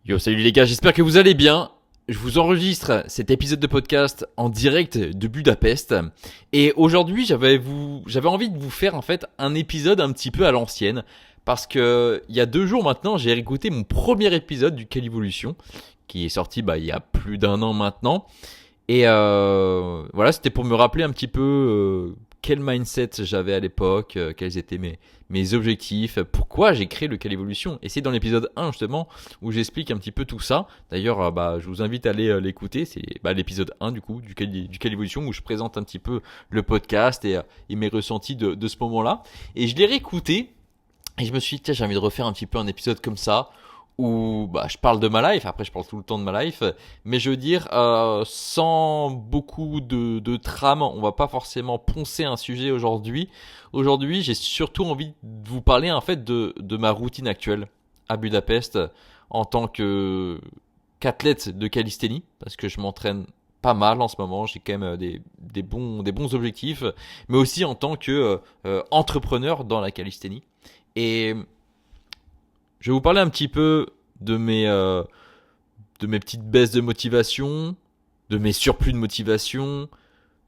Yo, salut les gars, j'espère que vous allez bien. Je vous enregistre cet épisode de podcast en direct de Budapest. Et aujourd'hui, j'avais envie de vous faire en fait un épisode un petit peu à l'ancienne. Parce que il y a 2 jours maintenant, j'ai réécouté mon premier épisode du Calivolution, qui est sorti il y a plus d'1 an maintenant. Et voilà, c'était pour me rappeler un petit peu quel mindset j'avais à l'époque, quels étaient mes objectifs, pourquoi j'ai créé le Calivolution. Et c'est dans l'épisode 1 justement où j'explique un petit peu tout ça. D'ailleurs, je vous invite à aller l'écouter. C'est l'épisode 1 du coup du Calivolution où je présente un petit peu le podcast et mes ressentis de ce moment-là. Et je l'ai réécouté et je me suis dit, tiens, j'ai envie de refaire un petit peu un épisode comme ça où je parle de ma life, après je parle tout le temps de ma life, mais je veux dire sans beaucoup de trame, on va pas forcément poncer un sujet aujourd'hui. Aujourd'hui, j'ai surtout envie de vous parler en fait de ma routine actuelle à Budapest en tant que qu'athlète de calisthénie, parce que je m'entraîne pas mal en ce moment, j'ai quand même des bons objectifs, mais aussi en tant que entrepreneur dans la calisthénie. Et je vais vous parler un petit peu de mes petites baisses de motivation, de mes surplus de motivation,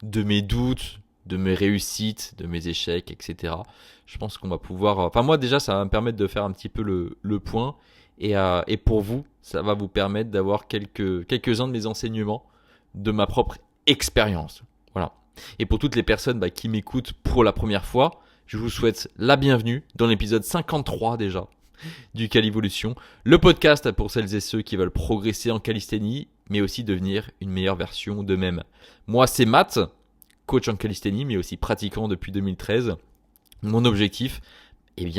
de mes doutes, de mes réussites, de mes échecs, etc. Je pense qu'on va pouvoir. Enfin, moi, déjà, ça va me permettre de faire un petit peu le point. Et pour vous, ça va vous permettre d'avoir quelques-uns de mes enseignements de ma propre expérience. Voilà. Et pour toutes les personnes qui m'écoutent pour la première fois, je vous souhaite la bienvenue dans l'épisode 53 déjà du Calivolution, le podcast pour celles et ceux qui veulent progresser en calisthénie, mais aussi devenir une meilleure version d'eux-mêmes. Moi, c'est Matt, coach en calisthénie, mais aussi pratiquant depuis 2013. Mon objectif,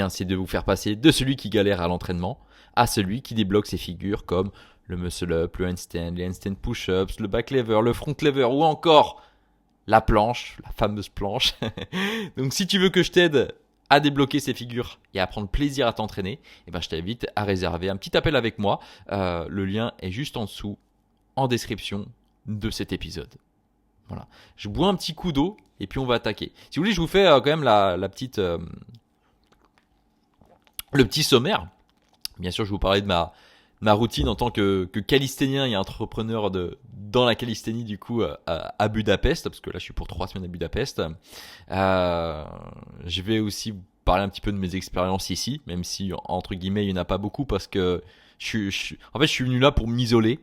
c'est de vous faire passer de celui qui galère à l'entraînement à celui qui débloque ses figures comme le muscle up, le handstand, les handstand push-ups, le back lever, le front lever ou encore la planche, la fameuse planche. Donc si tu veux que je t'aide à débloquer ces figures et à prendre plaisir à t'entraîner, je t'invite à réserver un petit appel avec moi. Le lien est juste en dessous, en description de cet épisode. Voilà. Je bois un petit coup d'eau et puis on va attaquer. Si vous voulez, je vous fais quand même la petite, le petit sommaire. Bien sûr, je vais vous parler de ma routine en tant que calisthénien et entrepreneur dans la calisthénie du coup à Budapest, parce que là je suis pour 3 semaines à Budapest. Je vais aussi vous parler un petit peu de mes expériences ici, même si entre guillemets il n'y en a pas beaucoup parce que en fait je suis venu là pour m'isoler,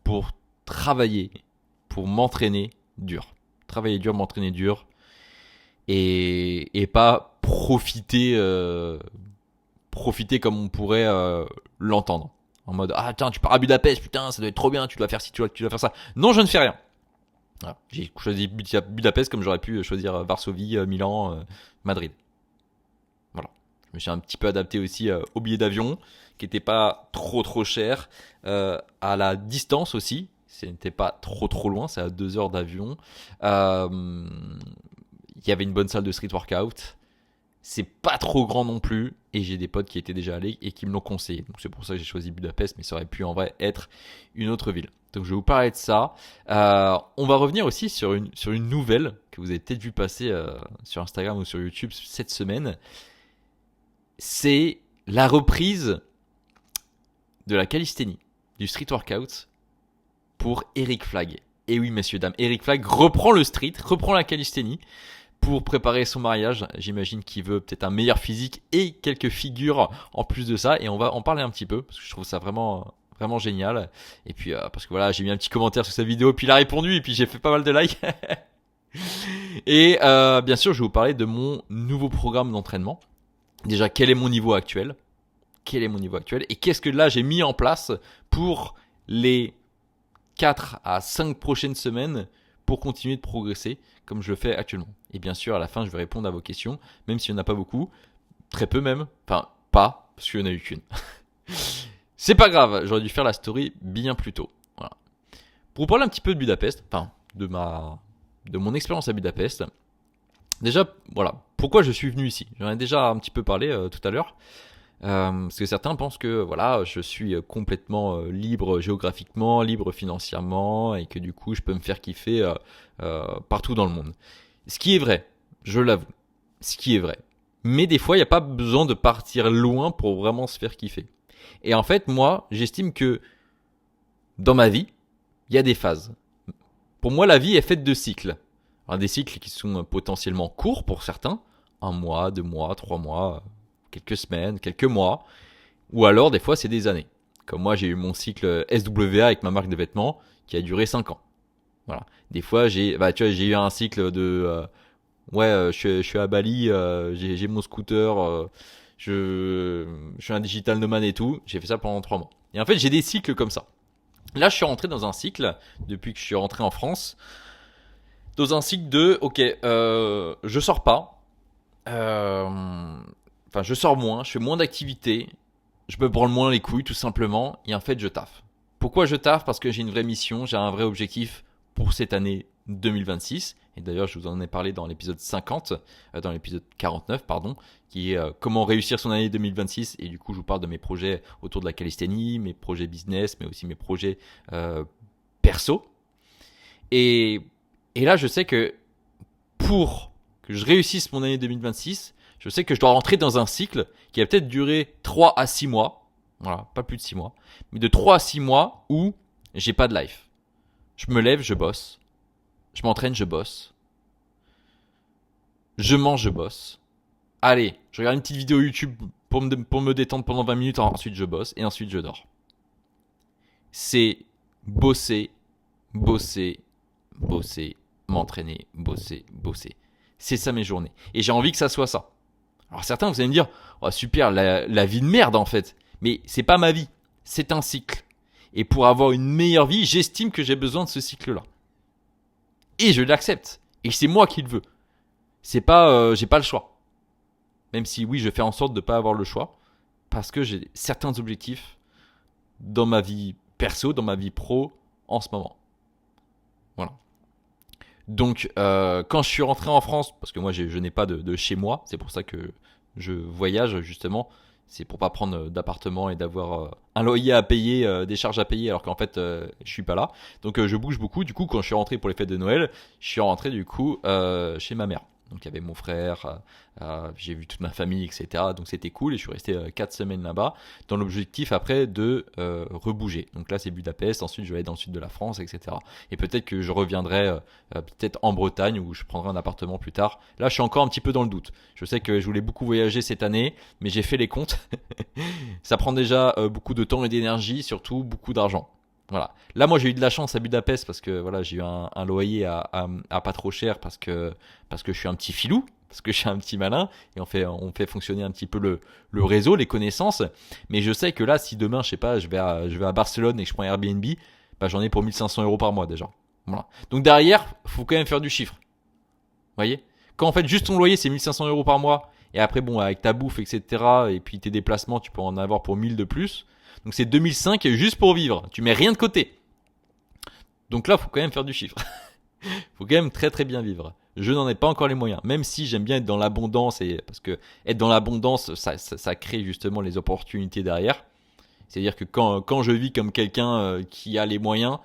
pour travailler, pour m'entraîner dur. Travailler dur, m'entraîner dur et pas profiter comme on pourrait l'entendre. En mode, tiens, tu pars à Budapest, putain, ça doit être trop bien, tu dois faire ci, tu dois faire ça. Non, je ne fais rien. Voilà. J'ai choisi Budapest comme j'aurais pu choisir Varsovie, Milan, Madrid. Voilà. Je me suis un petit peu adapté aussi au billet d'avion, qui n'était pas trop cher, à la distance aussi. Ce n'était pas trop loin, c'est à 2 heures d'avion. Il y avait une bonne salle de street workout. C'est pas trop grand non plus et j'ai des potes qui étaient déjà allés et qui me l'ont conseillé. Donc c'est pour ça que j'ai choisi Budapest, mais ça aurait pu en vrai être une autre ville. Donc je vais vous parler de ça. On va revenir aussi sur une nouvelle que vous avez peut-être vu passer sur Instagram ou sur YouTube cette semaine. C'est la reprise de la calisthénie, du street workout pour Eric Flagg. Et oui messieurs dames, Eric Flagg reprend le street, reprend la calisthénie pour préparer son mariage. J'imagine qu'il veut peut-être un meilleur physique et quelques figures en plus de ça. Et on va en parler un petit peu parce que je trouve ça vraiment génial. Et puis parce que voilà, j'ai mis un petit commentaire sur sa vidéo, puis il a répondu et puis j'ai fait pas mal de likes. Et bien sûr, je vais vous parler de mon nouveau programme d'entraînement. Déjà, quel est mon niveau actuel et qu'est-ce que là j'ai mis en place pour les 4 à 5 prochaines semaines pour continuer de progresser comme je le fais actuellement. Et bien sûr, à la fin, je vais répondre à vos questions, même s'il n'y en a pas beaucoup, très peu même, enfin pas, parce qu'il n'y en a eu qu'une. C'est pas grave, j'aurais dû faire la story bien plus tôt. Voilà. Pour vous parler un petit peu de Budapest, enfin de mon expérience à Budapest, déjà, voilà, pourquoi je suis venu ici. J'en ai déjà un petit peu parlé tout à l'heure. Parce que certains pensent que voilà, je suis complètement libre géographiquement, libre financièrement et que du coup je peux me faire kiffer partout dans le monde. Ce qui est vrai, je l'avoue, ce qui est vrai. Mais des fois, il n'y a pas besoin de partir loin pour vraiment se faire kiffer. Et en fait, moi, j'estime que dans ma vie, il y a des phases. Pour moi, la vie est faite de cycles. Alors, des cycles qui sont potentiellement courts pour certains, 1 mois, 2 mois, 3 mois, quelques semaines, quelques mois, ou alors des fois c'est des années. Comme moi, j'ai eu mon cycle SWA avec ma marque de vêtements qui a duré 5 ans. Voilà. Des fois, j'ai eu un cycle de je suis à Bali, j'ai mon scooter, je suis un digital nomade et tout. J'ai fait ça pendant 3 mois. Et en fait, j'ai des cycles comme ça. Là, je suis rentré dans un cycle depuis que je suis rentré en France, dans un cycle de je sors pas, je sors moins, je fais moins d'activités, je me branle moins les couilles tout simplement, et en fait, je taffe. Pourquoi je taffe? Parce que j'ai une vraie mission, j'ai un vrai objectif pour cette année 2026. Et d'ailleurs, je vous en ai parlé dans l'épisode 50, dans l'épisode 49, pardon, qui est comment réussir son année 2026. Et du coup, je vous parle de mes projets autour de la calisthénie, mes projets business, mais aussi mes projets perso. Et là, je sais que pour que je réussisse mon année 2026, je sais que je dois rentrer dans un cycle qui va peut-être durer 3 à 6 mois. Voilà, pas plus de 6 mois. Mais de 3 à 6 mois où j'ai pas de life. Je me lève, je bosse. Je m'entraîne, je bosse. Je mange, je bosse. Allez, je regarde une petite vidéo YouTube pour me détendre pendant 20 minutes. Ensuite, je bosse et ensuite, je dors. C'est bosser, bosser, bosser, m'entraîner, bosser, bosser. C'est ça mes journées. Et j'ai envie que ça soit ça. Alors certains, vous allez me dire, oh super, la vie de merde en fait. Mais c'est pas ma vie, c'est un cycle. Et pour avoir une meilleure vie, j'estime que j'ai besoin de ce cycle-là. Et je l'accepte. Et c'est moi qui le veux. C'est pas, j'ai pas le choix. Même si oui, je fais en sorte de pas avoir le choix, parce que j'ai certains objectifs dans ma vie perso, dans ma vie pro, en ce moment. Voilà. Donc, quand je suis rentré en France, parce que moi je n'ai pas de chez moi, c'est pour ça que je voyage justement, c'est pour pas prendre d'appartement et d'avoir un loyer à payer, des charges à payer, alors qu'en fait je suis pas là. Donc je bouge beaucoup. Du coup, quand je suis rentré pour les fêtes de Noël, je suis rentré du coup chez ma mère. Donc il y avait mon frère, j'ai vu toute ma famille, etc. Donc c'était cool et je suis resté 4 semaines là-bas dans l'objectif après de rebouger. Donc là c'est Budapest, ensuite je vais aller dans le sud de la France, etc. Et peut-être que je reviendrai peut-être en Bretagne où je prendrai un appartement plus tard. Là je suis encore un petit peu dans le doute. Je sais que je voulais beaucoup voyager cette année, mais j'ai fait les comptes. Ça prend déjà beaucoup de temps et d'énergie, surtout beaucoup d'argent. Voilà. Là, moi, j'ai eu de la chance à Budapest parce que voilà, j'ai eu un loyer à pas trop cher parce que je suis un petit filou, parce que je suis un petit malin et on fait fonctionner un petit peu le réseau, les connaissances. Mais je sais que là, si demain, je sais pas, je vais à Barcelone et que je prends un Airbnb, bah, j'en ai pour 1500 euros par mois déjà. Voilà. Donc derrière, faut quand même faire du chiffre. Vous voyez? Quand en fait juste ton loyer c'est 1500 euros par mois et après bon avec ta bouffe etc et puis tes déplacements tu peux en avoir pour 1000 de plus. Donc c'est 2005 juste pour vivre. Tu mets rien de côté. Donc là, faut quand même faire du chiffre. Faut quand même très très bien vivre. Je n'en ai pas encore les moyens. Même si j'aime bien être dans l'abondance parce que être dans l'abondance, ça crée justement les opportunités derrière. C'est-à-dire que quand je vis comme quelqu'un qui a les moyens,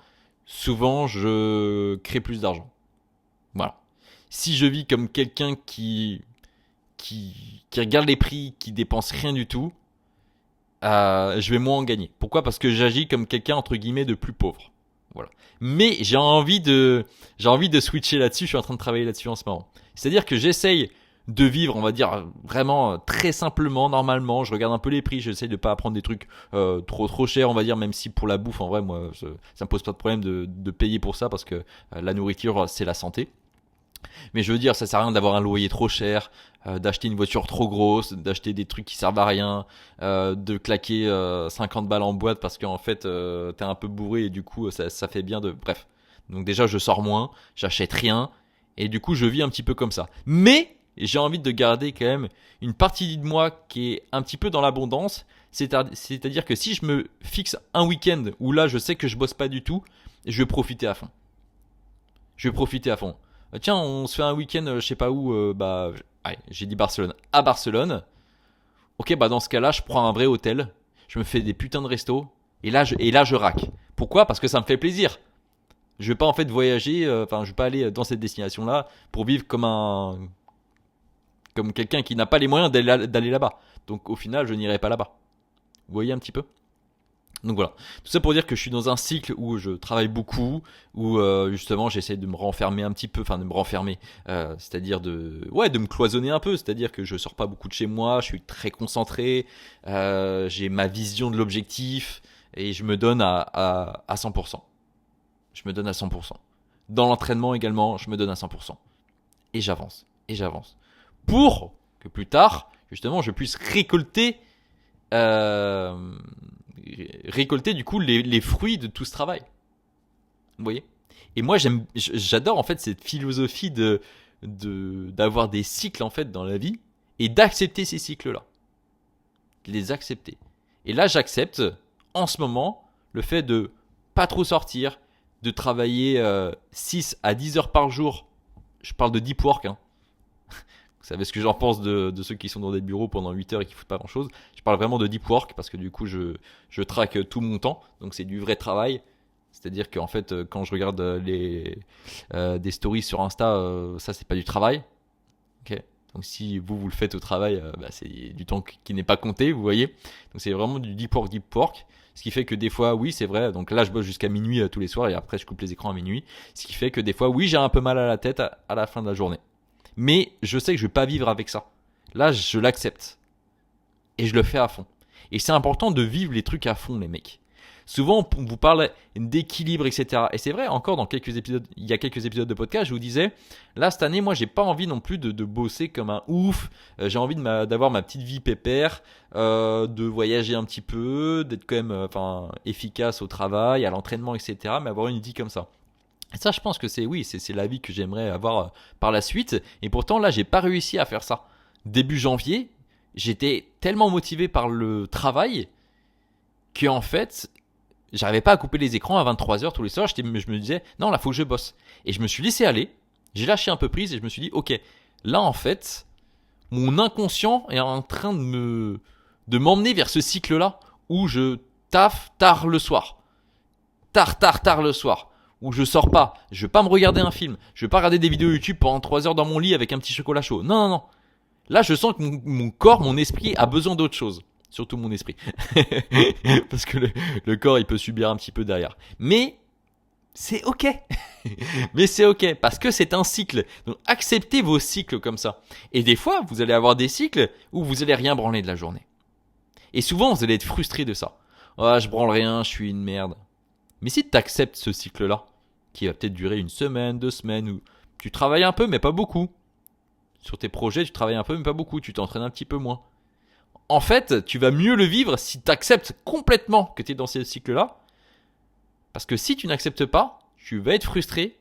souvent je crée plus d'argent. Voilà. Si je vis comme quelqu'un qui regarde les prix, qui dépense rien du tout, je vais moins en gagner. Pourquoi? Parce que j'agis comme quelqu'un entre guillemets de plus pauvre. Voilà. Mais j'ai envie de switcher là-dessus. Je suis en train de travailler là-dessus en ce moment. C'est-à-dire que j'essaye de vivre, on va dire vraiment très simplement, normalement. Je regarde un peu les prix. J'essaye de pas prendre des trucs trop chers, on va dire. Même si pour la bouffe, en vrai, moi, ça me pose pas de problème de payer pour ça parce que la nourriture, c'est la santé. Mais je veux dire, ça sert à rien d'avoir un loyer trop cher, d'acheter une voiture trop grosse, d'acheter des trucs qui servent à rien, de claquer 50 balles en boîte parce qu'en fait t'es un peu bourré et du coup ça fait bien de... Bref. Donc déjà je sors moins, j'achète rien et du coup je vis un petit peu comme ça. Mais j'ai envie de garder quand même une partie de moi qui est un petit peu dans l'abondance. C'est-à-dire que si je me fixe un week-end où là je sais que je bosse pas du tout, je vais profiter à fond. Je vais profiter à fond. Tiens, on se fait un week-end, je sais pas où, ouais, j'ai dit Barcelone. À Barcelone. Ok, bah dans ce cas-là, je prends un vrai hôtel, je me fais des putains de restos, et là je raque. Pourquoi? Parce que ça me fait plaisir. Je vais pas en fait voyager, je vais pas aller dans cette destination-là pour vivre comme quelqu'un qui n'a pas les moyens d'aller là-bas. Donc au final, je n'irai pas là-bas. Vous voyez un petit peu ? Donc voilà, tout ça pour dire que je suis dans un cycle où je travaille beaucoup, où justement j'essaie de me renfermer un petit peu, enfin de me renfermer, c'est-à-dire de me cloisonner un peu, c'est-à-dire que je sors pas beaucoup de chez moi, je suis très concentré, j'ai ma vision de l'objectif et je me donne à 100%. Je me donne à 100%. Dans l'entraînement également, je me donne à 100%. Et j'avance, pour que plus tard, justement, je puisse récolter du coup les fruits de tout ce travail. Vous voyez ? Et moi j'adore en fait cette philosophie d'avoir des cycles en fait dans la vie et d'accepter ces cycles-là. De les accepter. Et là j'accepte en ce moment le fait de pas trop sortir, de travailler 6 à 10 heures par jour. Je parle de deep work, hein. Vous savez ce que j'en pense de ceux qui sont dans des bureaux pendant 8 heures et qui foutent pas grand chose. Je parle vraiment de deep work parce que du coup je traque tout mon temps. Donc c'est du vrai travail. C'est-à-dire qu'en fait quand je regarde des stories sur Insta, ça c'est pas du travail. Ok. Donc si vous le faites au travail, c'est du temps qui n'est pas compté, vous voyez. Donc c'est vraiment du deep work. Ce qui fait que des fois, oui, c'est vrai. Donc là, je bosse jusqu'à minuit tous les soirs et après, je coupe les écrans à minuit. Ce qui fait que des fois, oui, j'ai un peu mal à la tête à la fin de la journée. Mais je sais que je vais pas vivre avec ça. Là, je l'accepte. Et je le fais à fond. Et c'est important de vivre les trucs à fond, les mecs. Souvent, on vous parle d'équilibre, etc. Et c'est vrai, encore il y a quelques épisodes de podcast, je vous disais, là, cette année, moi, j'ai pas envie non plus de bosser comme un ouf. J'ai envie d'avoir ma petite vie pépère, de voyager un petit peu, d'être quand même efficace au travail, à l'entraînement, etc. Mais avoir une vie comme ça. Et ça, je pense que c'est la vie que j'aimerais avoir par la suite. Et pourtant, là, j'ai pas réussi à faire ça. Début janvier, j'étais tellement motivé par le travail que en fait, j'arrivais pas à couper les écrans à 23h tous les soirs. Je me disais, non, là, faut que je bosse. Et je me suis laissé aller. J'ai lâché un peu prise et je me suis dit, ok, là, en fait, mon inconscient est en train de m'emmener vers ce cycle-là où je taffe tard le soir. Tard le soir. Où je sors pas. Je vais pas me regarder un film. Je vais pas regarder des vidéos YouTube pendant 3 heures dans mon lit avec un petit chocolat chaud. Non. Là, je sens que mon corps, mon esprit a besoin d'autre chose. Surtout mon esprit. Parce que le corps, il peut subir un petit peu derrière. Mais c'est ok. Mais c'est ok. Parce que c'est un cycle. Donc, acceptez vos cycles comme ça. Et des fois, vous allez avoir des cycles où vous allez rien branler de la journée. Et souvent, vous allez être frustré de ça. Ah, je branle rien, je suis une merde. Mais si tu acceptes ce cycle-là, qui va peut-être durer 1 semaine, 2 semaines, où tu travailles un peu, mais pas beaucoup. Sur tes projets, tu travailles un peu, mais pas beaucoup. Tu t'entraînes un petit peu moins. En fait, tu vas mieux le vivre si tu acceptes complètement que tu es dans ce cycle-là. Parce que si tu n'acceptes pas, tu vas être frustré.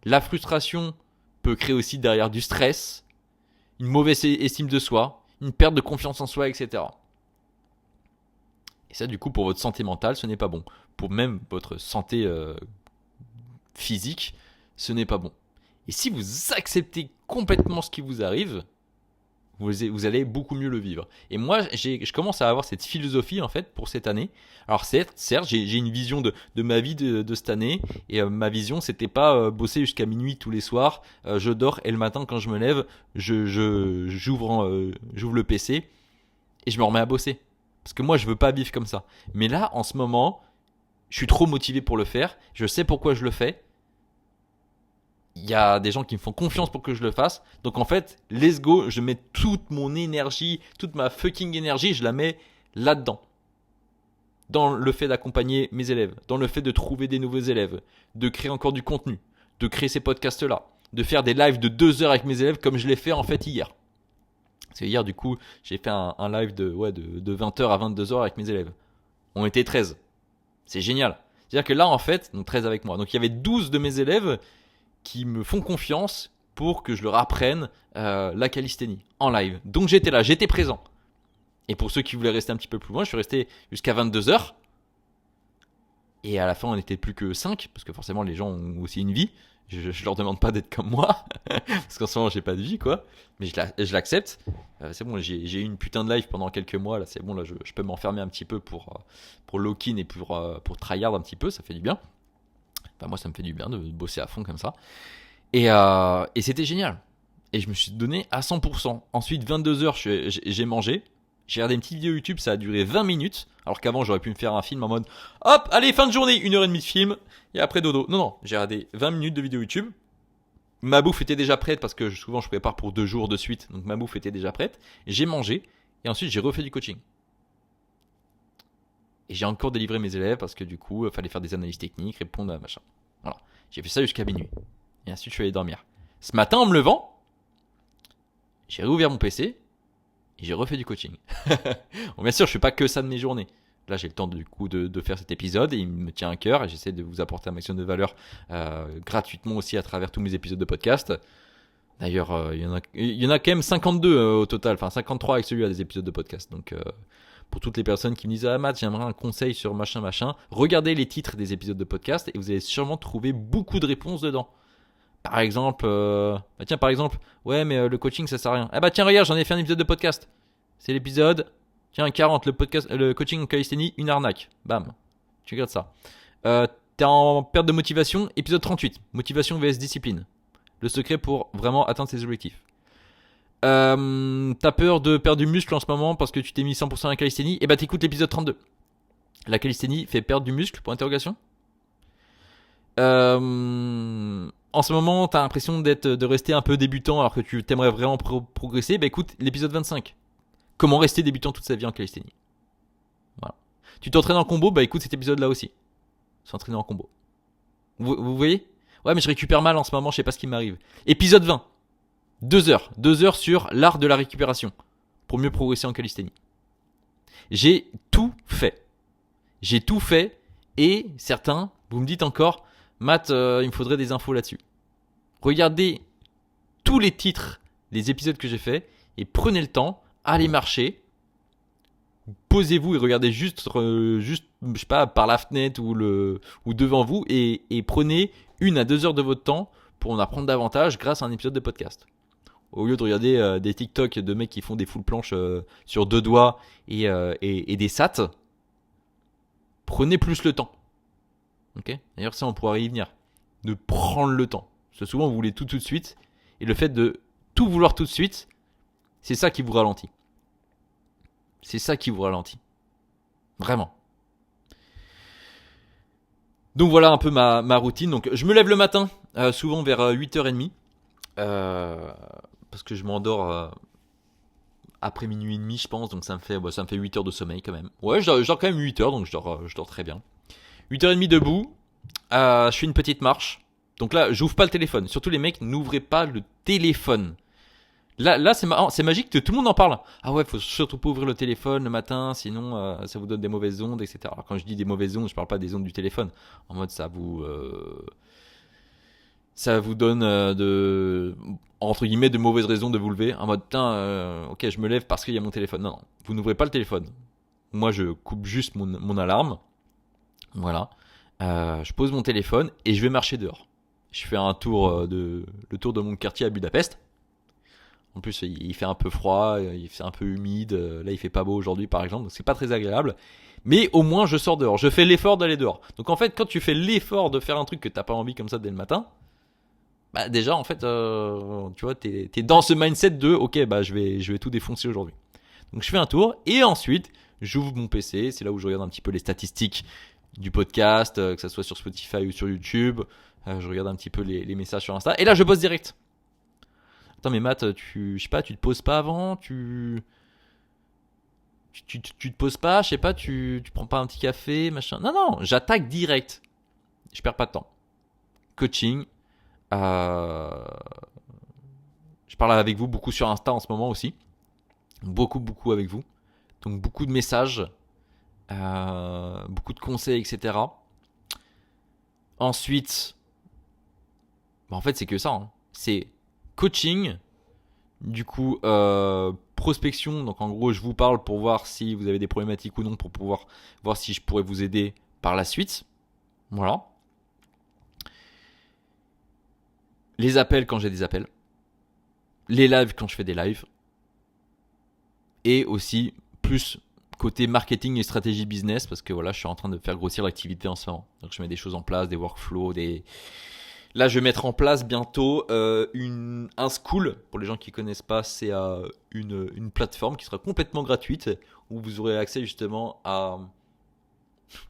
La frustration peut créer aussi derrière du stress, une mauvaise estime de soi, une perte de confiance en soi, etc. Et ça, du coup, pour votre santé mentale, ce n'est pas bon. Pour même votre santé physique, ce n'est pas bon. Et si vous acceptez complètement ce qui vous arrive, vous allez beaucoup mieux le vivre. Et moi, je commence à avoir cette philosophie en fait pour cette année. Alors certes, j'ai une vision de ma vie de cette année. Et ma vision, c'était pas bosser jusqu'à minuit tous les soirs. Je dors et le matin quand je me lève, j'ouvre le PC et je me remets à bosser. Parce que moi, je veux pas vivre comme ça. Mais là, en ce moment, je suis trop motivé pour le faire. Je sais pourquoi je le fais. Il y a des gens qui me font confiance pour que je le fasse. Donc en fait, let's go. Je mets toute mon énergie, toute ma fucking énergie, je la mets là-dedans. Dans le fait d'accompagner mes élèves. Dans le fait de trouver des nouveaux élèves. De créer encore du contenu. De créer ces podcasts-là. De faire des lives de 2 heures avec mes élèves comme je l'ai fait en fait hier. Parce que hier, du coup, j'ai fait un live de 20h à 22h avec mes élèves. On était 13. C'est génial. C'est-à-dire que là, en fait, donc 13 avec moi. Donc il y avait 12 de mes élèves qui me font confiance pour que je leur apprenne la calisthénie en live. Donc j'étais là, j'étais présent. Et pour ceux qui voulaient rester un petit peu plus loin, je suis resté jusqu'à 22h. Et à la fin, on n'était plus que 5, parce que forcément, les gens ont aussi une vie. Je leur demande pas d'être comme moi, parce qu'en ce moment, j'ai pas de vie, quoi. Mais je l'accepte. C'est bon, j'ai eu une putain de live pendant quelques mois. Là, c'est bon, là, je peux m'enfermer un petit peu pour lock-in et pour tryhard un petit peu. Ça fait du bien. Enfin, moi, ça me fait du bien de bosser à fond comme ça. Et c'était génial. Et je me suis donné à 100%. Ensuite, 22h, j'ai mangé. J'ai regardé une petite vidéo YouTube, ça a duré 20 minutes. Alors qu'avant, j'aurais pu me faire un film en mode hop, allez, fin de journée, 1h30 de film, et après dodo. Non, j'ai regardé 20 minutes de vidéo YouTube. Ma bouffe était déjà prête parce que souvent je prépare pour 2 jours de suite. Donc ma bouffe était déjà prête. J'ai mangé et ensuite j'ai refait du coaching. Et j'ai encore délivré mes élèves parce que du coup, il fallait faire des analyses techniques, répondre à machin. Voilà. J'ai fait ça jusqu'à minuit. Et ensuite, je suis allé dormir. Ce matin, en me levant, j'ai réouvert mon PC et j'ai refait du coaching. Bon, bien sûr, je fais pas que ça de mes journées. Là, j'ai le temps du coup de faire cet épisode et il me tient à cœur et j'essaie de vous apporter un maximum de valeur gratuitement aussi à travers tous mes épisodes de podcast. D'ailleurs, il y en a quand même 52 au total, enfin 53 avec celui-là des épisodes de podcast. Donc, pour toutes les personnes qui me disent « Ah Matt, j'aimerais un conseil sur machin, machin », regardez les titres des épisodes de podcast et vous allez sûrement trouver beaucoup de réponses dedans. Par exemple, ouais, mais le coaching, ça sert à rien. Ah bah tiens, regarde, j'en ai fait un épisode de podcast. C'est l'épisode, tiens, 40, le coaching en calisthénie, une arnaque. Bam, tu regardes ça. T'es en perte de motivation, épisode 38, motivation vs discipline. Le secret pour vraiment atteindre ses objectifs. T'as peur de perdre du muscle en ce moment parce que tu t'es mis 100% à la calisthénie, et bah t'écoutes l'épisode 32. La calisthénie fait perdre du muscle, pour interrogation. En ce moment, t'as l'impression de rester un peu débutant alors que tu t'aimerais vraiment progresser. Bah écoute l'épisode 25. Comment rester débutant toute sa vie en calisthénie. Voilà. Tu t'entraînes en combo, bah écoute cet épisode là aussi. S'entraîner en combo. Vous voyez ? Ouais, mais je récupère mal en ce moment, je sais pas ce qui m'arrive. Épisode 20. 2 heures. 2 heures sur l'art de la récupération. Pour mieux progresser en calisthénie. J'ai tout fait. Et certains, vous me dites encore, Matt, il me faudrait des infos là-dessus. Regardez tous les titres des épisodes que j'ai fait et prenez le temps, allez marcher, posez-vous et regardez juste, je sais pas, par la fenêtre ou devant vous et prenez 1 à 2 heures de votre temps pour en apprendre davantage grâce à un épisode de podcast. Au lieu de regarder des TikTok de mecs qui font des full planches sur 2 doigts et des sats, prenez plus le temps. Ok ? D'ailleurs, ça, on pourra y venir. De prendre le temps. Parce que souvent, vous voulez tout de suite. Et le fait de tout vouloir tout de suite, c'est ça qui vous ralentit. Vraiment. Donc voilà un peu ma routine. Donc je me lève le matin, souvent vers 8h30. Parce que je m'endors après minuit et demi, je pense. Donc ça me fait 8 heures de sommeil quand même. Ouais, je dors quand même 8 heures, donc je dors très bien. 8h30 debout. Je fais une petite marche. Donc là, j'ouvre pas le téléphone. Surtout les mecs, n'ouvrez pas le téléphone. Là, c'est marrant, c'est magique que tout le monde en parle. Ah ouais, faut surtout pas ouvrir le téléphone le matin, sinon ça vous donne des mauvaises ondes, etc. Alors quand je dis des mauvaises ondes, je parle pas des ondes du téléphone. En mode ça vous donne entre guillemets de mauvaises raisons de vous lever. En mode putain, ok, je me lève parce qu'il y a mon téléphone. Non, vous n'ouvrez pas le téléphone. Moi, je coupe juste mon alarme. Voilà. Je pose mon téléphone et je vais marcher dehors. Je fais un tour le tour de mon quartier à Budapest. En plus, il fait un peu froid, il fait un peu humide. Là, il fait pas beau aujourd'hui, par exemple, donc c'est pas très agréable. Mais au moins, je sors dehors. Je fais l'effort d'aller dehors. Donc en fait, quand tu fais l'effort de faire un truc que t'as pas envie comme ça dès le matin, bah déjà, en fait, tu vois, t'es dans ce mindset de, ok, bah je vais tout défoncer aujourd'hui. Donc je fais un tour et ensuite, j'ouvre mon PC. C'est là où je regarde un petit peu les statistiques du podcast, que ça soit sur Spotify ou sur YouTube. Je regarde un petit peu les messages sur Insta. Et là, je bosse direct. Attends, mais Matt, je sais pas, tu te poses pas avant, tu te poses pas, je sais pas, tu prends pas un petit café, machin. Non, j'attaque direct. Je perds pas de temps. Coaching. Je parle avec vous beaucoup sur Insta en ce moment aussi. Beaucoup avec vous. Donc beaucoup de messages, beaucoup de conseils, etc. Ensuite, en fait, c'est que ça. Hein. C'est coaching, du coup prospection, donc en gros je vous parle pour voir si vous avez des problématiques ou non, pour pouvoir voir si je pourrais vous aider par la suite. Voilà. Les appels quand j'ai des appels, les lives quand je fais des lives, et aussi plus côté marketing et stratégie business, parce que voilà, je suis en train de faire grossir l'activité en ce moment, donc je mets des choses en place, des workflows, des Là, je vais mettre en place bientôt un school. Pour les gens qui ne connaissent pas, c'est une plateforme qui sera complètement gratuite où vous aurez accès justement à,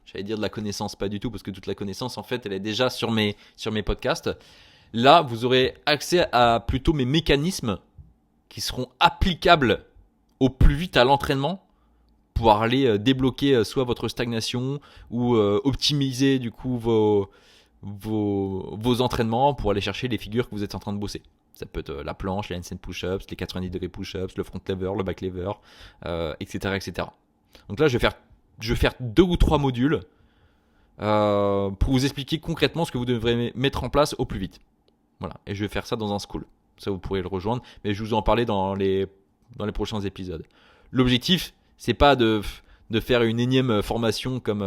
j'allais dire de la connaissance, pas du tout, parce que toute la connaissance, en fait, elle est déjà sur mes podcasts. Là, vous aurez accès à plutôt mes mécanismes qui seront applicables au plus vite à l'entraînement pour aller débloquer soit votre stagnation ou optimiser du coup vos entraînements pour aller chercher les figures que vous êtes en train de bosser. Ça peut être la planche, les handstand push-ups, les 90 degrés push-ups, le front lever, le back lever, etc., etc. Donc là, je vais faire 2 ou 3 modules pour vous expliquer concrètement ce que vous devrez mettre en place au plus vite. Voilà, et je vais faire ça dans un school. Ça, vous pourrez le rejoindre, mais je vous en parler dans les prochains épisodes. L'objectif, c'est pas de faire une énième formation comme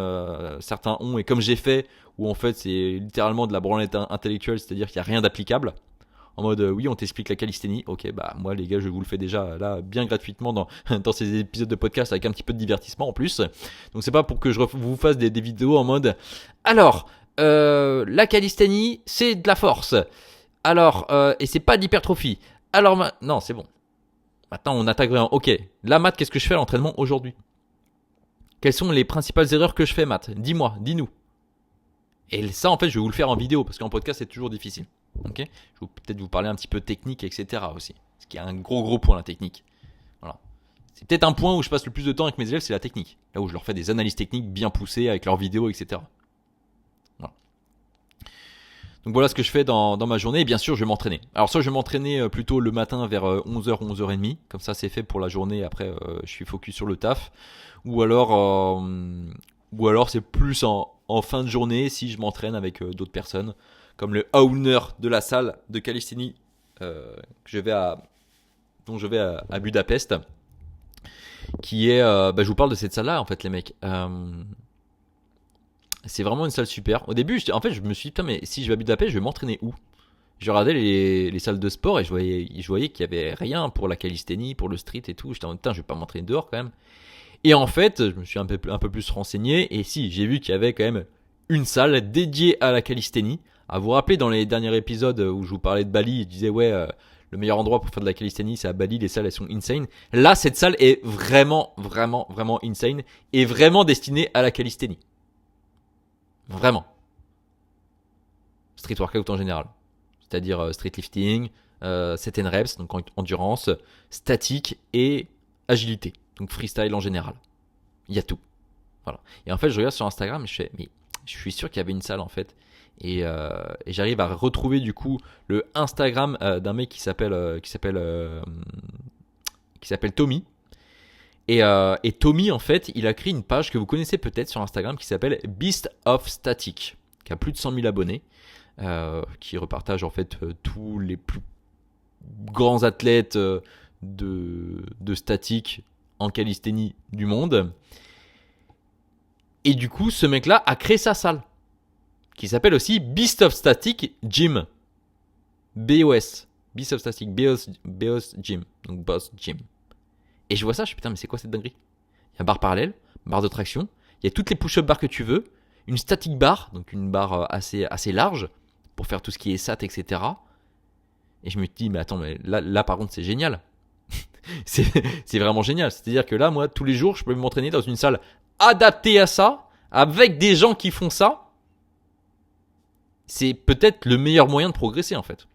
certains ont et comme j'ai fait, où en fait c'est littéralement de la branlette intellectuelle, c'est-à-dire qu'il n'y a rien d'applicable. En mode oui, on t'explique la calisthénie. Ok, bah moi les gars, je vous le fais déjà là bien gratuitement dans ces épisodes de podcast avec un petit peu de divertissement en plus. Donc c'est pas pour que je vous fasse des vidéos en mode alors la calisthénie c'est de la force. Alors et c'est pas de l'hypertrophie. Alors non, c'est bon. Maintenant on attaque vraiment. Ok, là Matt, qu'est-ce que je fais à l'entraînement aujourd'hui? Quelles sont les principales erreurs que je fais, Matt? Dis-moi, dis-nous. Et ça, en fait, je vais vous le faire en vidéo parce qu'en podcast, c'est toujours difficile. Ok, je vais peut-être vous parler un petit peu technique, etc. aussi. Ce qui est un gros point, la technique. Voilà. C'est peut-être un point où je passe le plus de temps avec mes élèves, c'est la technique. Là où je leur fais des analyses techniques bien poussées avec leurs vidéos, etc. Voilà. Donc voilà ce que je fais dans ma journée. Et bien sûr, je vais m'entraîner. Alors soit je vais m'entraîner plutôt le matin vers 11h, 11h30. Comme ça, c'est fait pour la journée. Après, je suis focus sur le taf. Ou alors c'est plus en fin de journée si je m'entraîne avec d'autres personnes. Comme le owner de la salle de calisthénie dont je vais à Budapest. Qui est... je vous parle de cette salle-là, en fait, les mecs. C'est vraiment une salle super. Au début, je me suis dit, putain, mais si je vais à Budapest, je vais m'entraîner où? Je regardais les salles de sport et je voyais qu'il n'y avait rien pour la calisthénie, pour le street et tout. J'étais en mode, putain, je vais pas m'entraîner dehors quand même. Et en fait, je me suis un peu plus renseigné. Et si, j'ai vu qu'il y avait quand même une salle dédiée à la calisthénie. À vous rappeler, dans les derniers épisodes où je vous parlais de Bali, je disais, ouais, le meilleur endroit pour faire de la calisthénie, c'est à Bali. Les salles, elles sont insane. Là, cette salle est vraiment insane et vraiment destinée à la calisthénie. Vraiment. Street workout en général. C'est-à-dire street lifting, set and reps, donc endurance, statique et agilité. Donc freestyle en général. Il y a tout. Voilà. Et en fait, je regarde sur Instagram et je fais, mais je suis sûr qu'il y avait une salle en fait. Et j'arrive à retrouver du coup le Instagram d'un mec qui s'appelle Tommy. Et Tommy, en fait, il a créé une page que vous connaissez peut-être sur Instagram qui s'appelle Beast of Static, qui a plus de 100 000 abonnés, qui repartage en fait tous les plus grands athlètes de statique en calisthénie du monde. Et du coup, ce mec-là a créé sa salle, qui s'appelle aussi Beast of Static Gym. BOS. Beast of Static, BOS Gym. Donc Boss Gym. Et je vois ça, je suis putain, mais c'est quoi cette dinguerie? Il y a barre parallèle, barre de traction, il y a toutes les push-up bars que tu veux, une static bar, donc une barre assez large pour faire tout ce qui est SAT, etc. Et je me dis, mais attends, mais là par contre, c'est génial. c'est vraiment génial. C'est-à-dire que là, moi, tous les jours, je peux m'entraîner dans une salle adaptée à ça, avec des gens qui font ça. C'est peut-être le meilleur moyen de progresser, en fait.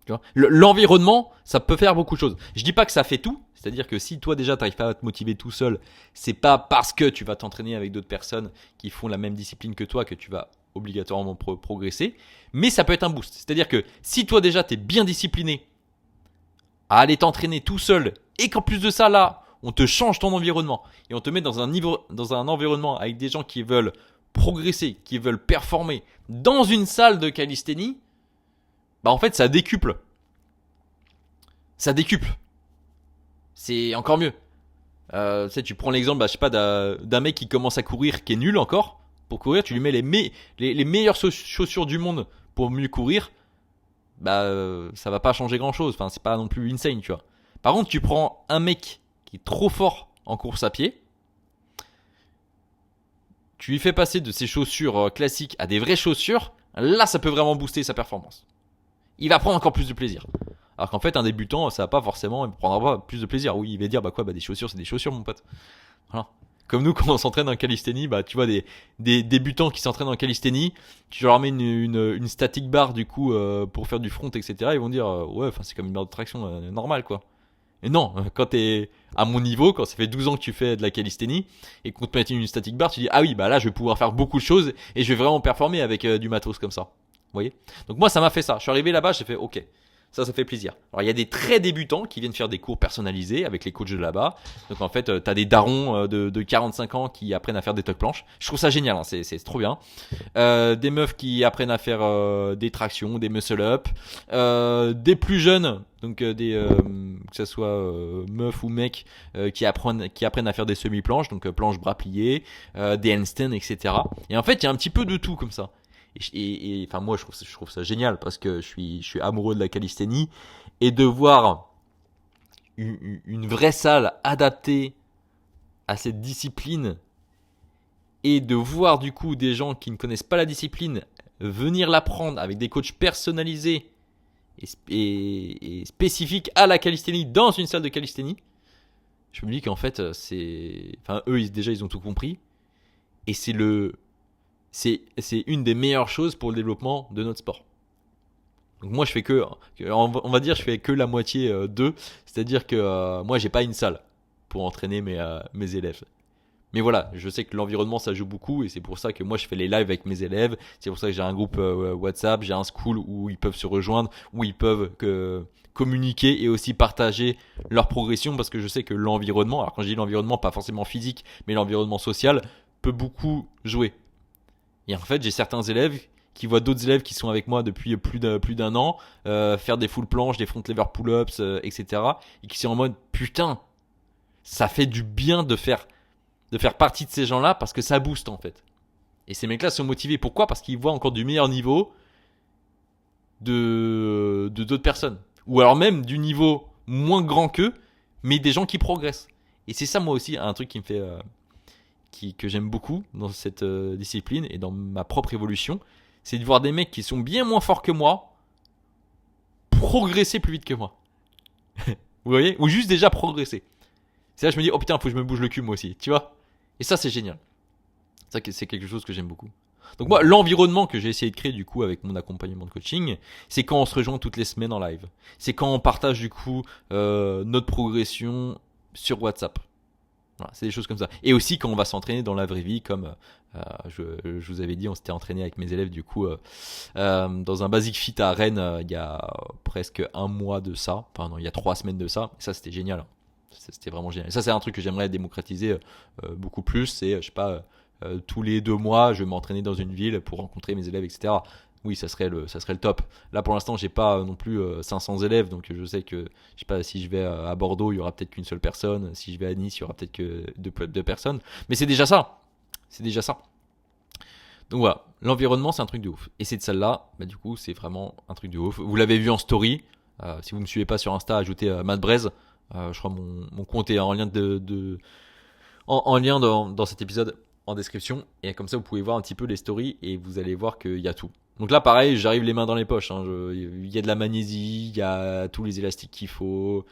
Tu vois, l'environnement, ça peut faire beaucoup de choses. Je dis pas que ça fait tout. C'est-à-dire que si toi déjà t'arrives pas à te motiver tout seul, c'est pas parce que tu vas t'entraîner avec d'autres personnes qui font la même discipline que toi que tu vas obligatoirement progresser. Mais ça peut être un boost. C'est-à-dire que si toi déjà t'es bien discipliné à aller t'entraîner tout seul et qu'en plus de ça là, on te change ton environnement et on te met dans un environnement avec des gens qui veulent progresser, qui veulent performer dans une salle de calisthénie, bah en fait ça décuple. Ça décuple. C'est encore mieux. Tu sais, tu prends l'exemple, je sais pas, d'un mec qui commence à courir, qui est nul encore. Pour courir, tu lui mets les meilleures chaussures du monde pour mieux courir. Ça va pas changer grand chose. Enfin, c'est pas non plus insane, tu vois. Par contre, tu prends un mec qui est trop fort en course à pied. Tu lui fais passer de ses chaussures classiques à des vraies chaussures. Là, ça peut vraiment booster sa performance. Il va prendre encore plus de plaisir. Alors qu'en fait, un débutant, ça va pas forcément, il prendra pas plus de plaisir. Oui, il va dire, des chaussures, c'est des chaussures, mon pote. Voilà. Comme nous, quand on s'entraîne en calisthénie, tu vois des débutants qui s'entraînent en calisthénie, tu leur mets une static bar du coup pour faire du front, etc. Ils vont dire, ouais, enfin c'est comme une barre de traction normale quoi. Et non, quand t'es à mon niveau, quand ça fait 12 ans que tu fais de la calisthénie et qu'on te met une static bar, tu dis, ah oui, là je vais pouvoir faire beaucoup de choses et je vais vraiment performer avec du matos comme ça. Vous voyez? Donc moi ça m'a fait ça. Je suis arrivé là-bas, j'ai fait, ok. Ça fait plaisir. Alors il y a des très débutants qui viennent faire des cours personnalisés avec les coachs de là-bas. Donc en fait, t'as des darons de 45 ans qui apprennent à faire des tuck planches. Je trouve ça génial, hein, c'est trop bien. Des meufs qui apprennent à faire des tractions, des muscle up. Des plus jeunes, donc que ce soit meufs ou mecs qui apprennent à faire des semi-planches, donc planches bras pliés, des handstands, etc. Et en fait, il y a un petit peu de tout comme ça. Enfin moi je trouve ça génial parce que je suis amoureux de la calisthénie et de voir une vraie salle adaptée à cette discipline et de voir du coup des gens qui ne connaissent pas la discipline venir l'apprendre avec des coachs personnalisés et spécifiques à la calisthénie dans une salle de calisthénie. Je me dis qu'en fait eux déjà ils ont tout compris et c'est une des meilleures choses pour le développement de notre sport. Donc moi je fais on va dire je fais que la moitié d'eux, c'est-à-dire que moi j'ai pas une salle pour entraîner mes élèves. Mais voilà, je sais que l'environnement ça joue beaucoup et c'est pour ça que moi je fais les lives avec mes élèves, c'est pour ça que j'ai un groupe WhatsApp, j'ai un school où ils peuvent se rejoindre, où ils peuvent communiquer et aussi partager leur progression parce que je sais que l'environnement, alors quand je dis l'environnement pas forcément physique, mais l'environnement social peut beaucoup jouer. Et en fait, j'ai certains élèves qui voient d'autres élèves qui sont avec moi depuis plus d'un an faire des full planches, des front lever pull-ups, etc. Et qui sont en mode putain, ça fait du bien de faire partie de ces gens-là parce que ça booste en fait. Et ces mecs-là sont motivés. Pourquoi? Parce qu'ils voient encore du meilleur niveau de d'autres personnes. Ou alors même du niveau moins grand qu'eux, mais des gens qui progressent. Et c'est ça moi aussi un truc qui me fait que j'aime beaucoup dans cette discipline et dans ma propre évolution, c'est de voir des mecs qui sont bien moins forts que moi progresser plus vite que moi. Vous voyez? Ou juste déjà progresser. C'est là que je me dis, oh putain, faut que je me bouge le cul moi aussi, tu vois? Et ça, c'est génial. Ça, c'est quelque chose que j'aime beaucoup. Donc moi, l'environnement que j'ai essayé de créer du coup avec mon accompagnement de coaching, c'est quand on se rejoint toutes les semaines en live. C'est quand on partage du coup notre progression sur WhatsApp. Voilà, c'est des choses comme ça. Et aussi quand on va s'entraîner dans la vraie vie, comme je vous avais dit, on s'était entraîné avec mes élèves du coup dans un Basic Fit à Rennes il y a presque un mois de ça. Enfin non, il y a 3 semaines de ça. Et ça c'était génial. C'était vraiment génial. Et ça c'est un truc que j'aimerais démocratiser beaucoup plus. C'est je sais pas tous les 2 mois, je vais m'entraîner dans une ville pour rencontrer mes élèves, etc. Oui, ça serait le top. Là, pour l'instant, j'ai pas non plus 500 élèves, donc je sais que, je sais pas, si je vais à Bordeaux, il y aura peut-être qu'une seule personne. Si je vais à Nice, il y aura peut-être que deux personnes. Mais c'est déjà ça. C'est déjà ça. Donc voilà, l'environnement, c'est un truc de ouf. Et cette salle-là, du coup, c'est vraiment un truc de ouf. Vous l'avez vu en story. Si vous me suivez pas sur Insta, ajoutez Matt Braise. Je crois mon compte est en lien en lien dans cet épisode en description. Et comme ça, vous pouvez voir un petit peu les stories et vous allez voir qu'il y a tout. Donc là, pareil, j'arrive les mains dans les poches. Il y a de la magnésie, il y a tous les élastiques qu'il faut.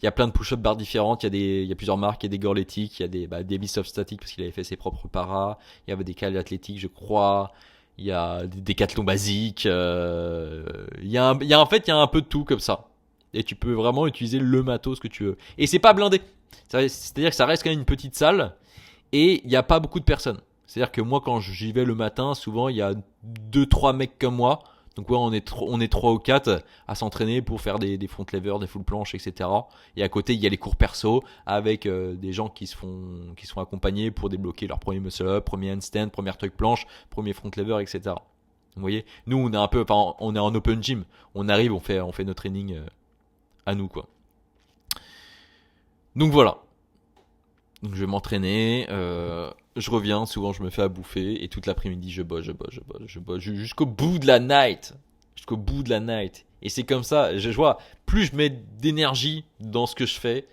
Il y a plein de push-up bars différentes. Il y a plusieurs marques. Il y a des Gorletics, il y a des Beast of Static parce qu'il avait fait ses propres paras. Il y avait des Cal athlétiques, je crois. Il y a des décathlons basiques. En fait, il y a un peu de tout comme ça. Et tu peux vraiment utiliser le matos que tu veux. Et c'est pas blindé. C'est-à-dire que ça reste quand même une petite salle. Et il n'y a pas beaucoup de personnes. C'est-à-dire que moi, quand j'y vais le matin, souvent, il y a 2-3 mecs comme moi. Donc ouais, on est 3 ou 4 à s'entraîner pour faire des front levers, des full planches, etc. Et à côté, il y a les cours perso avec des gens qui sont accompagnés pour débloquer leur premier muscle up, premier handstand, première tuck planche, premier front lever, etc. Vous voyez, nous, on est en open gym. On arrive, on fait notre training à nous, quoi. Donc voilà. Donc je vais m'entraîner, je reviens, souvent je me fais à bouffer et toute l'après-midi je bosse jusqu'au bout de la night. Jusqu'au bout de la night. Et c'est comme ça, je vois, plus je mets d'énergie dans ce que je fais,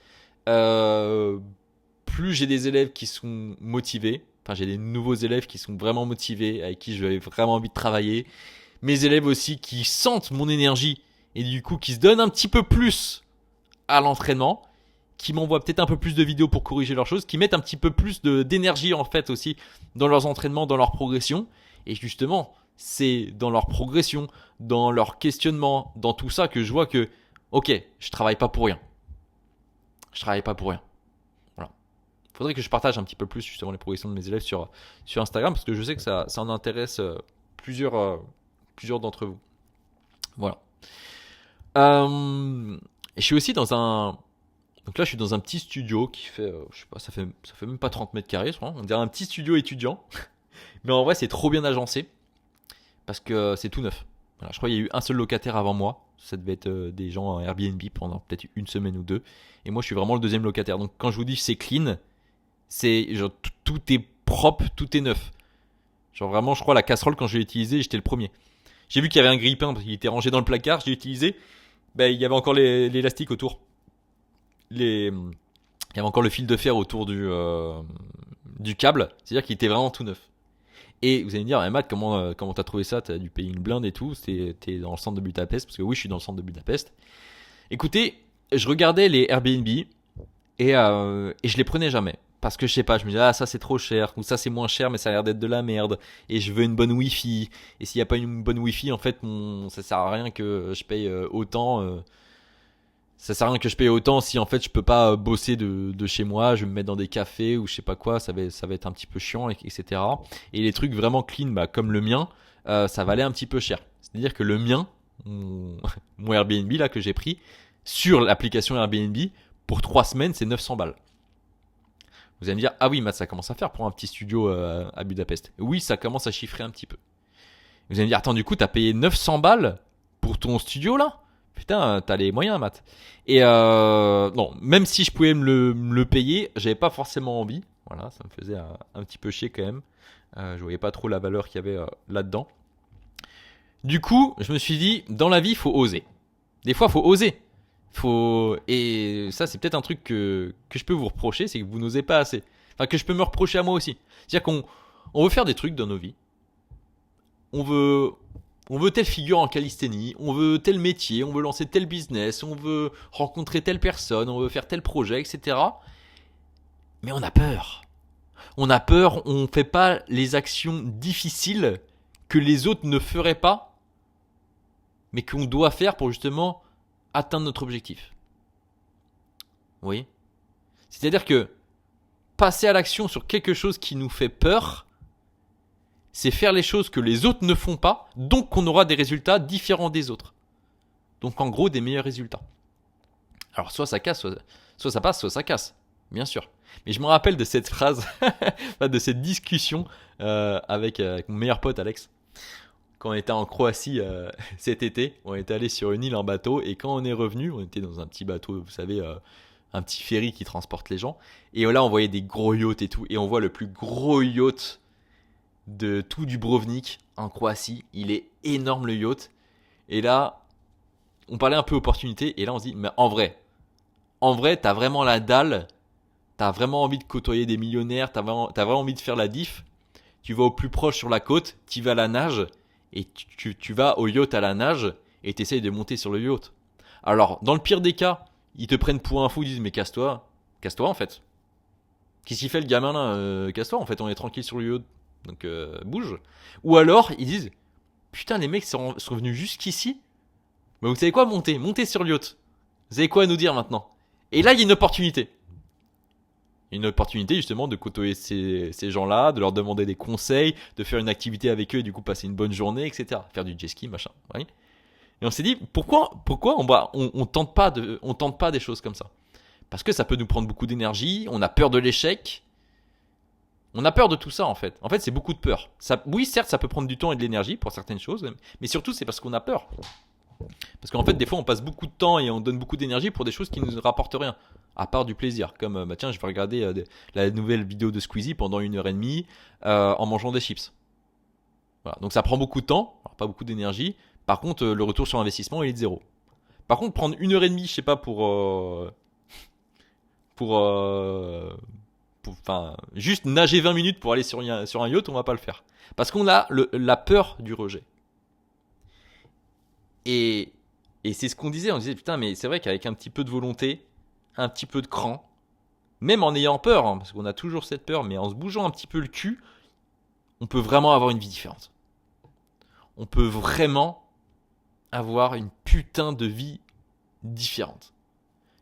plus j'ai des élèves qui sont motivés. Enfin, j'ai des nouveaux élèves qui sont vraiment motivés, avec qui j'ai vraiment envie de travailler. mes élèves aussi qui sentent mon énergie et du coup qui se donnent un petit peu plus à l'entraînement, qui m'envoient peut-être un peu plus de vidéos pour corriger leurs choses, qui mettent un petit peu plus d'énergie en fait aussi dans leurs entraînements, dans leur progression. Et justement, c'est dans leur progression, dans leur questionnement, dans tout ça que je vois que, ok, je travaille pas pour rien. Je travaille pas pour rien. Voilà. Faudrait que je partage un petit peu plus justement les progressions de mes élèves sur Instagram parce que je sais que ça en intéresse plusieurs d'entre vous. Voilà. Je suis aussi dans un... Donc là, je suis dans un petit studio qui fait, je sais pas, ça fait même pas 30 mètres carrés, je crois. On dirait un petit studio étudiant. Mais en vrai, c'est trop bien agencé parce que c'est tout neuf. Voilà, je crois qu'il y a eu un seul locataire avant moi. Ça devait être des gens à Airbnb pendant peut-être une semaine ou deux. Et moi, je suis vraiment le deuxième locataire. Donc quand je vous dis c'est clean, c'est genre tout est propre, tout est neuf. Genre vraiment, je crois la casserole quand je l'ai utilisée, j'étais le premier. J'ai vu qu'il y avait un grille-pain parce qu'il était rangé dans le placard, j'ai utilisé. Ben, il y avait encore l'élastique autour. Il y avait encore le fil de fer autour du câble. C'est-à-dire qu'il était vraiment tout neuf. Et vous allez me dire, Matt, comment t'as trouvé ça? T'as dû payer une blinde et tout. T'es dans le centre de Budapest. Parce que oui, je suis dans le centre de Budapest. Écoutez, je regardais les Airbnb et je les prenais jamais. Parce que je sais pas, je me disais, ah, ça c'est trop cher, ou ça c'est moins cher, mais ça a l'air d'être de la merde, et je veux une bonne Wi-Fi. Et s'il n'y a pas une bonne Wi-Fi, en fait, ça sert à rien que je paye autant. Ça sert à rien que je paye autant si en fait je peux pas bosser de chez moi, je vais me mettre dans des cafés ou je sais pas quoi, ça va être un petit peu chiant, etc. Et les trucs vraiment clean, bah, comme le mien, ça valait un petit peu cher. C'est-à-dire que le mien, mon Airbnb là que j'ai pris, sur l'application Airbnb, pour 3 semaines, c'est 900 balles. Vous allez me dire, ah oui, Matt, ça commence à faire pour un petit studio à Budapest. Oui, ça commence à chiffrer un petit peu. Vous allez me dire, attends, du coup, t'as payé 900 balles pour ton studio là? Putain, t'as les moyens, Matt. Et non, même si je pouvais me le payer, j'avais pas forcément envie. Voilà, ça me faisait un petit peu chier quand même. Je voyais pas trop la valeur qu'il y avait là-dedans. Du coup, je me suis dit, dans la vie, il faut oser. Des fois, il faut oser. Et ça, c'est peut-être un truc que je peux vous reprocher, c'est que vous n'osez pas assez. Enfin, que je peux me reprocher à moi aussi. C'est-à-dire qu'on veut faire des trucs dans nos vies. On veut telle figure en calisthénie, on veut tel métier, on veut lancer tel business, on veut rencontrer telle personne, on veut faire tel projet, etc. Mais on a peur. On a peur, on ne fait pas les actions difficiles que les autres ne feraient pas, mais qu'on doit faire pour justement atteindre notre objectif. Vous voyez ? C'est-à-dire que passer à l'action sur quelque chose qui nous fait peur, c'est faire les choses que les autres ne font pas, donc on aura des résultats différents des autres. Donc en gros, des meilleurs résultats. Alors soit ça casse, soit ça passe, soit ça casse, bien sûr. Mais je me rappelle de cette phrase, de cette discussion avec mon meilleur pote Alex. Quand on était en Croatie cet été, on était allé sur une île en bateau et quand on est revenu, on était dans un petit bateau, vous savez, un petit ferry qui transporte les gens. Et là, on voyait des gros yachts et tout, et on voit le plus gros yacht de tout Dubrovnik en Croatie. Il est énorme le yacht. Et là, on parlait un peu opportunité, et là on se dit, mais en vrai, t'as vraiment la dalle, t'as vraiment envie de côtoyer des millionnaires, t'as vraiment envie de faire la diff. Tu vas au plus proche sur la côte, tu vas à la nage, et tu vas au yacht à la nage, et t'essayes de monter sur le yacht. Alors, dans le pire des cas, ils te prennent pour un fou, ils disent, mais casse-toi en fait. Qu'est-ce qu'il fait le gamin là Casse-toi en fait, on est tranquille sur le yacht, donc bouge. Ou alors, ils disent, putain, les mecs sont venus jusqu'ici, mais vous savez quoi, montez sur le yacht. Vous avez quoi à nous dire maintenant? Et là, il y a une opportunité. Une opportunité justement de côtoyer ces gens-là, de leur demander des conseils, de faire une activité avec eux et du coup passer une bonne journée, etc. Faire du jet ski, machin. Oui. Et on s'est dit, pourquoi on tente pas des choses comme ça? Parce que ça peut nous prendre beaucoup d'énergie, on a peur de l'échec. On a peur de tout ça en fait. En fait, c'est beaucoup de peur. Oui, certes, ça peut prendre du temps et de l'énergie pour certaines choses, mais surtout c'est parce qu'on a peur. Parce qu'en fait, des fois, on passe beaucoup de temps et on donne beaucoup d'énergie pour des choses qui ne nous rapportent rien, à part du plaisir. Comme, tiens, je vais regarder la nouvelle vidéo de Squeezie pendant 1h30 en mangeant des chips. Voilà. Donc ça prend beaucoup de temps, alors pas beaucoup d'énergie. Par contre, le retour sur investissement, il est de zéro. Par contre, prendre 1h30, je sais pas, juste nager 20 minutes pour aller sur un yacht, on va pas le faire. Parce qu'on a la peur du rejet. Et, et c'est ce qu'on disait. On disait, putain, mais c'est vrai qu'avec un petit peu de volonté, un petit peu de cran, même en ayant peur, hein, parce qu'on a toujours cette peur, mais en se bougeant un petit peu le cul, on peut vraiment avoir une vie différente. On peut vraiment avoir une putain de vie différente.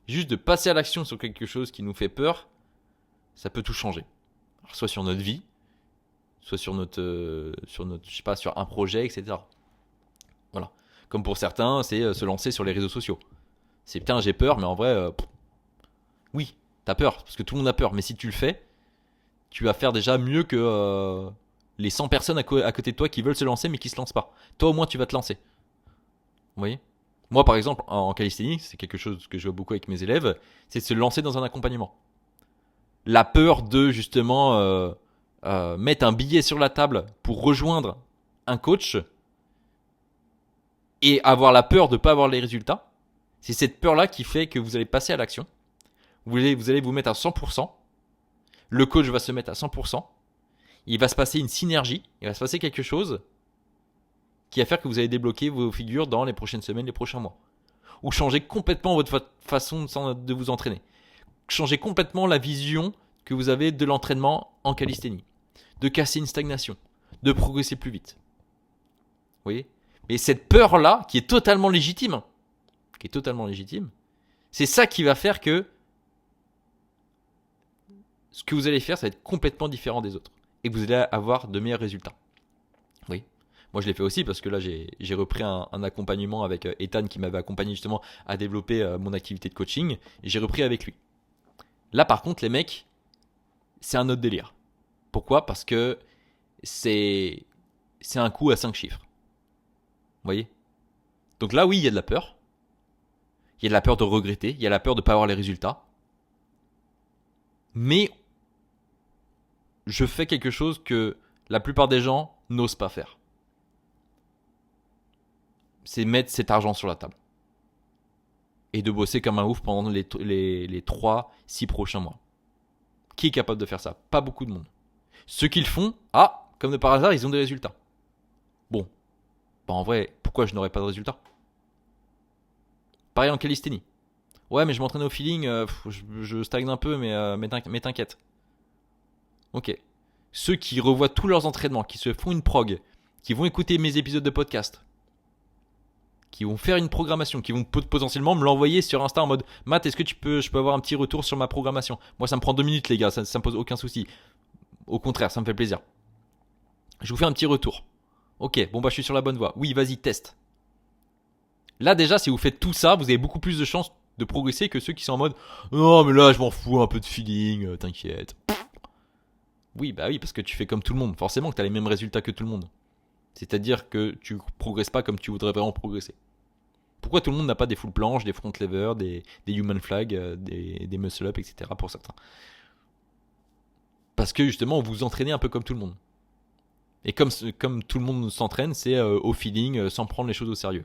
Juste de passer à l'action sur quelque chose qui nous fait peur, ça peut tout changer. Alors, soit sur notre vie, soit sur notre, je sais pas, sur un projet, etc. Voilà. Comme pour certains, c'est se lancer sur les réseaux sociaux. C'est putain, j'ai peur, mais en vrai, oui, t'as peur, parce que tout le monde a peur. Mais si tu le fais, tu vas faire déjà mieux que les 100 personnes à côté de toi qui veulent se lancer, mais qui se lancent pas. Toi, au moins, tu vas te lancer. Vous voyez ? Moi, par exemple, en calisthénie, c'est quelque chose que je vois beaucoup avec mes élèves, c'est de se lancer dans un accompagnement. La peur de, justement, mettre un billet sur la table pour rejoindre un coach et avoir la peur de ne pas avoir les résultats, c'est cette peur-là qui fait que vous allez passer à l'action. Vous allez vous mettre à 100%. Le coach va se mettre à 100%. Il va se passer une synergie. Il va se passer quelque chose qui va faire que vous allez débloquer vos figures dans les prochaines semaines, les prochains mois. Ou changer complètement votre façon de vous entraîner. Changer complètement la vision que vous avez de l'entraînement en calisthénie. De casser une stagnation. De progresser plus vite. Vous voyez ? Mais cette peur-là, qui est totalement légitime, c'est ça qui va faire que ce que vous allez faire, ça va être complètement différent des autres. Et que vous allez avoir de meilleurs résultats. Oui. Moi, je l'ai fait aussi parce que là, j'ai repris un accompagnement avec Ethan qui m'avait accompagné justement à développer mon activité de coaching. Et j'ai repris avec lui. Là, par contre, les mecs, c'est un autre délire. Pourquoi ? Parce que c'est un coût à 5 chiffres. Vous voyez ? Donc là, oui, il y a de la peur. Il y a de la peur de regretter. Il y a la peur de ne pas avoir les résultats. Mais je fais quelque chose que la plupart des gens n'osent pas faire. C'est mettre cet argent sur la table. Et de bosser comme un ouf pendant les 3-6 prochains mois. Qui est capable de faire ça ? Pas beaucoup de monde. Ceux qui le font, comme de par hasard, ils ont des résultats. Bon. En vrai, pourquoi je n'aurais pas de résultats ? Pareil en calisthénie. Ouais, mais je m'entraîne au feeling, je stagne un peu, mais t'inquiète. Ok. Ceux qui revoient tous leurs entraînements, qui se font une prog, qui vont écouter mes épisodes de podcast, qui vont faire une programmation, qui vont potentiellement me l'envoyer sur Insta en mode Matt, est-ce que je peux avoir un petit retour sur ma programmation ? Moi, ça me prend 2 minutes, les gars, ça me pose aucun souci. Au contraire, ça me fait plaisir. Je vous fais un petit retour. Ok, bon bah je suis sur la bonne voie. Oui, vas-y, teste. Là déjà, si vous faites tout ça, vous avez beaucoup plus de chances de progresser que ceux qui sont en mode non mais là je m'en fous, un peu de feeling, t'inquiète. Oui, bah oui, parce que tu fais comme tout le monde. Forcément que tu as les mêmes résultats que tout le monde. C'est-à-dire que tu progresses pas comme tu voudrais vraiment progresser. Pourquoi tout le monde n'a pas des full planches, des front levers, des human flag, des muscle up, etc. pour certains ? Parce que justement, vous vous entraînez un peu comme tout le monde. Et comme tout le monde s'entraîne, c'est au feeling, sans prendre les choses au sérieux.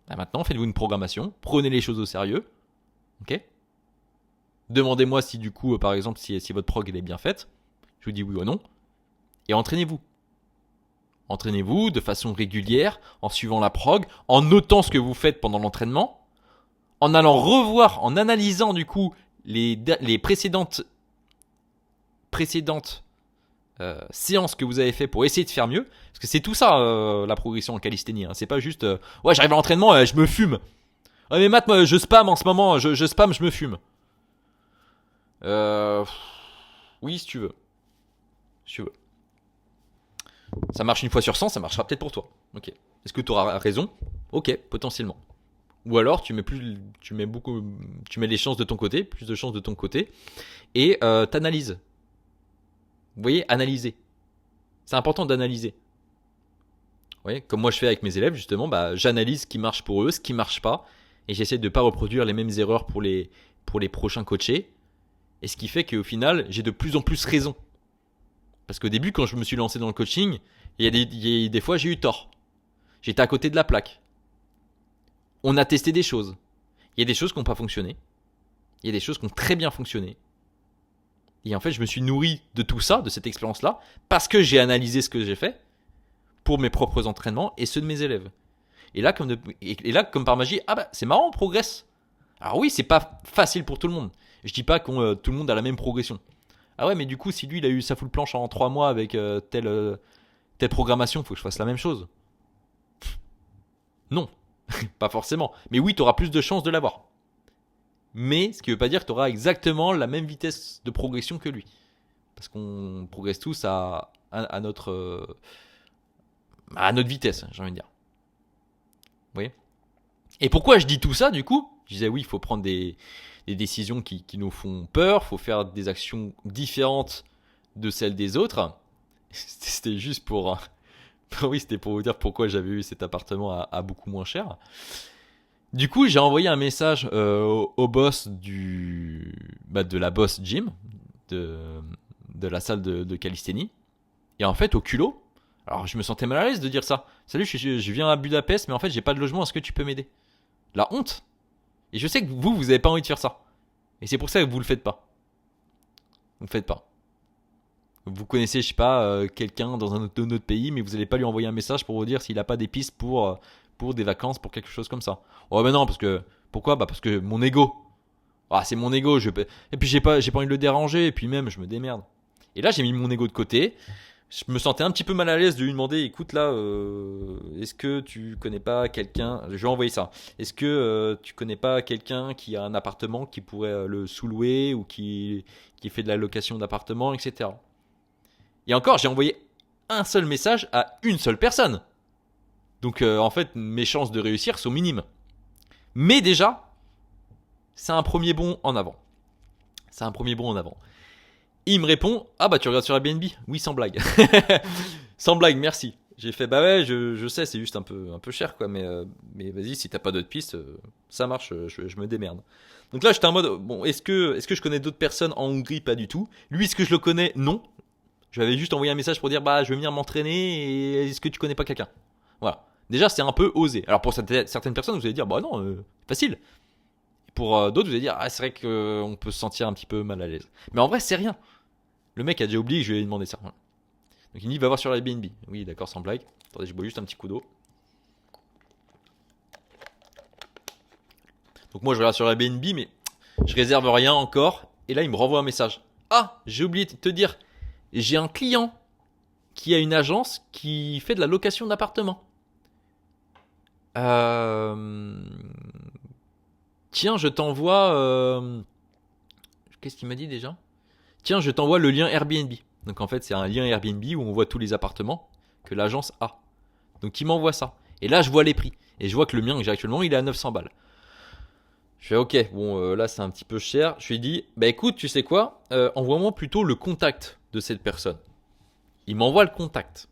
Là, maintenant, faites-vous une programmation, prenez les choses au sérieux. Ok ? Demandez-moi si du coup, par exemple, si votre prog elle est bien faite. Je vous dis oui ou non. Et entraînez-vous. Entraînez-vous de façon régulière, en suivant la prog, en notant ce que vous faites pendant l'entraînement, en allant revoir, en analysant du coup les précédentes séances que vous avez fait pour essayer de faire mieux. Parce que c'est tout ça la progression en calisthénie. C'est pas juste ouais, j'arrive à l'entraînement, je me fume. Ouais, mais Matt, moi je spam en ce moment, je spam, je me fume. Oui, si tu veux. Ça marche une fois sur 100, ça marchera peut-être pour toi. Ok. Est-ce que tu auras raison ? Ok, potentiellement. Ou alors tu mets les chances de ton côté, plus de chances de ton côté, et t'analyses. Vous voyez, analyser. C'est important d'analyser. Vous voyez, comme moi je fais avec mes élèves, justement, j'analyse ce qui marche pour eux, ce qui marche pas, et j'essaie de ne pas reproduire les mêmes erreurs pour les prochains coachés. Et ce qui fait qu'au final, j'ai de plus en plus raison. Parce qu'au début, quand je me suis lancé dans le coaching, il y a des fois, j'ai eu tort. J'étais à côté de la plaque. On a testé des choses. Il y a des choses qui n'ont pas fonctionné. Il y a des choses qui ont très bien fonctionné. Et en fait, je me suis nourri de tout ça, de cette expérience-là, parce que j'ai analysé ce que j'ai fait pour mes propres entraînements et ceux de mes élèves. Et là, comme par magie, ah bah c'est marrant, on progresse. Alors oui, c'est pas facile pour tout le monde. Je dis pas que tout le monde a la même progression. Ah ouais, mais du coup, si lui il a eu sa full planche en 3 mois avec telle programmation, faut que je fasse la même chose. Non, pas forcément. Mais oui, tu auras plus de chances de l'avoir. Mais ce qui veut pas dire que tu auras exactement la même vitesse de progression que lui. Parce qu'on progresse tous à notre vitesse, j'ai envie de dire. Vous voyez ? Et pourquoi je dis tout ça, du coup ? Je disais oui, il faut prendre des décisions qui nous font peur, il faut faire des actions différentes de celles des autres. C'était juste pour... oui, c'était pour vous dire pourquoi j'avais eu cet appartement à beaucoup moins cher. Du coup, j'ai envoyé un message au boss de la boss gym, de la salle de calisthénie. Et en fait, au culot, alors je me sentais mal à l'aise de dire ça. Salut, je viens à Budapest, mais en fait, j'ai pas de logement, est-ce que tu peux m'aider ? La honte. Et je sais que vous avez pas envie de faire ça. Et c'est pour ça que vous le faites pas. Vous le faites pas. Vous connaissez, je sais pas, quelqu'un dans un autre pays, mais vous allez pas lui envoyer un message pour vous dire s'il a pas des pistes pour des vacances, pour quelque chose comme ça. Oh mais non, parce que pourquoi ? Bah parce que mon ego. Ah c'est mon ego. Et puis j'ai pas envie de le déranger. Et puis même je me démerde. Et là j'ai mis mon ego de côté. Je me sentais un petit peu mal à l'aise de lui demander, écoute là, est-ce que tu connais pas quelqu'un ? Je vais envoyer ça. Est-ce que tu connais pas quelqu'un qui a un appartement qui pourrait le sous-louer ou qui fait de la location d'appartement, etc. Et encore, j'ai envoyé un seul message à une seule personne. Donc en fait, mes chances de réussir sont minimes. Mais déjà, c'est un premier bond en avant. Et il me répond, ah bah tu regardes sur Airbnb ? Oui, sans blague. Sans blague, merci. J'ai fait, bah ouais, je sais, c'est juste un peu cher quoi, mais vas-y, si t'as pas d'autres pistes, ça marche, je me démerde. Donc là, j'étais en mode, bon, est-ce que je connais d'autres personnes en Hongrie ? Pas du tout. Lui, est-ce que je le connais ? Non. Je lui avais juste envoyé un message pour dire, bah je vais venir m'entraîner, et est-ce que tu connais pas quelqu'un ? Voilà. Déjà, c'est un peu osé. Alors pour certaines personnes, vous allez dire, bah non, facile. Pour d'autres, vous allez dire, ah c'est vrai qu'on peut se sentir un petit peu mal à l'aise. Mais en vrai, c'est rien. Le mec a déjà oublié que je lui ai demandé ça. Voilà. Donc il me dit, va voir sur Airbnb. Oui, d'accord, sans blague. Attendez, je bois juste un petit coup d'eau. Donc moi, je regarde sur Airbnb, mais je réserve rien encore. Et là, il me renvoie un message. Ah, j'ai oublié de te dire, j'ai un client qui a une agence qui fait de la location d'appartements. Tiens, je t'envoie... Qu'est-ce qu'il m'a dit déjà ? Tiens, je t'envoie le lien Airbnb. Donc en fait, c'est un lien Airbnb où on voit tous les appartements que l'agence a. Donc il m'envoie ça. Et là, je vois les prix. Et je vois que le mien que j'ai actuellement, il est à 900 balles. Je fais ok, bon là c'est un petit peu cher. Je lui ai dit, bah écoute, tu sais quoi ? Envoie-moi plutôt le contact de cette personne. Il m'envoie le contact.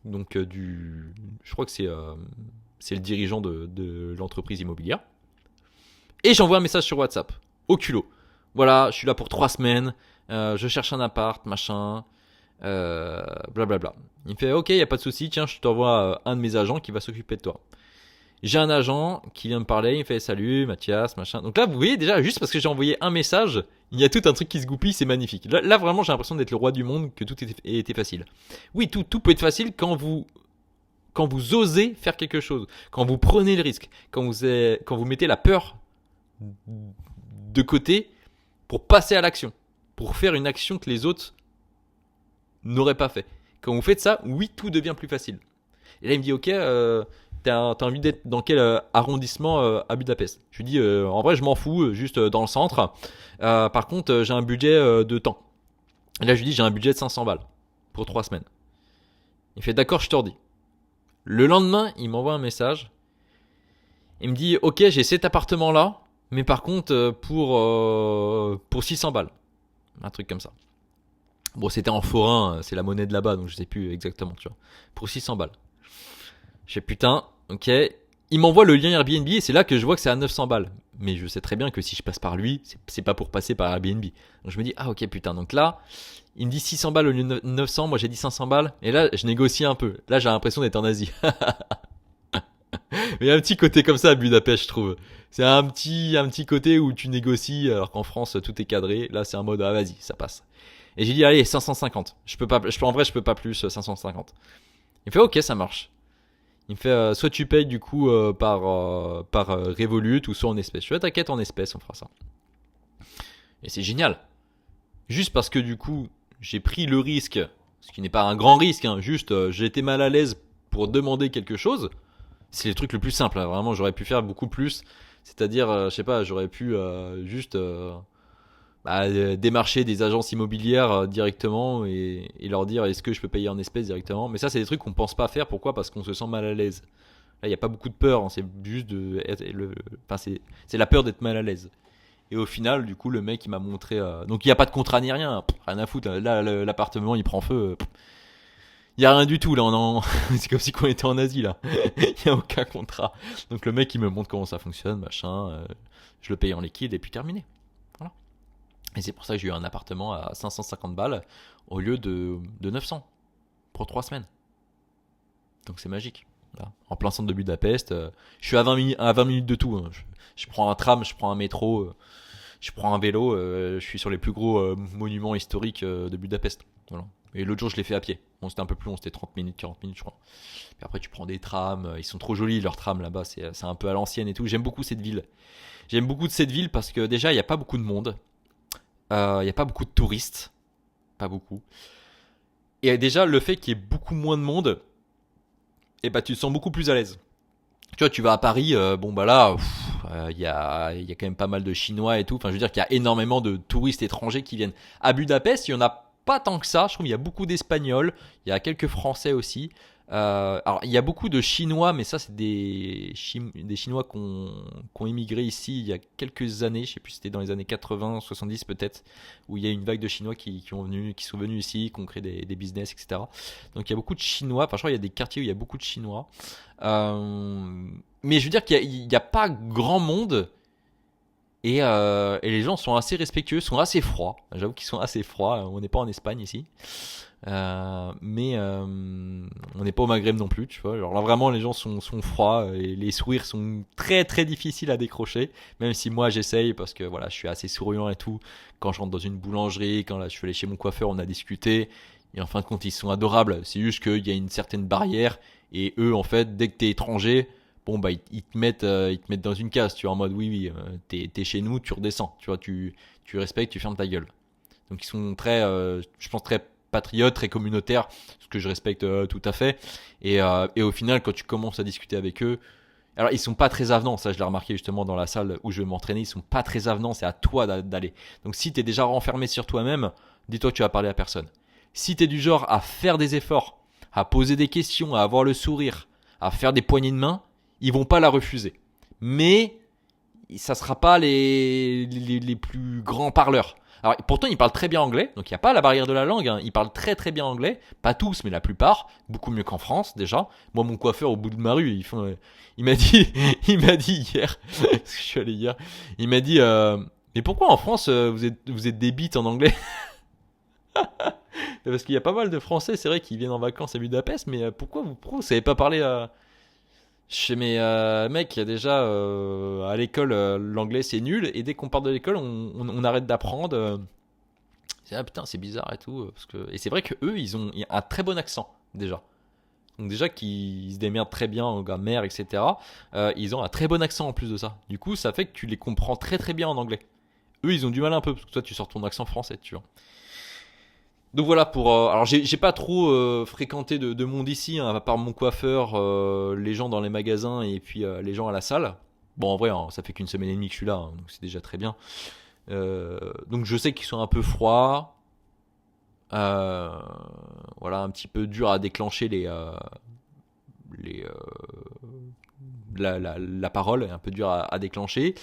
Donc je crois que c'est le dirigeant de l'entreprise immobilière. Et j'envoie un message sur WhatsApp, au culot. Voilà, je suis là pour 3 semaines, je cherche un appart, machin, blablabla. Il me fait, ok, y a pas de souci, tiens, je t'envoie un de mes agents qui va s'occuper de toi. J'ai un agent qui vient me parler, il me fait, salut Mathias, machin. Donc là, vous voyez déjà, juste parce que j'ai envoyé un message, il y a tout un truc qui se goupille, c'est magnifique. Là vraiment, j'ai l'impression d'être le roi du monde, que tout était facile. Oui, tout peut être facile quand vous osez faire quelque chose, quand vous prenez le risque, quand vous mettez la peur de côté pour passer à l'action, pour faire une action que les autres n'auraient pas fait. Quand vous faites ça, oui, tout devient plus facile. Et là, il me dit, ok, t'as envie d'être dans quel arrondissement à Budapest ? Je lui dis, en vrai, je m'en fous, juste dans le centre. Par contre, j'ai un budget de temps. Et là, je lui dis, j'ai un budget de 500 balles pour 3 semaines. Il fait, d'accord, je te redis. Le lendemain, il m'envoie un message. Il me dit, ok, j'ai cet appartement-là, mais par contre, pour 600 balles. Un truc comme ça. Bon, c'était en forain, c'est la monnaie de là-bas, donc je sais plus exactement, tu vois. Pour 600 balles. Je fais putain, ok. Il m'envoie le lien Airbnb et c'est là que je vois que c'est à 900 balles. Mais je sais très bien que si je passe par lui, c'est pas pour passer par Airbnb. Donc je me dis, ah ok putain, donc là, il me dit 600 balles au lieu de 900, moi j'ai dit 500 balles. Et là, je négocie un peu. Là, j'ai l'impression d'être en Asie. Mais il y a un petit côté comme ça à Budapest, je trouve. C'est un petit côté où tu négocies alors qu'en France, tout est cadré. Là, c'est un mode, ah vas-y, ça passe. Et j'ai dit, allez, 550. En vrai, je peux pas plus, 550. Il fait, ok, ça marche. Il me fait soit tu payes du coup par Revolut ou soit en espèces. Je fais t'inquiète, en espèces, on fera ça. Et c'est génial. Juste parce que du coup, j'ai pris le risque, ce qui n'est pas un grand risque, hein, juste j'ai été mal à l'aise pour demander quelque chose. C'est le truc le plus simple, hein, vraiment, j'aurais pu faire beaucoup plus. C'est-à-dire, je sais pas, j'aurais pu juste démarcher des agences immobilières directement et leur dire est-ce que je peux payer en espèces directement. Mais ça, c'est des trucs qu'on pense pas faire. Pourquoi ? Parce qu'on se sent mal à l'aise. Là, il n'y a pas beaucoup de peur, hein, c'est juste c'est la peur d'être mal à l'aise. Et au final, du coup, le mec, il m'a montré. Donc, il n'y a pas de contrat ni rien. Rien à foutre. Là, l'appartement, il prend feu. Il n'y a rien du tout. Là, c'est comme si on était en Asie. Là, il n'y a aucun contrat. Donc, le mec, il me montre comment ça fonctionne, machin. Je le paye en liquide et puis terminé. Voilà. Et c'est pour ça que j'ai eu un appartement à 550 balles au lieu de 900 pour 3 semaines. Donc, c'est magique. Voilà. En plein centre de Budapest. Je suis à 20 minutes de tout. Hein. Je prends un tram, je prends un métro. Je prends un vélo, je suis sur les plus gros monuments historiques de Budapest. Voilà. Et l'autre jour, je l'ai fait à pied. Bon, c'était un peu plus long, c'était 30 minutes, 40 minutes, je crois. Puis après, tu prends des trams. Ils sont trop jolis, leurs trams là-bas. C'est un peu à l'ancienne et tout. J'aime beaucoup cette ville. J'aime beaucoup de cette ville parce que déjà, il n'y a pas beaucoup de monde. Il n'y a pas beaucoup de touristes. Pas beaucoup. Et déjà, le fait qu'il y ait beaucoup moins de monde, et bah, tu te sens beaucoup plus à l'aise. Tu vois, tu vas à Paris, bon bah là, il y a quand même pas mal de Chinois et tout. Enfin, je veux dire qu'il y a énormément de touristes étrangers qui viennent. À Budapest, il y en a pas tant que ça. Je trouve qu'il y a beaucoup d'Espagnols, il y a quelques Français aussi. Alors, il y a beaucoup de Chinois, mais ça, c'est des Chinois qui ont immigré ici il y a quelques années. Je sais plus si c'était dans les années 80, 70 peut-être, où il y a une vague de Chinois qui sont venus ici, qui ont créé des business, etc. Donc, il y a beaucoup de Chinois. Enfin, je crois qu'il y a des quartiers où il y a beaucoup de Chinois. Mais je veux dire qu'il n'y a pas grand monde. Et les gens sont assez respectueux, sont assez froids. J'avoue qu'ils sont assez froids. On n'est pas en Espagne ici. Mais on n'est pas au Maghreb non plus, tu vois. Alors là, vraiment, les gens sont froids et les sourires sont très très difficiles à décrocher. Même si moi j'essaye parce que voilà, je suis assez souriant et tout. Quand je rentre dans une boulangerie, quand là, je suis allé chez mon coiffeur, on a discuté. Et en fin de compte, ils sont adorables. C'est juste qu'il y a une certaine barrière. Et eux, en fait, dès que t'es étranger, bon bah ils te mettent dans une case. Tu vois, en mode oui, t'es chez nous, tu redescends. Tu vois, tu respectes, tu fermes ta gueule. Donc ils sont très, je pense très patriotes, très communautaires, ce que je respecte tout à fait. Et au final, quand tu commences à discuter avec eux, alors ils sont pas très avenants, ça je l'ai remarqué justement dans la salle où je vais m'entraîner, ils sont pas très avenants, c'est à toi d'aller. Donc si t'es déjà renfermé sur toi-même, dis-toi que tu vas parler à personne. Si t'es du genre à faire des efforts, à poser des questions, à avoir le sourire, à faire des poignées de main, ils vont pas la refuser. Mais ça sera pas les plus grands parleurs. Alors pourtant ils parlent très bien anglais, donc il n'y a pas la barrière de la langue, hein. Ils parlent très très bien anglais, pas tous mais la plupart, beaucoup mieux qu'en France déjà. Moi mon coiffeur au bout de ma rue, il m'a dit, il m'a dit hier, parce que je suis allé hier, il m'a dit mais pourquoi en France vous êtes des bites en anglais? Parce qu'il y a pas mal de Français, c'est vrai, qui viennent en vacances à Budapest, mais pourquoi vous savez pas parler chez mes mecs, il y a déjà à l'école l'anglais c'est nul et dès qu'on part de l'école on arrête d'apprendre. C'est putain c'est bizarre et tout parce que et c'est vrai que eux ils ont un très bon accent déjà. Donc déjà qu'ils se démerdent très bien en grammaire etc. Ils ont un très bon accent en plus de ça. Du coup ça fait que tu les comprends très très bien en anglais. Eux ils ont du mal un peu parce que toi tu sors ton accent français tu vois. Donc voilà pour. Alors j'ai pas trop fréquenté de monde ici, hein, à part mon coiffeur, les gens dans les magasins et puis les gens à la salle. Bon en vrai, hein, ça fait qu'une semaine et demie que je suis là, hein, donc c'est déjà très bien. Donc je sais qu'ils sont un peu froids, voilà un petit peu dur à déclencher les la parole, est un peu dur à déclencher,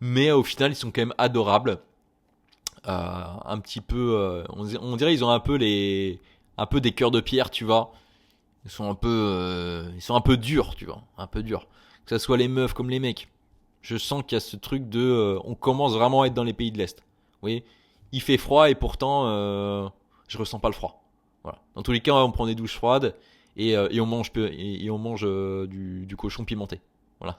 mais au final ils sont quand même adorables. Un petit peu on dirait ils ont un peu des cœurs de pierre tu vois, ils sont un peu durs tu vois, un peu durs, que ça soit les meufs comme les mecs. Je sens qu'il y a ce truc de on commence vraiment à être dans les pays de l'Est, vous voyez, il fait froid et pourtant je ressens pas le froid, voilà. Dans tous les cas on prend des douches froides et on mange du cochon pimenté, voilà.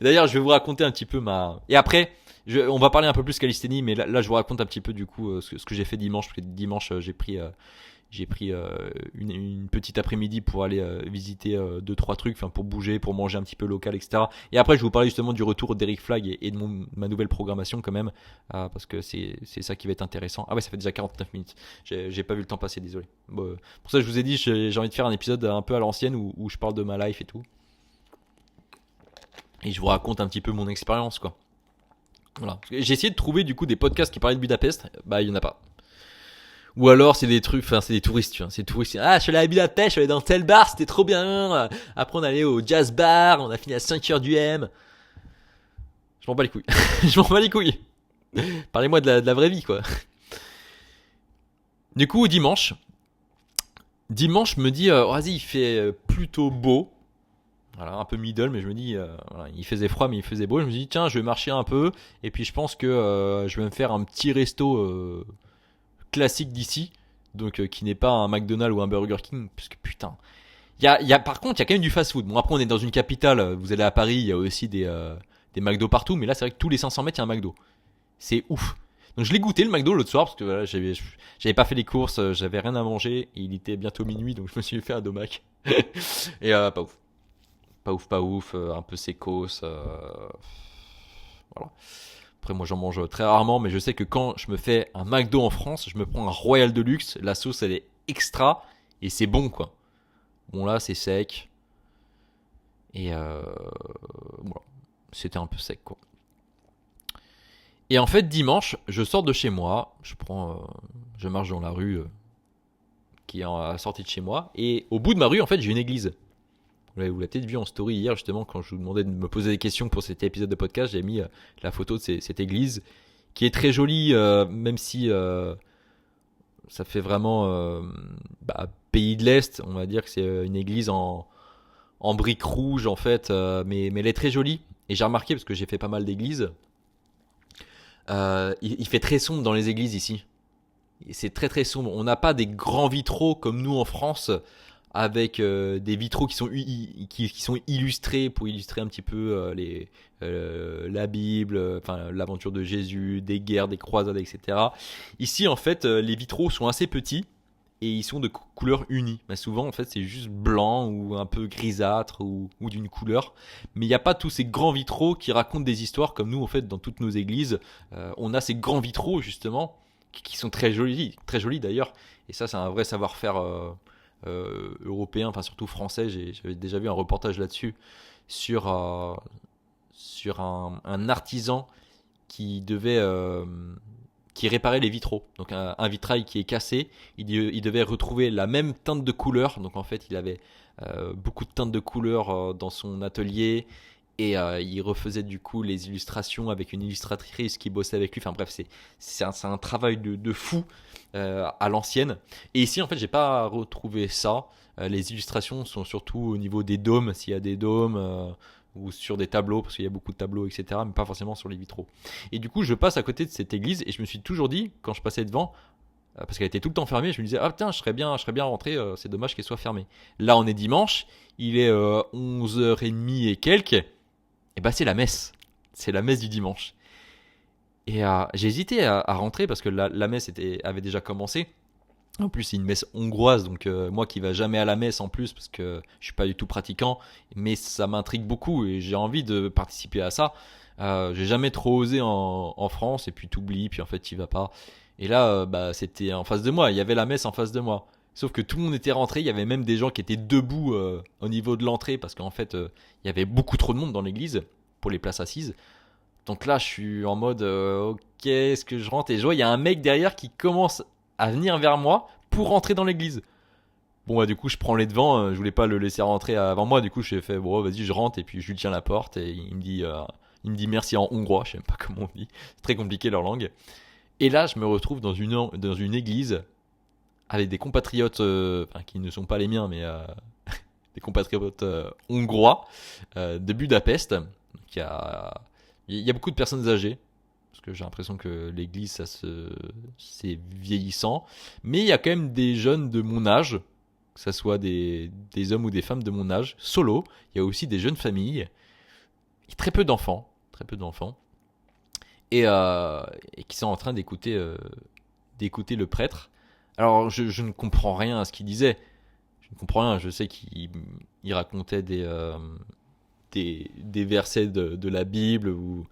D'ailleurs, je vais vous raconter un petit peu ma. Et après, on va parler un peu plus calisthénie, mais là, je vous raconte un petit peu du coup ce que j'ai fait dimanche. Parce que dimanche, J'ai pris une petite après-midi pour aller visiter 2-3 trucs, enfin pour bouger, pour manger un petit peu local, etc. Et après, je vais vous parler justement du retour d'Eric Flag et de ma nouvelle programmation quand même, parce que c'est ça qui va être intéressant. Ah ouais, ça fait déjà 49 minutes. J'ai pas vu le temps passer, désolé. Bon, pour ça, je vous ai dit, j'ai envie de faire un épisode un peu à l'ancienne où je parle de ma life et tout. Et je vous raconte un petit peu mon expérience, quoi. Voilà. J'ai essayé de trouver du coup des podcasts qui parlaient de Budapest. Bah, il y en a pas. Ou alors c'est des trucs, enfin c'est des touristes, tu vois, c'est touristes. Ah, je suis allé à Budapest, je suis allé dans tel bar, c'était trop bien. Après on allait au jazz bar, on a fini à 5h du M. Je m'en bats les couilles. Je m'en bats les couilles. Parlez-moi de la vraie vie, quoi. Du coup, dimanche, je me dis, vas-y, il fait plutôt beau. Voilà, un peu middle, mais je me dis, voilà, il faisait froid, mais il faisait beau. Je me dis, tiens, je vais marcher un peu. Et puis je pense que je vais me faire un petit resto classique d'ici. Donc qui n'est pas un McDonald's ou un Burger King. Parce que putain. Par contre, il y a quand même du fast food. Bon, après, on est dans une capitale. Vous allez à Paris, il y a aussi des McDo partout. Mais là, c'est vrai que tous les 500 mètres, il y a un McDo. C'est ouf. Donc je l'ai goûté le McDo l'autre soir parce que voilà, j'avais pas fait les courses, j'avais rien à manger et il était bientôt minuit donc je me suis fait un domac. Et pas ouf. Pas ouf, un peu sécos. Voilà. Après moi j'en mange très rarement mais je sais que quand je me fais un McDo en France, je me prends un Royal de luxe, la sauce elle est extra et c'est bon quoi. Bon là c'est sec et voilà, c'était un peu sec quoi. Et en fait dimanche, je sors de chez moi, je marche dans la rue qui est à la sortie de chez moi et au bout de ma rue en fait j'ai une église. Vous l'avez peut-être vu en story hier justement quand je vous demandais de me poser des questions pour cet épisode de podcast, j'ai mis la photo de cette église qui est très jolie même si ça fait vraiment pays de l'Est, on va dire que c'est une église en briques rouges en fait, mais elle est très jolie et j'ai remarqué parce que j'ai fait pas mal d'églises, il fait très sombre dans les églises ici. C'est très très sombre. On n'a pas des grands vitraux comme nous en France avec des vitraux qui sont illustrés pour illustrer un petit peu la Bible, enfin l'aventure de Jésus, des guerres, des croisades, etc. Ici en fait les vitraux sont assez petits et ils sont de couleur unie. Mais souvent en fait c'est juste blanc ou un peu grisâtre ou d'une couleur. Mais il n'y a pas tous ces grands vitraux qui racontent des histoires comme nous en fait dans toutes nos églises. On a ces grands vitraux justement qui sont très jolis d'ailleurs. Et ça c'est un vrai savoir-faire européen, enfin surtout français. J'avais déjà vu un reportage là-dessus sur un artisan qui réparait les vitraux. Donc un vitrail qui est cassé, il devait retrouver la même teinte de couleur. Donc en fait, il avait beaucoup de teintes de couleur dans son atelier et il refaisait du coup les illustrations avec une illustratrice qui bossait avec lui. Enfin bref, c'est un travail de fou à l'ancienne. Et ici, en fait, j'ai pas retrouvé ça. Les illustrations sont surtout au niveau des dômes, s'il y a des dômes. Ou sur des tableaux, parce qu'il y a beaucoup de tableaux, etc., mais pas forcément sur les vitraux. Et du coup, je passe à côté de cette église, et je me suis toujours dit, quand je passais devant, parce qu'elle était tout le temps fermée, je me disais, ah putain, je serais bien rentré, c'est dommage qu'elle soit fermée. Là, on est dimanche, il est 11h30 et quelques, et bah c'est la messe. C'est la messe du dimanche. Et j'ai hésité à rentrer, parce que la messe avait déjà commencé. En plus, c'est une messe hongroise, donc moi qui va jamais à la messe en plus, parce que je suis pas du tout pratiquant, mais ça m'intrigue beaucoup et j'ai envie de participer à ça. J'ai jamais trop osé en France et puis t'oublies, puis en fait t'y vas pas. Et là, c'était en face de moi, il y avait la messe en face de moi. Sauf que tout le monde était rentré, il y avait même des gens qui étaient debout au niveau de l'entrée, parce qu'en fait il y avait beaucoup trop de monde dans l'église pour les places assises. Donc là, je suis en mode, ok, est-ce que je rentre? Et je vois, il y a un mec derrière qui commence à venir vers moi pour rentrer dans l'église. Bon bah du coup je prends les devants, je voulais pas le laisser rentrer avant moi, du coup j'ai fait bon vas-y je rentre et puis je lui tiens la porte et il me dit merci en hongrois, je sais même pas comment on dit, c'est très compliqué leur langue. Et là je me retrouve dans une église avec des compatriotes, qui ne sont pas les miens mais des compatriotes hongrois de Budapest. Donc, il y a beaucoup de personnes âgées. Parce que j'ai l'impression que l'église, c'est vieillissant. Mais il y a quand même des jeunes de mon âge, que ce soit des hommes ou des femmes de mon âge, solo. Il y a aussi des jeunes familles. Et très peu d'enfants. Et qui sont en train d'écouter le prêtre. Alors, je ne comprends rien à ce qu'il disait. Je ne comprends rien. Je sais qu'il racontait des versets de la Bible ou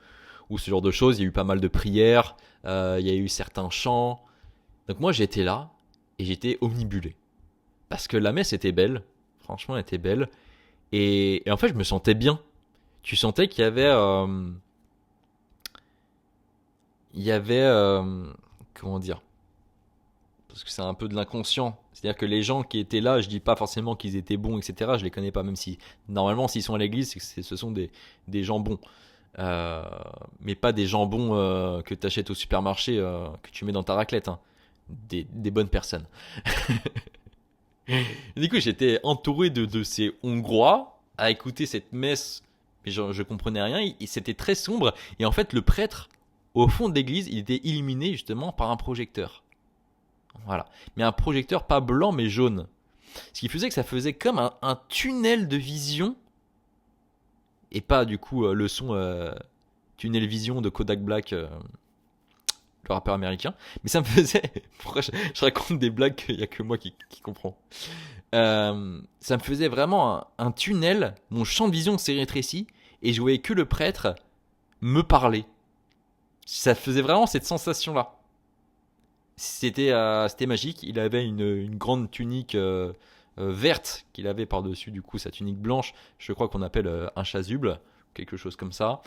ce genre de choses. Il y a eu pas mal de prières. Il y a eu certains chants. Donc moi, j'étais là et j'étais omnibulé. Parce que la messe était belle. Franchement, elle était belle. Et en fait, je me sentais bien. Tu sentais qu'il y avait... comment dire, parce que c'est un peu de l'inconscient. C'est-à-dire que les gens qui étaient là, je dis pas forcément qu'ils étaient bons, etc. Je les connais pas, même si normalement s'ils sont à l'église, c'est que ce sont des gens bons. Euh, mais pas des jambons que tu achètes au supermarché, que tu mets dans ta raclette. Hein. Des bonnes personnes. Et du coup, j'étais entouré de ces Hongrois à écouter cette messe, mais je comprenais rien. C'était très sombre. Et en fait, le prêtre, au fond de l'église, il était illuminé justement par un projecteur. Voilà. Mais un projecteur pas blanc, mais jaune. Ce qui faisait que ça faisait comme un tunnel de vision. Et pas du coup le son tunnel vision de Kodak Black, le rappeur américain. Mais ça me faisait... Pourquoi je raconte des blagues qu'il n'y a que moi qui comprend. Ça me faisait vraiment un tunnel. Mon champ de vision s'est rétréci. Et je voyais que le prêtre me parler. Ça faisait vraiment cette sensation-là. C'était magique. Il avait une grande tunique verte qu'il avait par-dessus, du coup, sa tunique blanche. Je crois qu'on appelle un chasuble, quelque chose comme ça.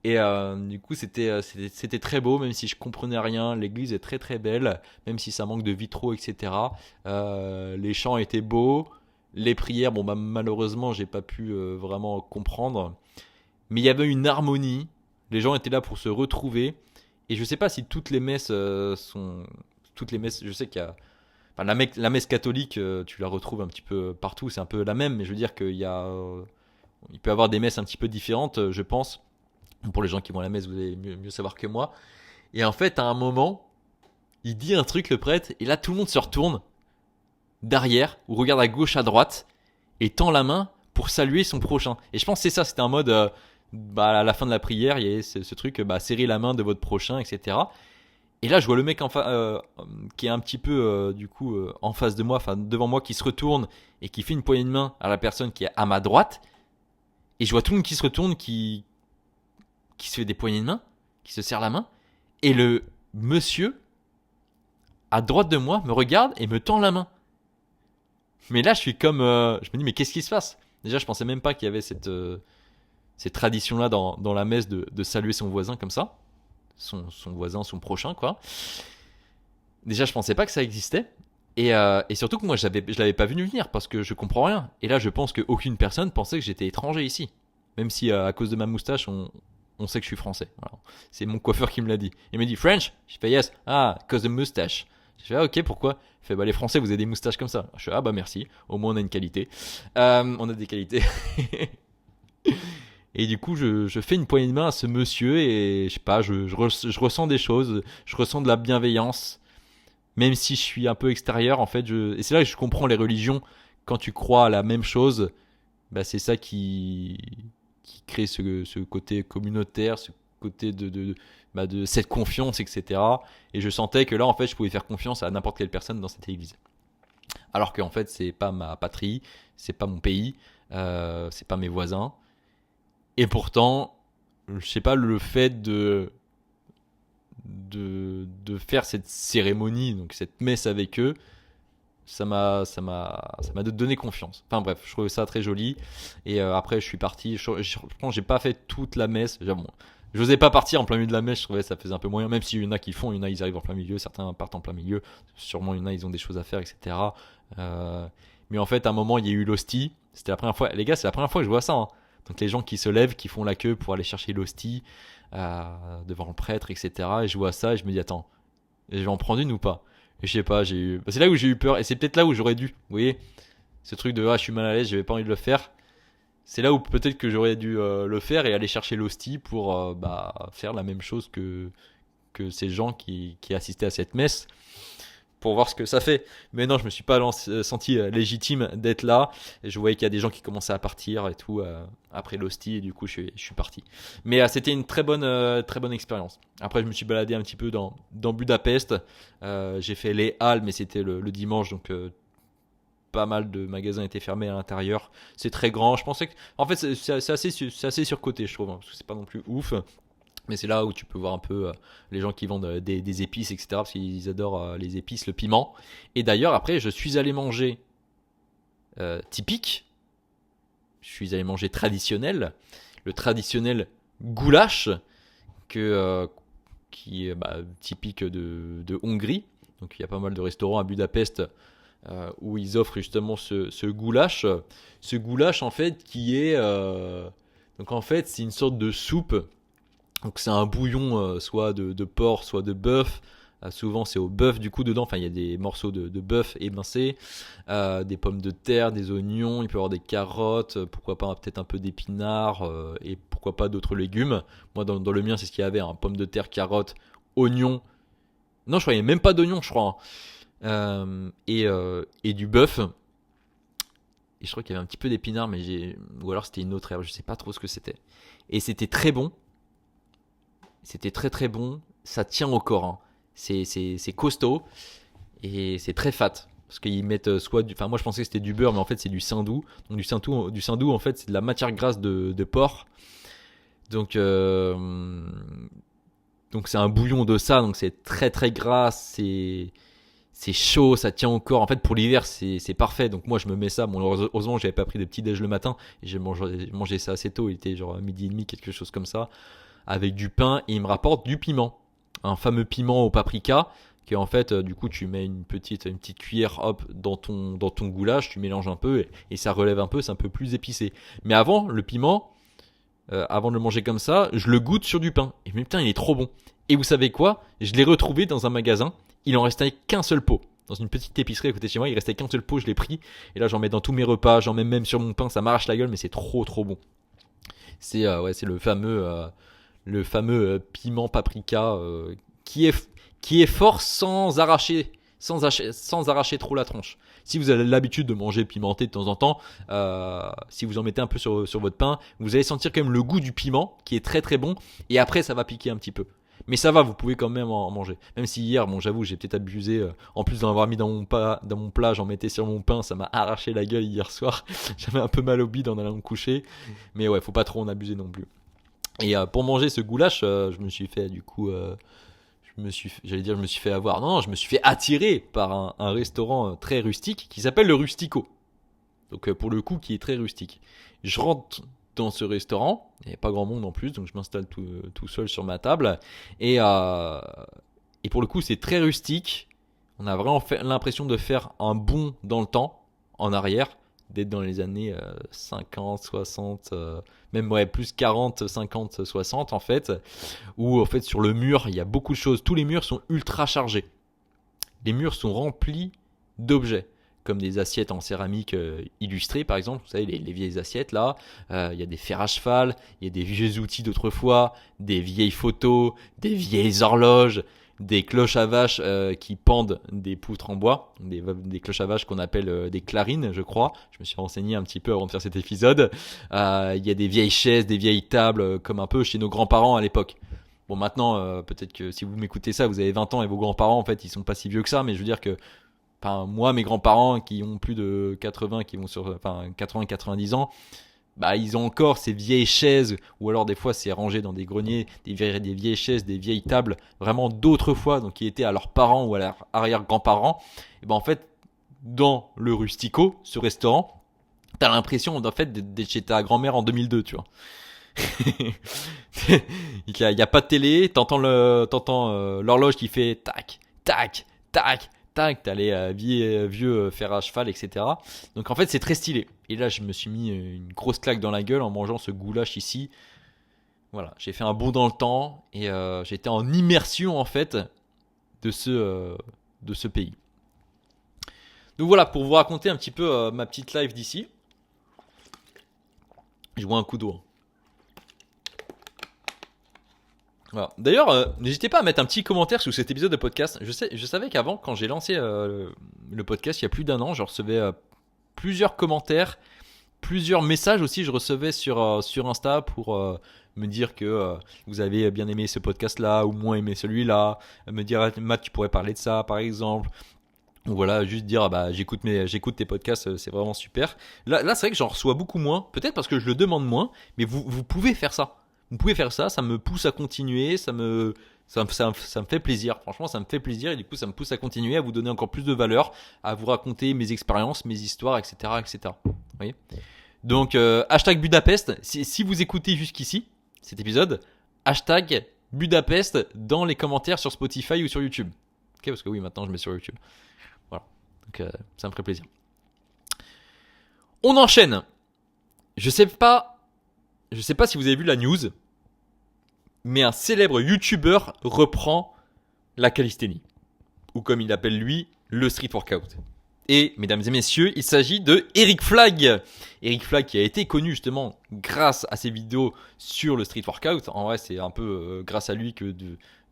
Et du coup, c'était très beau, même si je comprenais rien. L'église est très très belle, même si ça manque de vitraux, etc. Les chants étaient beaux. Les prières, bon, bah, malheureusement, j'ai pas pu vraiment comprendre. Mais il y avait une harmonie. Les gens étaient là pour se retrouver. Et je sais pas si toutes les messes sont. Toutes les messes, je sais qu'il y a. Enfin, la messe catholique, tu la retrouves un petit peu partout, c'est un peu la même, mais je veux dire qu'il y a. Il peut y avoir des messes un petit peu différentes, je pense. Pour les gens qui vont à la messe, vous allez mieux savoir que moi. Et en fait, à un moment, il dit un truc, le prêtre, et là, tout le monde se retourne derrière, ou regarde à gauche, à droite, et tend la main pour saluer son prochain. Et je pense que c'est ça, c'était un mode. À la fin de la prière, il y a ce truc, serrez la main de votre prochain, etc. Et là, je vois le mec qui est un petit peu, en face de moi, enfin devant moi, qui se retourne et qui fait une poignée de main à la personne qui est à ma droite. Et je vois tout le monde qui se retourne, qui se fait des poignées de main, qui se serre la main. Et le monsieur, à droite de moi, me regarde et me tend la main. Mais là, je suis comme... je me dis, mais qu'est-ce qui se passe? Déjà, je pensais même pas qu'il y avait cette tradition-là dans la messe de saluer son voisin comme ça. Son voisin, son prochain, quoi. Déjà, je pensais pas que ça existait. Et surtout que moi, je l'avais pas vu venir parce que je comprends rien. Et là, je pense qu'aucune personne pensait que j'étais étranger ici. Même si, à cause de ma moustache, on sait que je suis français. Voilà. C'est mon coiffeur qui me l'a dit. Il m'a dit French. Je fais yes. Ah, cause de moustache. Je fais ok, pourquoi? Il fait les Français, vous avez des moustaches comme ça. Je fais ah, merci. Au moins, on a une qualité. On a des qualités. Et du coup, je fais une poignée de main à ce monsieur et je sais pas, je ressens des choses, je ressens de la bienveillance, même si je suis un peu extérieur en fait. Et c'est là que je comprends les religions. Quand tu crois à la même chose, bah, c'est ça qui crée ce côté communautaire, ce côté de cette confiance, etc. Et je sentais que là, en fait, je pouvais faire confiance à n'importe quelle personne dans cette église. Alors qu'en fait, c'est pas ma patrie, c'est pas mon pays, c'est pas mes voisins. Et pourtant, je sais pas, le fait de faire cette cérémonie, donc cette messe avec eux, ça m'a donné confiance. Enfin bref, je trouvais ça très joli. Et après, je suis parti. Je pense que j'ai pas fait toute la messe. Bon, j'osais pas partir en plein milieu de la messe. Je trouvais que ça faisait un peu moyen. Même s'il y en a qui font, il y en a ils arrivent en plein milieu, certains partent en plein milieu. Sûrement, il y en a ils ont des choses à faire, etc. Mais en fait, à un moment, il y a eu l'hostie. C'était la première fois. Les gars, c'est la première fois que je vois ça. Hein. Donc les gens qui se lèvent, qui font la queue pour aller chercher l'hostie devant le prêtre, etc. Et je vois ça et je me dis attends, je vais en prendre une ou pas? Et je sais pas, c'est là où j'ai eu peur et c'est peut-être là où j'aurais dû. Vous voyez, ce truc de je suis mal à l'aise, j'avais pas envie de le faire. C'est là où peut-être que j'aurais dû le faire et aller chercher l'hostie pour faire la même chose que ces gens qui assistaient à cette messe. pour voir ce que ça fait. Mais non, je me suis pas senti légitime d'être là. Et je voyais qu'il y a des gens qui commençaient à partir et tout après l'hostie, et du coup je suis parti. Mais c'était une très bonne expérience. Après, je me suis baladé un petit peu dans Budapest. J'ai fait les halles, mais c'était le dimanche, donc pas mal de magasins étaient fermés à l'intérieur. C'est très grand. Je pensais que, en fait, c'est assez surcoté, je trouve, hein, parce que c'est pas non plus ouf. Mais c'est là où tu peux voir un peu les gens qui vendent des épices, etc. Parce qu'ils adorent les épices, le piment. Et d'ailleurs, après, je suis allé manger typique. Je suis allé manger traditionnel. Le traditionnel goulash qui est typique de Hongrie. Donc il y a pas mal de restaurants à Budapest où ils offrent justement ce goulash. Ce goulash, en fait, qui est... donc en fait, c'est une sorte de soupe. Donc c'est un bouillon soit de porc, soit de bœuf. Souvent c'est au bœuf du coup dedans. Enfin il y a des morceaux de bœuf émincés, des pommes de terre, des oignons. Il peut y avoir des carottes, pourquoi pas peut-être un peu d'épinards et pourquoi pas d'autres légumes. Moi dans le mien c'est ce qu'il y avait, hein, pommes de terre, carottes, oignons. Non je crois qu'il n'y avait même pas d'oignons je crois. Et du bœuf. Et je crois qu'il y avait un petit peu d'épinards ou alors c'était une autre herbe, je sais pas trop ce que c'était. Et c'était très bon. C'était très très bon, ça tient au corps, hein. C'est costaud et c'est très fat. Parce qu'ils mettent soit du. Enfin, moi je pensais que c'était du beurre, mais en fait c'est du saindoux. Donc du saindoux en fait c'est de la matière grasse de porc. Donc, donc c'est un bouillon de ça, donc c'est très très gras, c'est chaud, ça tient au corps. En fait pour l'hiver c'est parfait. Donc moi je me mets ça. Bon, heureusement j'avais pas pris de petit déj le matin et j'ai mangé ça assez tôt. Il était genre midi et demi, quelque chose comme ça, avec du pain, et il me rapporte du piment, un fameux piment au paprika que en fait du coup tu mets une petite cuillère hop dans ton goulash, tu mélanges un peu et ça relève un peu, c'est un peu plus épicé. Mais avant le piment, avant de le manger comme ça, je le goûte sur du pain et mais putain il est trop bon. Et vous savez quoi, je l'ai retrouvé dans un magasin, il en restait qu'un seul pot. Dans une petite épicerie à côté de chez moi, il restait qu'un seul pot, je l'ai pris et là j'en mets dans tous mes repas, j'en mets même sur mon pain, ça m'arrache la gueule mais c'est trop trop bon. C'est c'est le fameux piment paprika qui est fort sans arracher trop la tronche. Si vous avez l'habitude de manger pimenté de temps en temps, si vous en mettez un peu sur votre pain, vous allez sentir quand même le goût du piment qui est très très bon, et après ça va piquer un petit peu. Mais ça va, vous pouvez quand même en manger. Même si hier, bon j'avoue, j'ai peut-être abusé, en plus d'en avoir mis dans mon plat, j'en mettais sur mon pain, ça m'a arraché la gueule hier soir. J'avais un peu mal au bide en allant me coucher. Mais ouais, faut pas trop en abuser non plus. Et pour manger ce goulash, je me suis fait du coup, je me suis fait avoir. Non, je me suis fait attirer par un restaurant très rustique qui s'appelle le Rustico. Donc pour le coup, qui est très rustique. Je rentre dans ce restaurant, il n'y a pas grand monde en plus, donc je m'installe tout seul sur ma table. Et pour le coup, c'est très rustique. On a vraiment l'impression de faire un bond dans le temps, en arrière, d'être dans les années 50, 60, même ouais, plus 40, 50, 60 en fait, où en fait sur le mur, il y a beaucoup de choses. Tous les murs sont ultra chargés. Les murs sont remplis d'objets, comme des assiettes en céramique illustrées par exemple, vous savez les vieilles assiettes là, il y a des fers à cheval, il y a des vieux outils d'autrefois, des vieilles photos, des vieilles horloges, des cloches à vaches qui pendent des poutres en bois, des cloches à vaches qu'on appelle des clarines je crois, je me suis renseigné un petit peu avant de faire cet épisode. Il y a des vieilles chaises, des vieilles tables comme un peu chez nos grands-parents à l'époque. Bon maintenant peut-être que si vous m'écoutez ça vous avez 20 ans et vos grands-parents en fait ils sont pas si vieux que ça, mais je veux dire que enfin moi mes grands-parents qui ont plus de 80, qui vont sur enfin 80-90 ans, bah ils ont encore ces vieilles chaises, ou alors des fois c'est rangé dans des greniers, des vieilles chaises, des vieilles tables vraiment d'autrefois, donc qui étaient à leurs parents ou à leurs arrière-grands-parents. Et ben en fait dans le Rustico, ce restaurant, t'as l'impression en fait d'être chez ta grand-mère en 2002, tu vois. Il y a pas de télé, t'entends l'horloge qui fait tac tac tac tac, t'as les vieux fers à cheval, etc. Donc en fait c'est très stylé. Et là je me suis mis une grosse claque dans la gueule en mangeant ce goulash ici. Voilà, j'ai fait un bond dans le temps et j'étais en immersion en fait de ce pays. Donc voilà, pour vous raconter un petit peu ma petite life d'ici. Je bois un coup d'eau. Voilà. D'ailleurs, n'hésitez pas à mettre un petit commentaire sous cet épisode de podcast. Je savais qu'avant, quand j'ai lancé le podcast il y a plus d'un an, je recevais plusieurs commentaires, plusieurs messages aussi. Je recevais sur Insta pour me dire que vous avez bien aimé ce podcast-là ou moins aimé celui-là. Me dire, ah, Matt, tu pourrais parler de ça, par exemple. Ou voilà, juste dire, ah bah, j'écoute tes podcasts, c'est vraiment super. Là c'est vrai que j'en reçois beaucoup moins. Peut-être parce que je le demande moins, mais vous pouvez faire ça. Vous pouvez faire ça, ça me pousse à continuer, ça me fait plaisir. Franchement, ça me fait plaisir et du coup, ça me pousse à continuer, à vous donner encore plus de valeur, à vous raconter mes expériences, mes histoires, etc., etc. Vous voyez. Donc, hashtag Budapest. Si vous écoutez jusqu'ici cet épisode, hashtag Budapest dans les commentaires sur Spotify ou sur YouTube. Ok, parce que oui, maintenant je mets sur YouTube. Voilà. Donc, ça me ferait plaisir. On enchaîne. Je sais pas si vous avez vu la news, mais un célèbre YouTuber reprend la calisthénie, ou comme il appelle lui, le street workout. Et, mesdames et messieurs, il s'agit de Eric Flagg. Eric Flagg qui a été connu justement grâce à ses vidéos sur le street workout. En vrai, c'est un peu grâce à lui que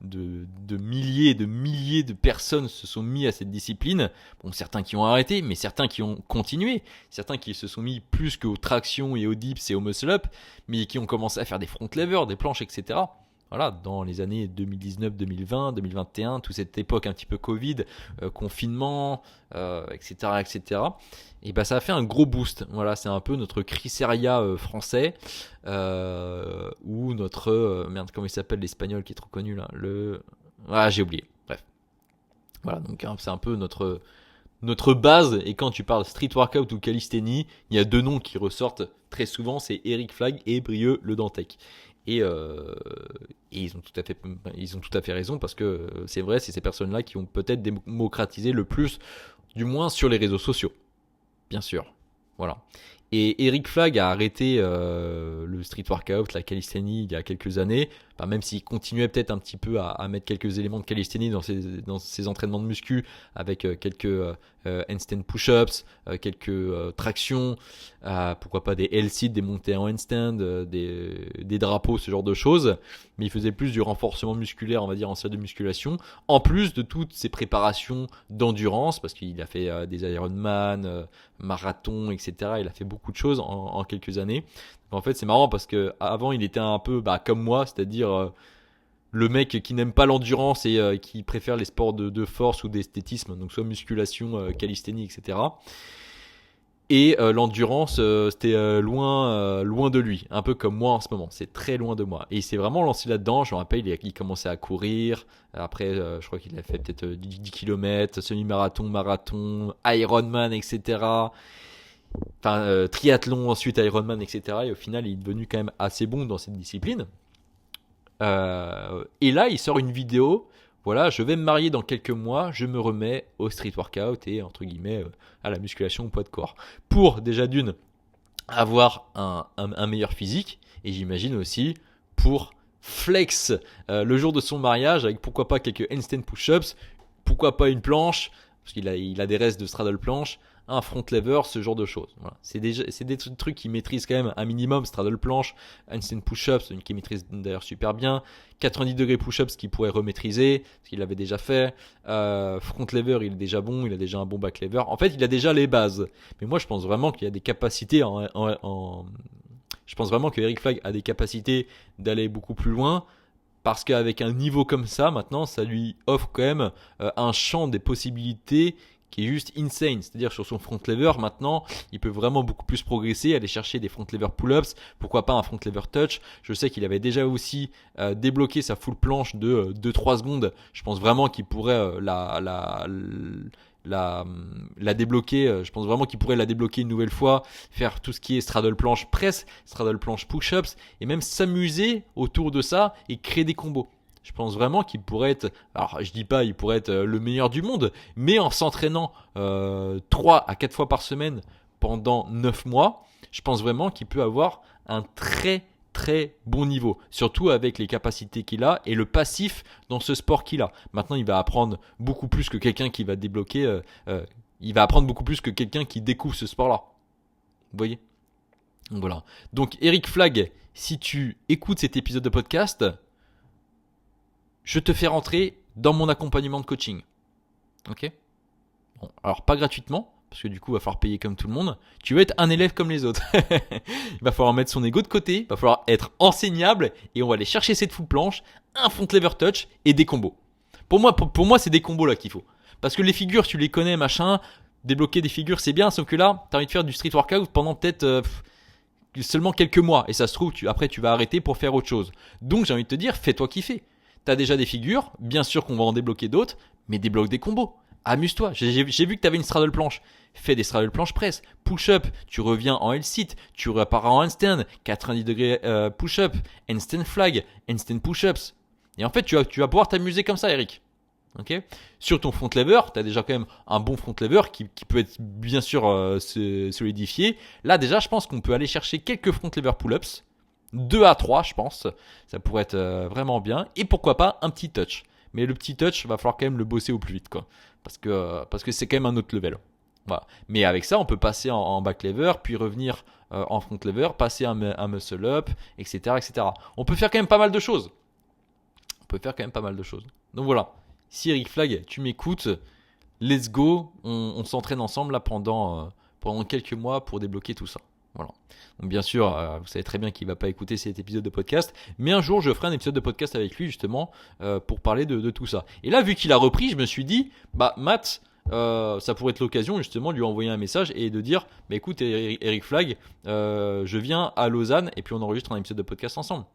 de milliers de personnes se sont mis à cette discipline. Bon, certains qui ont arrêté, mais certains qui ont continué. Certains qui se sont mis plus qu'aux tractions et aux dips et aux muscle-up, mais qui ont commencé à faire des front levers, des planches, etc. Voilà, dans les années 2019, 2020, 2021, toute cette époque un petit peu Covid, confinement, etc., etc. Et bah ça a fait un gros boost. Voilà, c'est un peu notre Chris Heria français, ou notre merde, comment il s'appelle l'espagnol qui est trop connu là, j'ai oublié. Bref, voilà, donc c'est un peu notre base. Et quand tu parles street workout ou calisthénie, il y a deux noms qui ressortent très souvent, c'est Eric Flagg et Brieux Le Dantec. Et ils ont tout à fait raison parce que c'est vrai, c'est ces personnes-là qui ont peut-être démocratisé le plus, du moins sur les réseaux sociaux, bien sûr. Voilà. Et Eric Flagg a arrêté le street workout, la calisthénie il y a quelques années, enfin, même s'il continuait peut-être un petit peu à mettre quelques éléments de calisthénie dans ses entraînements de muscu avec quelques handstand push-ups, quelques tractions, pourquoi pas des L-sit, des montées en handstand, des drapeaux, ce genre de choses. Mais il faisait plus du renforcement musculaire, on va dire, en salle de musculation, en plus de toutes ses préparations d'endurance, parce qu'il a fait des Ironman, marathon, etc. Il a fait beaucoup de choses en quelques années. Donc en fait, c'est marrant parce que avant, il était un peu comme moi, c'est-à-dire le mec qui n'aime pas l'endurance et qui préfère les sports de force ou d'esthétisme, donc soit musculation, calisthénie, etc. Et l'endurance, c'était loin de lui, un peu comme moi en ce moment, c'est très loin de moi. Et il s'est vraiment lancé là-dedans, je me rappelle, il commençait à courir, après je crois qu'il a fait peut-être 10 km, semi-marathon, marathon, Ironman, etc. Enfin, triathlon, ensuite Ironman, etc. Et au final, il est devenu quand même assez bon dans cette discipline. Et là, il sort une vidéo. Voilà, je vais me marier dans quelques mois, je me remets au street workout et entre guillemets à la musculation au poids de corps. Pour déjà d'une, avoir un meilleur physique et j'imagine aussi pour flex le jour de son mariage avec pourquoi pas quelques handstand push-ups, pourquoi pas une planche, parce qu'il a des restes de straddle planche, un front lever, ce genre de choses. Voilà. C'est des trucs qu'il maîtrise quand même un minimum, straddle planche, handstand push-ups, qu'il maîtrise d'ailleurs super bien, 90 degrés push-ups qu'il pourrait remaîtriser, parce qu'il l'avait déjà fait, front lever il est déjà bon, il a déjà un bon back lever, en fait il a déjà les bases. Mais moi je pense vraiment qu'il y a des capacités je pense vraiment que Eric Flagg a des capacités d'aller beaucoup plus loin, parce qu'avec un niveau comme ça, maintenant, ça lui offre quand même un champ des possibilités qui est juste insane. C'est-à-dire sur son front lever, maintenant, il peut vraiment beaucoup plus progresser, aller chercher des front lever pull-ups, pourquoi pas un front lever touch. Je sais qu'il avait déjà aussi débloqué sa full planche de 2-3 secondes. Je pense vraiment qu'il pourrait la débloquer, je pense vraiment qu'il pourrait la débloquer une nouvelle fois, faire tout ce qui est straddle planche press, straddle planche push-ups et même s'amuser autour de ça et créer des combos. Je pense vraiment qu'il pourrait être, alors je dis pas il pourrait être le meilleur du monde, mais en s'entraînant 3 à 4 fois par semaine pendant 9 mois, je pense vraiment qu'il peut avoir un très bon niveau, surtout avec les capacités qu'il a et le passif dans ce sport qu'il a. Maintenant, il va apprendre beaucoup plus que quelqu'un qui va débloquer, il va apprendre beaucoup plus que quelqu'un qui découvre ce sport-là. Vous voyez ? Donc voilà. Donc Eric Flagg, si tu écoutes cet épisode de podcast, je te fais rentrer dans mon accompagnement de coaching. Ok ? Bon, alors pas gratuitement, parce que du coup, il va falloir payer comme tout le monde. Tu veux être un élève comme les autres. Il va falloir mettre son ego de côté, il va falloir être enseignable, et on va aller chercher cette full planche, un front lever touch et des combos. Pour moi, c'est des combos là qu'il faut. Parce que les figures, tu les connais, machin. Débloquer des figures, c'est bien, sauf que là, t'as envie de faire du street workout pendant peut-être seulement quelques mois. Et ça se trouve, après, tu vas arrêter pour faire autre chose. Donc, j'ai envie de te dire, fais-toi kiffer. T'as déjà des figures, bien sûr qu'on va en débloquer d'autres, mais débloque des combos. Amuse-toi. J'ai vu que t'avais une straddle planche. Fais des straddle planche press. Push-up, tu reviens en L-sit, tu repars en handstand, 90 degrés push-up, handstand flag, handstand push-ups. Et en fait, tu vas pouvoir t'amuser comme ça, Eric. Okay. Sur ton front lever, tu as déjà quand même un bon front lever qui peut être bien sûr solidifié. Là déjà, je pense qu'on peut aller chercher quelques front lever pull-ups, 2 à 3 je pense, ça pourrait être vraiment bien. Et pourquoi pas un petit touch. Mais le petit touch, va falloir quand même le bosser au plus vite, quoi. Parce que c'est quand même un autre level. Voilà. Mais avec ça, on peut passer en back lever, puis revenir en front lever, passer un muscle up, etc., etc. On peut faire quand même pas mal de choses. Donc voilà. Si Eric Flag, tu m'écoutes, let's go, on s'entraîne ensemble là pendant quelques mois pour débloquer tout ça. Voilà. Donc bien sûr, vous savez très bien qu'il ne va pas écouter cet épisode de podcast, mais un jour je ferai un épisode de podcast avec lui justement pour parler de tout ça. Et là, vu qu'il a repris, je me suis dit, bah Matt, ça pourrait être l'occasion justement de lui envoyer un message et de dire, bah écoute Eric Flag, je viens à Lausanne et puis on enregistre un épisode de podcast ensemble.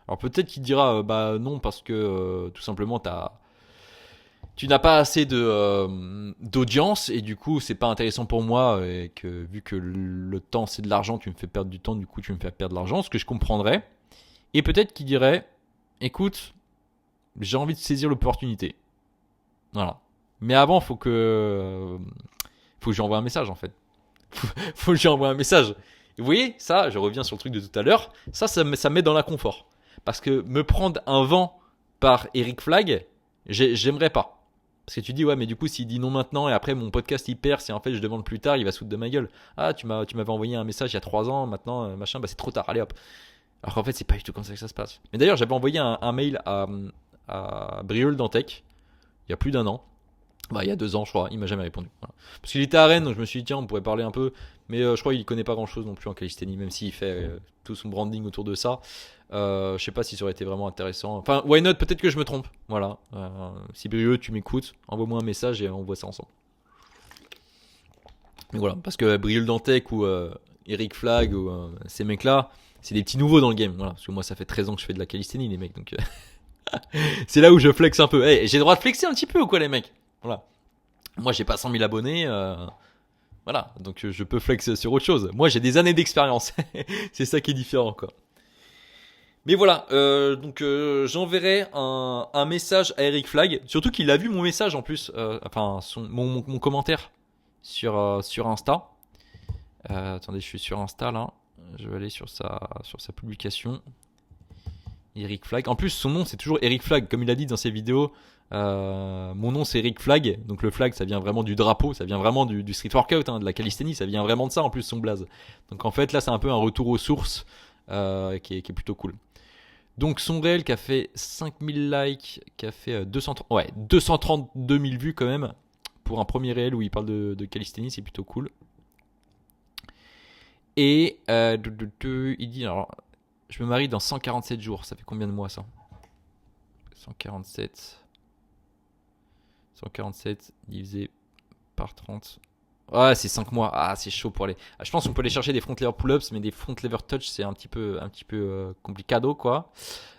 Alors peut-être qu'il dira, bah non parce que tout simplement tu n'as pas assez d'audience et du coup c'est pas intéressant pour moi et que vu que le temps c'est de l'argent, tu me fais perdre du temps, du coup tu me fais perdre de l'argent, ce que je comprendrais. Et peut-être qu'il dirait, écoute, j'ai envie de saisir l'opportunité. Voilà. Mais avant faut que je lui envoie un message en fait. Faut que je lui envoie un message. Et vous voyez, ça, je reviens sur le truc de tout à l'heure, ça met dans l'inconfort. Parce que me prendre un vent par Eric Flag, j'aimerais pas. Parce que tu dis, ouais, mais du coup, s'il dit non maintenant et après mon podcast il perce et en fait je demande plus tard, il va se foutre de ma gueule. Ah, tu m'avais envoyé un message il y a 3 ans, maintenant, machin, bah c'est trop tard, allez hop. Alors qu'en fait, c'est pas du tout comme ça que ça se passe. Mais d'ailleurs, j'avais envoyé un mail à Brieul Dantec il y a plus d'1 an. Bah, il y a 2 ans, je crois, il m'a jamais répondu. Voilà. Parce qu'il était à Rennes, donc je me suis dit, tiens, on pourrait parler un peu. Mais je crois qu'il connaît pas grand chose non plus en calisthénie, même s'il fait tout son branding autour de ça. Je sais pas si ça aurait été vraiment intéressant. Enfin, why not, peut-être que je me trompe. Voilà. Si Brieux, tu m'écoutes, envoie-moi un message et on voit ça ensemble. Mais voilà, parce que Brieux Dantec ou Eric Flag ou ces mecs-là, c'est des petits nouveaux dans le game. Voilà, parce que moi, ça fait 13 ans que je fais de la calisthénie, les mecs. Donc, c'est là où je flex un peu. Hey, j'ai le droit de flexer un petit peu ou quoi, les mecs? Voilà. Moi, j'ai pas 100 000 abonnés. Voilà, donc je peux flex sur autre chose. Moi, j'ai des années d'expérience. C'est ça qui est différent, quoi. Mais voilà, donc j'enverrai un message à Eric Flag. Surtout qu'il a vu mon message en plus, enfin mon commentaire sur Insta. Attendez, je suis sur Insta là. Je vais aller sur sa publication. Eric Flag. En plus, son nom c'est toujours Eric Flag, comme il a dit dans ses vidéos. Mon nom c'est Eric Flag, donc le flag ça vient vraiment du drapeau, ça vient vraiment du street workout, hein, de la calisthénie, ça vient vraiment de ça en plus son blaze. Donc en fait là c'est un peu un retour aux sources qui est plutôt cool. Donc son réel qui a fait 5000 likes, qui a fait 232 000 vues quand même, pour un premier réel où il parle de calisthénie, c'est plutôt cool. Et il dit, alors, je me marie dans 147 jours, ça fait combien de mois ça? 147 divisé par 30. Ouais, c'est 5 mois. Ah, c'est chaud pour aller. Je pense qu'on peut aller chercher des front lever pull-ups, mais des front lever touch, c'est un petit peu complicado, quoi.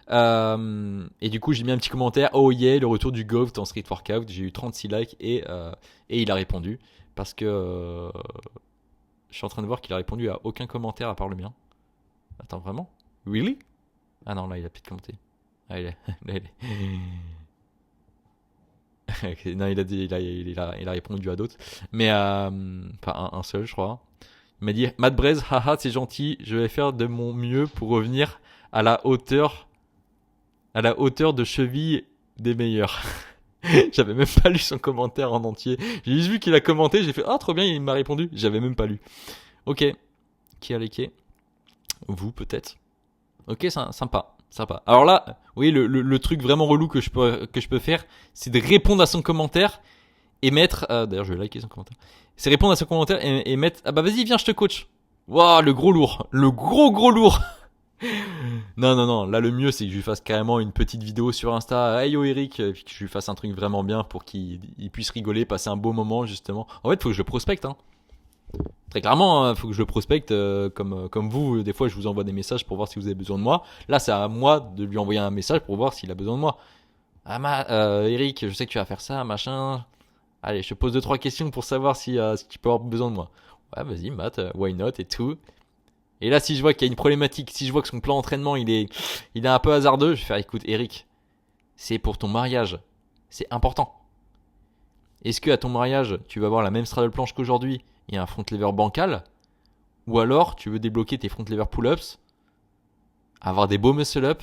Et du coup, j'ai mis un petit commentaire. Oh yeah, le retour du GOAT en street workout. J'ai eu 36 likes et il a répondu. Parce que je suis en train de voir qu'il a répondu à aucun commentaire à part le mien. Attends, vraiment? Really? Ah non, là, il a peut-être commenté. Ah, il est. Non, il a répondu à d'autres. Mais, enfin, un seul, je crois. Il m'a dit, Matt Braise, haha, c'est gentil, je vais faire de mon mieux pour revenir à la hauteur de cheville des meilleurs. J'avais même pas lu son commentaire en entier. J'ai juste vu qu'il a commenté, j'ai fait, ah, trop bien, il m'a répondu. J'avais même pas lu. Ok. Qui a liké? Vous, peut-être. Ok, sympa. Sympa. Alors là, oui, le truc vraiment relou que je peux faire, c'est de répondre à son commentaire et mettre. D'ailleurs, je vais liker son commentaire. C'est répondre à son commentaire et mettre. Ah bah vas-y, viens, je te coach. Waouh, le gros lourd. Le gros lourd. Non. Là, le mieux, c'est que je lui fasse carrément une petite vidéo sur Insta. Hey yo Eric, et puis que je lui fasse un truc vraiment bien pour qu'il puisse rigoler, passer un beau moment, justement. En fait, faut que je le prospecte, hein. Très clairement, faut que je le prospecte comme vous. Des fois, je vous envoie des messages pour voir si vous avez besoin de moi. Là, c'est à moi de lui envoyer un message pour voir s'il a besoin de moi. Ah, Eric, je sais que tu vas faire ça, machin. Allez, je te pose 2-3 questions pour savoir si tu peux avoir besoin de moi. Ouais, vas-y, Matt, why not et tout. Et là, si je vois qu'il y a une problématique, si je vois que son plan d'entraînement, il est un peu hasardeux, je vais faire, écoute, Eric, c'est pour ton mariage. C'est important. Est-ce que à ton mariage, tu vas avoir la même straddle planche qu'aujourd'hui et un front lever bancal? Ou alors, tu veux débloquer tes front lever pull-ups, avoir des beaux muscle-up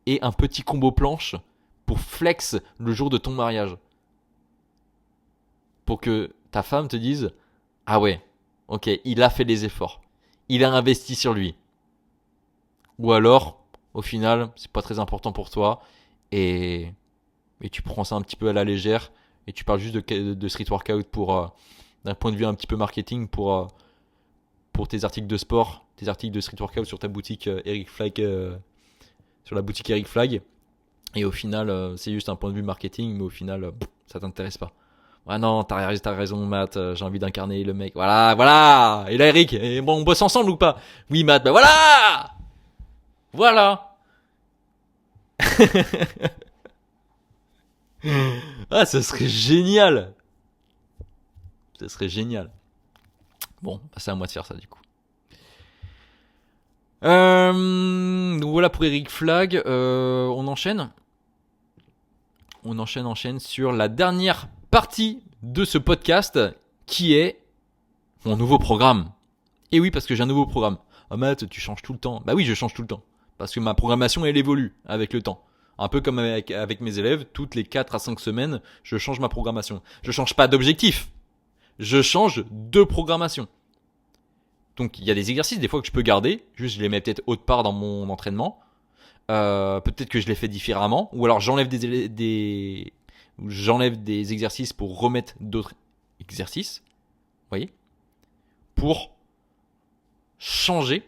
et un petit combo planche pour flex le jour de ton mariage? Pour que ta femme te dise, ah ouais, ok, il a fait des efforts. Il a investi sur lui. Ou alors, au final, c'est pas très important pour toi et tu prends ça un petit peu à la légère et tu parles juste de street workout pour d'un point de vue un petit peu marketing pour tes articles de sport, tes articles de street workout sur ta boutique Eric Flag sur la boutique Eric Flag, et au final c'est juste un point de vue marketing, mais au final ça t'intéresse pas. Ah non, t'as raison Matt, j'ai envie d'incarner le mec. Voilà. Et là Eric, et bon, on bosse ensemble ou pas? Oui Matt, bah voilà. Ah, ça serait génial. Ça serait génial. Bon, bah, c'est à moi de faire ça du coup. Donc voilà pour Eric Flag. On enchaîne. On enchaîne sur la dernière partie de ce podcast qui est mon nouveau programme. Et oui, parce que j'ai un nouveau programme. Ah Matt, tu changes tout le temps. Bah oui, je change tout le temps. Parce que ma programmation, elle évolue avec le temps. Un peu comme avec mes élèves, toutes les 4 à 5 semaines, je change ma programmation. Je change pas d'objectif. Je change de programmation. Donc il y a des exercices des fois que je peux garder, juste je les mets peut-être autre part dans mon entraînement. Peut-être que je les fais différemment, ou alors j'enlève des exercices pour remettre d'autres exercices. Vous voyez, pour changer,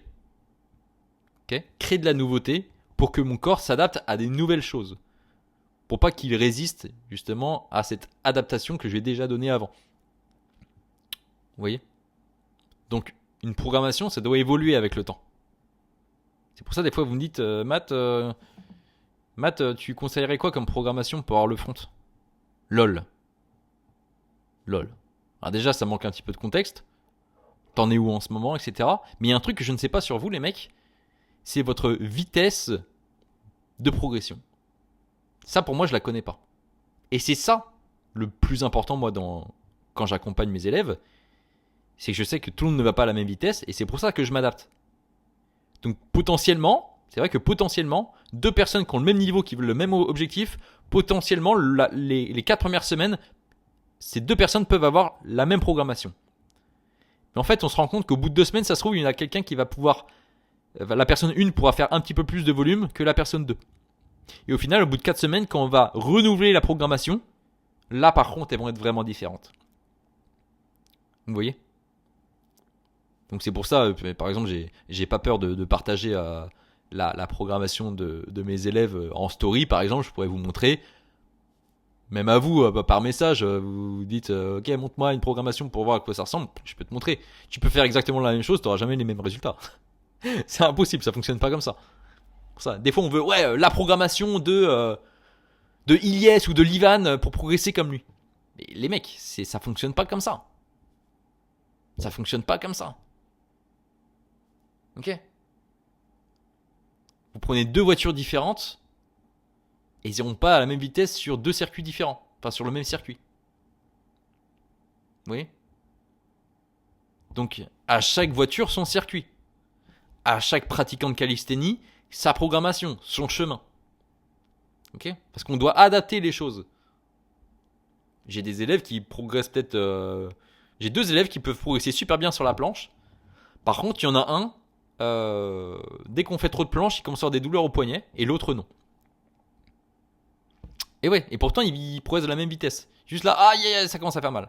okay, créer de la nouveauté, pour que mon corps s'adapte à des nouvelles choses, pour pas qu'il résiste justement à cette adaptation que je lui ai déjà donnée avant. Vous voyez, donc une programmation, ça doit évoluer avec le temps. C'est pour ça des fois vous me dites Matt, tu conseillerais quoi comme programmation pour avoir le front? LOL. Alors déjà ça manque un petit peu de contexte. T'en es où en ce moment, etc. Mais il y a un truc que je ne sais pas sur vous les mecs, c'est votre vitesse de progression. Ça pour moi je la connais pas. Et c'est ça le plus important moi quand j'accompagne mes élèves, c'est que je sais que tout le monde ne va pas à la même vitesse et c'est pour ça que je m'adapte. Donc potentiellement, c'est vrai que potentiellement, 2 personnes qui ont le même niveau, qui veulent le même objectif, potentiellement les 4 premières semaines, ces 2 personnes peuvent avoir la même programmation. Mais en fait, on se rend compte qu'au bout de 2 semaines, ça se trouve, il y en a quelqu'un qui va pouvoir, la personne 1 pourra faire un petit peu plus de volume que la personne 2. Et au final, au bout de 4 semaines, quand on va renouveler la programmation, là par contre, elles vont être vraiment différentes. Vous voyez ? Donc c'est pour ça, par exemple, j'ai pas peur de partager la programmation de mes élèves en story, par exemple. Je pourrais vous montrer, même à vous, par message, vous dites ok, montre-moi une programmation pour voir à quoi ça ressemble. Je peux te montrer. Tu peux faire exactement la même chose, t'auras jamais les mêmes résultats. C'est impossible, ça fonctionne pas comme ça. Pour ça. Des fois, on veut la programmation de Ilyes ou de Livan pour progresser comme lui. Mais les mecs, ça fonctionne pas comme ça. Ça fonctionne pas comme ça. Ok. Vous prenez 2 voitures différentes et ils iront pas à la même vitesse sur 2 circuits différents. Enfin, sur le même circuit. Vous voyez ? Donc, à chaque voiture, son circuit. À chaque pratiquant de calisthénie, sa programmation, son chemin. Ok ? Parce qu'on doit adapter les choses. J'ai des élèves qui progressent peut-être... J'ai 2 élèves qui peuvent progresser super bien sur la planche. Par contre, il y en a un... dès qu'on fait trop de planches, il commence à avoir des douleurs au poignet et l'autre non. Et ouais, et pourtant il progresse de la même vitesse. Juste là, ça commence à faire mal.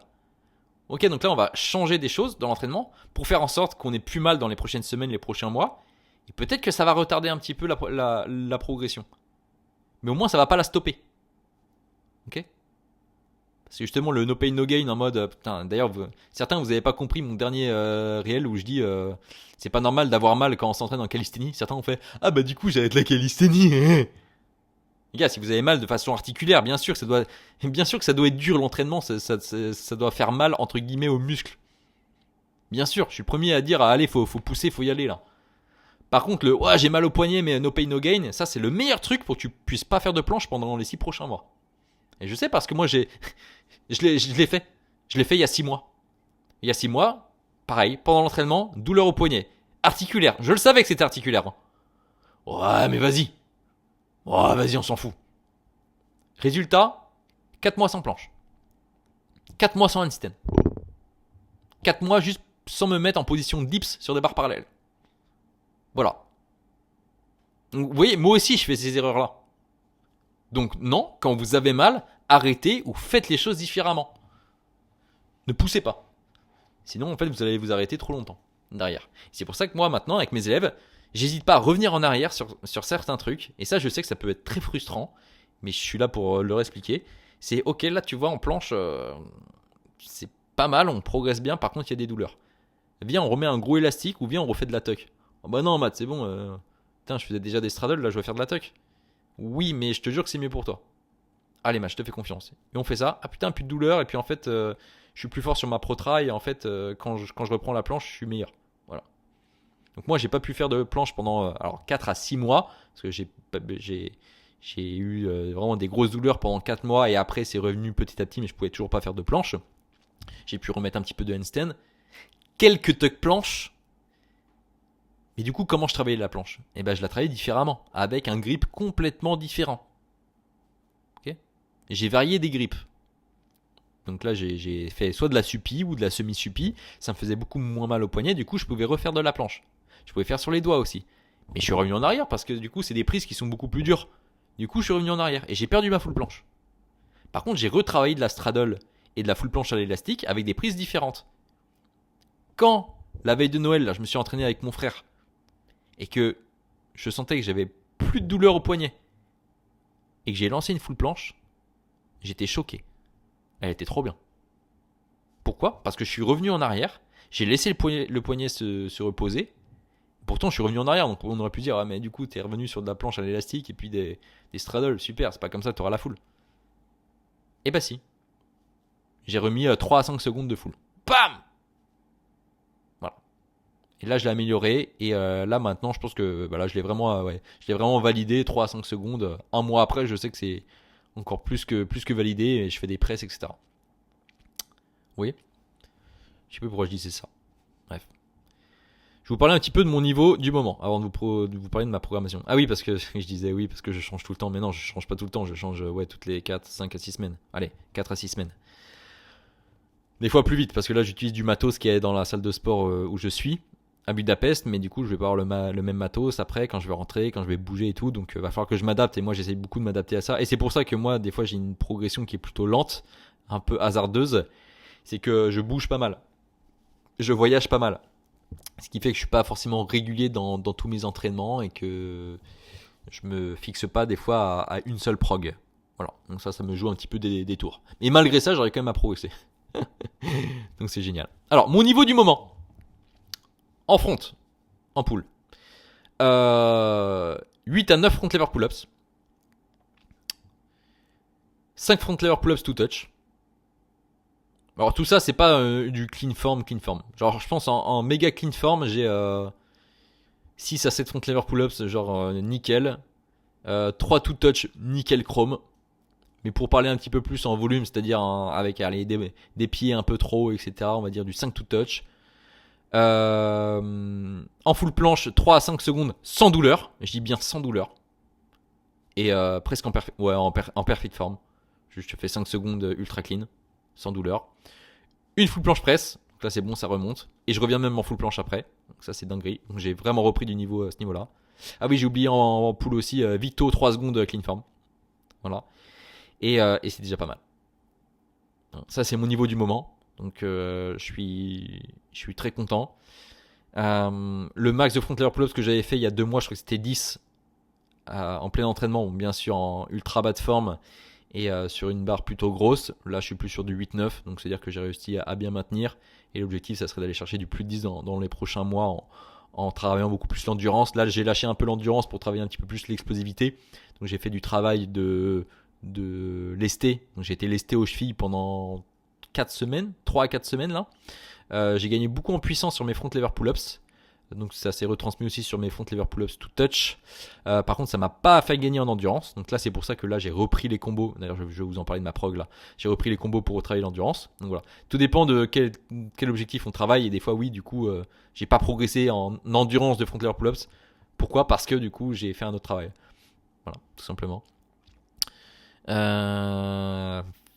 Ok, donc là on va changer des choses dans l'entraînement pour faire en sorte qu'on ait plus mal dans les prochaines semaines, les prochains mois. Et peut-être que ça va retarder un petit peu la progression. Mais au moins ça va pas la stopper. Ok. C'est justement le no pain no gain en mode putain. D'ailleurs, certains vous avez pas compris mon dernier réel où je dis c'est pas normal d'avoir mal quand on s'entraîne en calisthénie. Certains ont fait ah bah du coup j'arrête la calisthénie. Les gars, si vous avez mal de façon articulaire, bien sûr que ça doit être dur l'entraînement. Ça doit faire mal entre guillemets aux muscles. Bien sûr, je suis le premier à dire allez faut pousser, faut y aller là. Par contre le j'ai mal au poignet mais no pain no gain, ça c'est le meilleur truc pour que tu puisses pas faire de planche pendant les 6 prochains mois. Et je sais parce que moi je l'ai fait. Je l'ai fait il y a 6 mois. Il y a 6 mois, pareil, pendant l'entraînement, douleur au poignet. Articulaire. Je le savais que c'était articulaire. Ouais, mais vas-y. Ouais, vas-y, on s'en fout. Résultat, 4 mois sans planche. 4 mois sans handstand. 4 mois juste sans me mettre en position dips sur des barres parallèles. Voilà. Donc, vous voyez, moi aussi je fais ces erreurs-là. Donc non, quand vous avez mal, arrêtez ou faites les choses différemment. Ne poussez pas. Sinon, en fait, vous allez vous arrêter trop longtemps derrière. C'est pour ça que moi, maintenant, avec mes élèves, j'hésite pas à revenir en arrière sur certains trucs. Et ça, je sais que ça peut être très frustrant, mais je suis là pour leur expliquer. C'est ok, là, tu vois, en planche, c'est pas mal, on progresse bien. Par contre, il y a des douleurs. Viens, on remet un gros élastique ou viens, on refait de la tuck. Oh bah non, Matt, c'est bon. Putain, je faisais déjà des straddles, là, je vais faire de la tuck. Oui, mais je te jure que c'est mieux pour toi. Allez, Matt, je te fais confiance. Et on fait ça. Ah putain, plus de douleur. Et puis en fait, je suis plus fort sur ma pro-try. Et en fait, quand je reprends la planche, je suis meilleur. Voilà. Donc moi, j'ai pas pu faire de planche pendant 4 à 6 mois. Parce que j'ai eu vraiment des grosses douleurs pendant 4 mois. Et après, c'est revenu petit à petit. Mais je pouvais toujours pas faire de planche. J'ai pu remettre un petit peu de handstand. Quelques tuck planches. Mais du coup, comment je travaillais la planche ? Eh ben, je la travaillais différemment. Avec un grip complètement différent. J'ai varié des grips. Donc là, j'ai fait soit de la suppi ou de la semi-suppi. Ça me faisait beaucoup moins mal au poignet. Du coup, je pouvais refaire de la planche. Je pouvais faire sur les doigts aussi. Mais je suis revenu en arrière parce que du coup, c'est des prises qui sont beaucoup plus dures. Du coup, je suis revenu en arrière et j'ai perdu ma full planche. Par contre, j'ai retravaillé de la straddle et de la full planche à l'élastique avec des prises différentes. Quand, la veille de Noël, là, je me suis entraîné avec mon frère et que je sentais que j'avais plus de douleur au poignet et que j'ai lancé une full planche, j'étais choqué. Elle était trop bien. Pourquoi ? Parce que je suis revenu en arrière, j'ai laissé le poignet se reposer. Pourtant, je suis revenu en arrière, donc on aurait pu dire mais du coup, t'es revenu sur de la planche à l'élastique et puis des straddles, super, c'est pas comme ça que t'auras la full. Et bah si. J'ai remis 3 à 5 secondes de full. Bam ! Voilà. Et là, je l'ai amélioré. Et là, maintenant, je pense que voilà, je l'ai vraiment validé 3 à 5 secondes. Un mois après, je sais que c'est encore plus que validé et je fais des presses, etc. Oui. Je sais pas pourquoi je disais ça. Bref. Je vais vous parler un petit peu de mon niveau du moment avant de vous parler de ma programmation. Ah oui, parce que je disais oui, parce que je change tout le temps. Mais non, je change pas tout le temps. Je change toutes les 4, 5 à 6 semaines. Allez, 4 à 6 semaines. Des fois plus vite, parce que là, j'utilise du matos qui est dans la salle de sport où je suis, à Budapest. Mais du coup, je vais pas avoir le même matos après quand je vais rentrer, quand je vais bouger et tout. Donc, va falloir que je m'adapte. Et moi, j'essaie beaucoup de m'adapter à ça. Et c'est pour ça que moi, des fois, j'ai une progression qui est plutôt lente, un peu hasardeuse. C'est que je bouge pas mal. Je voyage pas mal. Ce qui fait que je suis pas forcément régulier dans tous mes entraînements et que je me fixe pas des fois à une seule prog. Voilà, donc ça me joue un petit peu des tours. Mais malgré ça, j'arrive quand même à progresser. Donc c'est génial. Alors, mon niveau du moment. En front, en pool. 8 à 9 front lever pull-ups. 5 front lever pull-ups to touch. Alors tout ça, c'est pas du clean form. Genre, je pense en méga clean form, j'ai 6 à 7 front lever pull-ups, genre nickel. 3 to touch, nickel chrome. Mais pour parler un petit peu plus en volume, c'est-à-dire avec des pieds un peu trop, etc., on va dire du 5 to touch. En full planche, 3 à 5 secondes sans douleur. Je dis bien sans douleur. Et presque en perfect form. Je fais 5 secondes ultra clean, sans douleur. Une full planche presse. Donc là, c'est bon, ça remonte. Et je reviens même en full planche après. Donc ça c'est dinguerie. Donc j'ai vraiment repris du niveau à ce niveau-là. Ah oui, j'ai oublié en pool aussi Victo 3 secondes clean form. Voilà. Et c'est déjà pas mal. Ça c'est mon niveau du moment. Donc je suis très content. Le max de front lever pull-ups que j'avais fait il y a 2 mois, je crois que c'était 10 en plein entraînement, bien sûr en ultra bas de forme et sur une barre plutôt grosse. Là je suis plus sur du 8-9, donc c'est à dire que j'ai réussi à bien maintenir, et l'objectif ça serait d'aller chercher du plus de 10 dans les prochains mois en travaillant beaucoup plus l'endurance. Là j'ai lâché un peu l'endurance pour travailler un petit peu plus l'explosivité, donc j'ai fait du travail de lesté, donc j'ai été lesté aux chevilles pendant 4 semaines, 3 à 4 semaines là. J'ai gagné beaucoup en puissance sur mes front lever pull-ups. Donc ça s'est retransmis aussi sur mes front lever pull-ups to touch. Par contre ça m'a pas fait gagner en endurance. Donc là c'est pour ça que là j'ai repris les combos. D'ailleurs je vais vous en parler de ma prog là. J'ai repris les combos pour retravailler l'endurance. Donc voilà. Tout dépend de quel objectif on travaille. Et des fois oui du coup j'ai pas progressé en endurance de front lever pull-ups. Pourquoi ? Parce que du coup j'ai fait un autre travail. Voilà, tout simplement.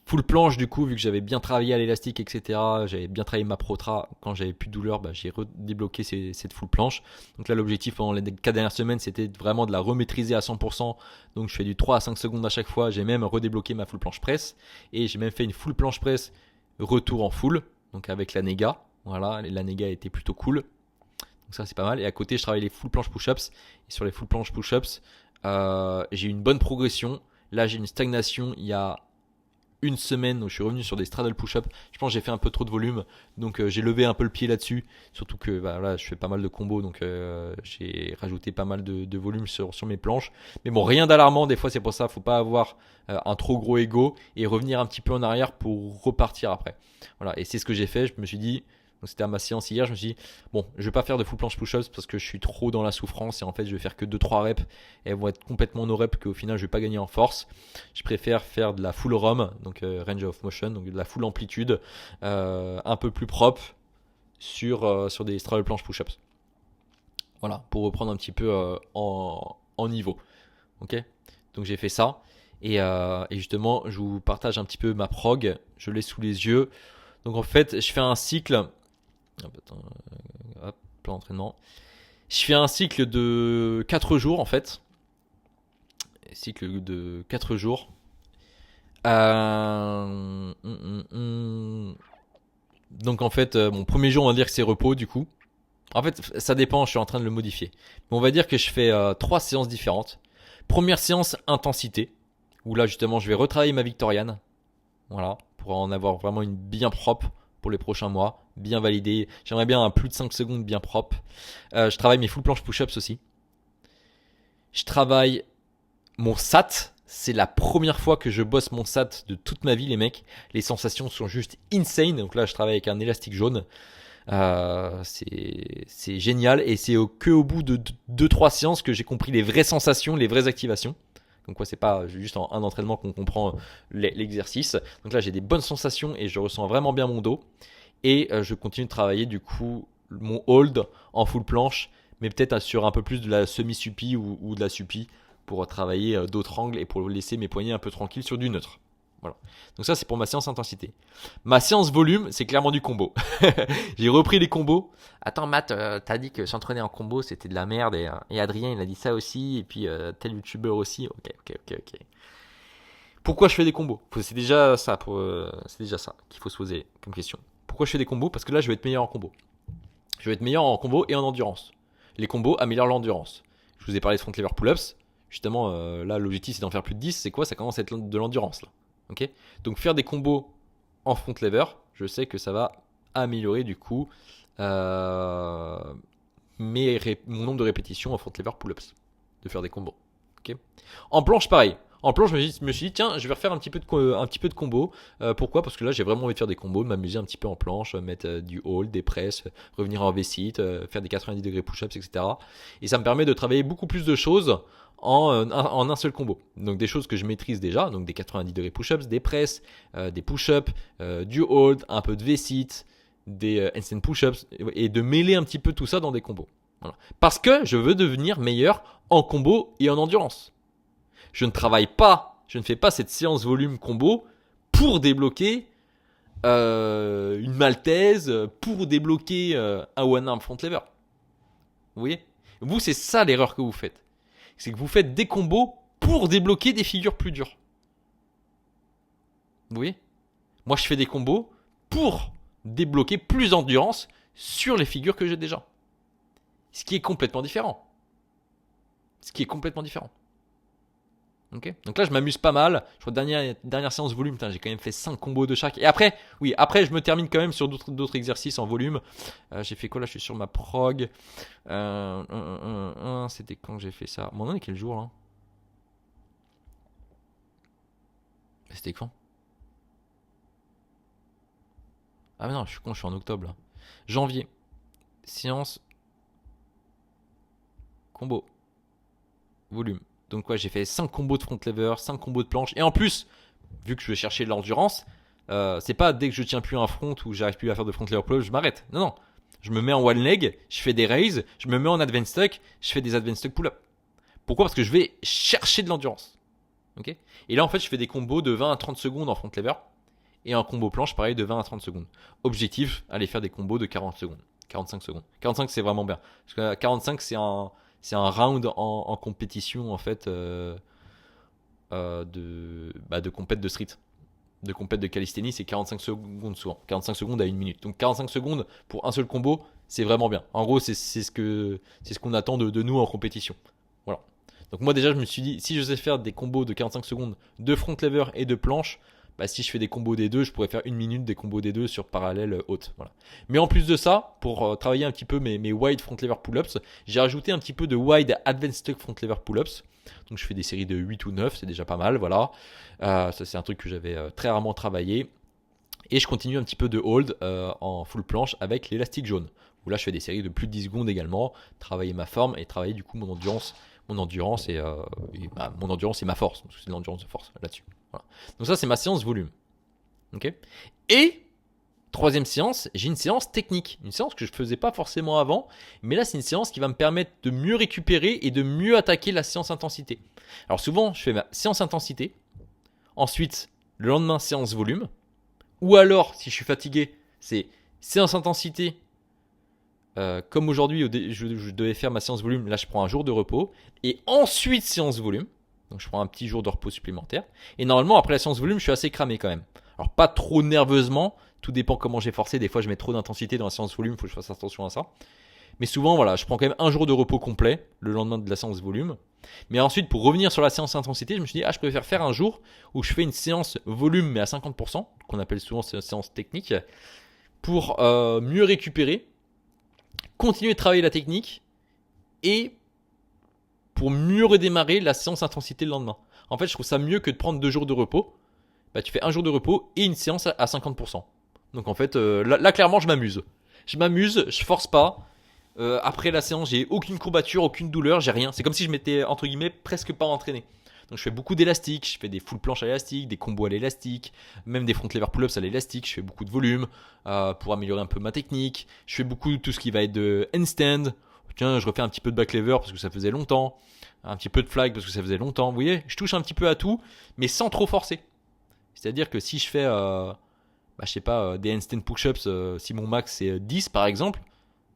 Full planche du coup, vu que j'avais bien travaillé à l'élastique, etc. J'avais bien travaillé ma protra. Quand j'avais plus de douleur, j'ai redébloqué cette full planche. Donc là l'objectif pendant les 4 dernières semaines, c'était vraiment de la remaîtriser à 100%. Donc je fais du 3 à 5 secondes à chaque fois. J'ai même redébloqué ma full planche presse. Et j'ai même fait une full planche presse retour en full. Donc avec la Nega. Voilà, la Nega était plutôt cool. Donc ça c'est pas mal. Et à côté je travaille les full planche push-ups. Et sur les full planche push-ups, j'ai eu une bonne progression. Là j'ai une stagnation. Il y a une semaine où je suis revenu sur des straddle push-up. Je pense que j'ai fait un peu trop de volume, donc j'ai levé un peu le pied là-dessus. Surtout que là, je fais pas mal de combos, donc j'ai rajouté pas mal de volume sur mes planches. Mais bon, rien d'alarmant. Des fois, c'est pour ça, faut pas avoir un trop gros ego et revenir un petit peu en arrière pour repartir après. Voilà, et c'est ce que j'ai fait. Je me suis dit, donc c'était à ma séance hier, je me suis dit, bon, je vais pas faire de full planche push-ups parce que je suis trop dans la souffrance et en fait, je vais faire que 2-3 reps et elles vont être complètement no reps qu'au final, je vais pas gagner en force. Je préfère faire de la full ROM, donc range of motion, donc de la full amplitude, un peu plus propre sur des straddle planche push-ups. Voilà, pour reprendre un petit peu en niveau. Ok, donc j'ai fait ça et justement, je vous partage un petit peu ma prog. Je l'ai sous les yeux. Donc en fait, je fais un cycle. Plan d'entraînement. Je fais un cycle de 4 jours en fait. Cycle de 4 jours. Donc en fait, mon premier jour, on va dire que c'est repos du coup. En fait, ça dépend, je suis en train de le modifier. Mais on va dire que je fais 3 séances différentes. Première séance, intensité. Où là justement, je vais retravailler ma Victoriane. Voilà, pour en avoir vraiment une bien propre pour les prochains mois, bien validée. J'aimerais bien un plus de 5 secondes bien propre. Je travaille mes full planche push-ups aussi. Je travaille mon SAT. C'est la première fois que je bosse mon SAT de toute ma vie, les mecs. Les sensations sont juste insane. Donc là, je travaille avec un élastique jaune. C'est génial. Et c'est que au bout de 2-3 séances que j'ai compris les vraies sensations, les vraies activations. Donc ouais, c'est pas juste en un entraînement qu'on comprend l'exercice. Donc là, j'ai des bonnes sensations et je ressens vraiment bien mon dos. Et je continue de travailler du coup mon hold en full planche, mais peut-être sur un peu plus de la semi-supie ou de la supie pour travailler d'autres angles et pour laisser mes poignets un peu tranquilles sur du neutre. Voilà. Donc ça, c'est pour ma séance intensité. Ma séance volume, c'est clairement du combo. J'ai repris les combos. Attends, Matt, t'as dit que s'entraîner en combo, c'était de la merde. Et Adrien, il a dit ça aussi. Et puis, tel youtubeur aussi. Ok. Pourquoi je fais des combos ? C'est déjà ça qu'il faut se poser comme question. Pourquoi je fais des combos ? Parce que là, je vais être meilleur en combo. Je vais être meilleur en combo et en endurance. Les combos améliorent l'endurance. Je vous ai parlé de front lever pull-ups. Justement, là, l'objectif, c'est d'en faire plus de 10. C'est quoi ? Ça commence à être de l'endurance, là. Ok ? Donc, faire des combos en front lever, je sais que ça va améliorer, du coup, mon nombre de répétitions en front lever pull-ups. De faire des combos. Ok ? En planche, pareil. En planche, je me suis dit, tiens, je vais refaire un petit peu de combo. Pourquoi ? Parce que là, j'ai vraiment envie de faire des combos, de m'amuser un petit peu en planche, mettre du hold, des presses, revenir en V-sit, faire des 90 degrés push-ups, etc. Et ça me permet de travailler beaucoup plus de choses en un seul combo. Donc des choses que je maîtrise déjà, donc des 90 degrés push-ups, des presses, des push-ups, du hold, un peu de V-sit, des handstand push-ups, et de mêler un petit peu tout ça dans des combos. Voilà. Parce que je veux devenir meilleur en combo et en endurance. Je ne fais pas cette séance volume combo pour débloquer une maltaise pour débloquer un one arm front lever. Vous voyez ? Vous, c'est ça l'erreur que vous faites. C'est que vous faites des combos pour débloquer des figures plus dures. Vous voyez ? Moi, je fais des combos pour débloquer plus d'endurance sur les figures que j'ai déjà. Ce qui est complètement différent. Okay. Donc là, je m'amuse pas mal. Je crois que dernière séance volume, j'ai quand même fait 5 combos de chaque. Et après, je me termine quand même sur d'autres exercices en volume. J'ai fait quoi là ? Je suis sur ma prog. C'était quand que j'ai fait ça ? On est quel jour là ? C'était quand ? Ah mais non, je suis con, je suis en octobre là. Janvier. Séance. Combo. Volume. Donc j'ai fait 5 combos de front lever, 5 combos de planche. Et en plus, vu que je vais chercher de l'endurance, c'est pas dès que je tiens plus un front ou j'arrive plus à faire de front lever pull-up, je m'arrête. Non. Je me mets en one leg, je fais des raises, je me mets en advanced tuck, je fais des advanced tuck pull-up. Pourquoi ? Parce que je vais chercher de l'endurance. Okay ? Et là, en fait, je fais des combos de 20 à 30 secondes en front lever. Et un combo planche, pareil, de 20 à 30 secondes. Objectif, aller faire des combos de 40 secondes. 45 secondes. 45, c'est vraiment bien. Parce que 45, c'est un round en compétition, en fait, de compète de street. De compète de calisthénie, c'est 45 secondes souvent. 45 secondes à 1 minute. Donc 45 secondes pour un seul combo, c'est vraiment bien. En gros, c'est ce qu'on attend de nous en compétition. Voilà. Donc moi déjà, je me suis dit, si je sais faire des combos de 45 secondes de front lever et de planche, si je fais des combos des deux, je pourrais faire 1 minute des combos des deux sur parallèle haute. Voilà. Mais en plus de ça, pour travailler un petit peu mes wide front lever pull-ups, j'ai rajouté un petit peu de wide advanced tuck front lever pull-ups. Donc je fais des séries de 8 ou 9, c'est déjà pas mal. Voilà. Ça c'est un truc que j'avais très rarement travaillé. Et je continue un petit peu de hold en full planche avec l'élastique jaune. Où là je fais des séries de plus de 10 secondes également. Travailler ma forme et travailler du coup mon endurance et mon endurance et ma force. Parce que c'est de l'endurance de force là-dessus. Voilà. Donc ça c'est ma séance volume. Okay. Et troisième séance, j'ai une séance technique. Une séance que je ne faisais pas forcément avant. Mais là c'est une séance qui va me permettre de mieux récupérer et de mieux attaquer la séance intensité. Alors souvent je fais ma séance intensité. Ensuite le lendemain séance volume. Ou alors si je suis fatigué, c'est séance intensité. Comme aujourd'hui je devais faire ma séance volume, là je prends un jour de repos. Et ensuite séance volume. Donc je prends un petit jour de repos supplémentaire. Et normalement après la séance volume je suis assez cramé quand même. Alors pas trop nerveusement, tout dépend comment j'ai forcé. Des fois je mets trop d'intensité dans la séance volume, il faut que je fasse attention à ça. Mais souvent voilà, je prends quand même un jour de repos complet le lendemain de la séance volume. Mais ensuite pour revenir sur la séance intensité, je me suis dit je préfère faire un jour où je fais une séance volume mais à 50%, qu'on appelle souvent séance technique, pour mieux récupérer, continuer de travailler la technique et pour mieux redémarrer la séance intensité le lendemain. En fait, je trouve ça mieux que de prendre 2 jours de repos. Tu fais un jour de repos et une séance à 50%. Donc en fait, là clairement, je m'amuse. Je force pas. Après la séance, j'ai aucune courbature, aucune douleur, j'ai rien. C'est comme si je m'étais, entre guillemets, presque pas entraîné. Donc je fais beaucoup d'élastique, je fais des full planches à l'élastique, des combos à l'élastique, même des front lever pull-ups à l'élastique, je fais beaucoup de volume pour améliorer un peu ma technique. Je fais beaucoup tout ce qui va être de handstand. Tiens, je refais un petit peu de back lever parce que ça faisait longtemps. Un petit peu de flag parce que ça faisait longtemps. Vous voyez, je touche un petit peu à tout, mais sans trop forcer. C'est-à-dire que si je fais, je sais pas, des handstand push-ups, si mon max c'est 10 par exemple,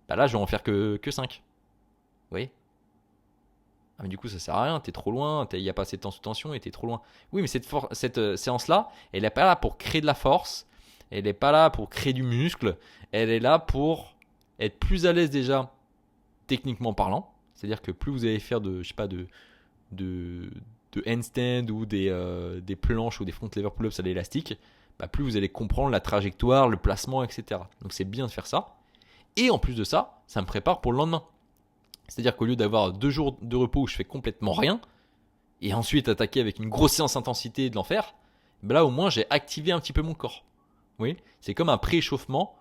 là je vais en faire que 5. Vous voyez ? Ah, mais du coup ça sert à rien, t'es trop loin, il n'y a pas assez de temps sous tension et t'es trop loin. Oui, mais cette séance-là, elle n'est pas là pour créer de la force, elle n'est pas là pour créer du muscle, elle est là pour être plus à l'aise déjà techniquement parlant. C'est-à-dire que plus vous allez faire de handstand ou des planches ou des front lever pull-ups à l'élastique, plus vous allez comprendre la trajectoire, le placement, etc. Donc c'est bien de faire ça. Et en plus de ça, ça me prépare pour le lendemain. C'est-à-dire qu'au lieu d'avoir 2 jours de repos où je fais complètement rien, et ensuite attaquer avec une grosse séance intensité et de l'enfer, là au moins j'ai activé un petit peu mon corps. Vous voyez ? C'est comme un pré-échauffement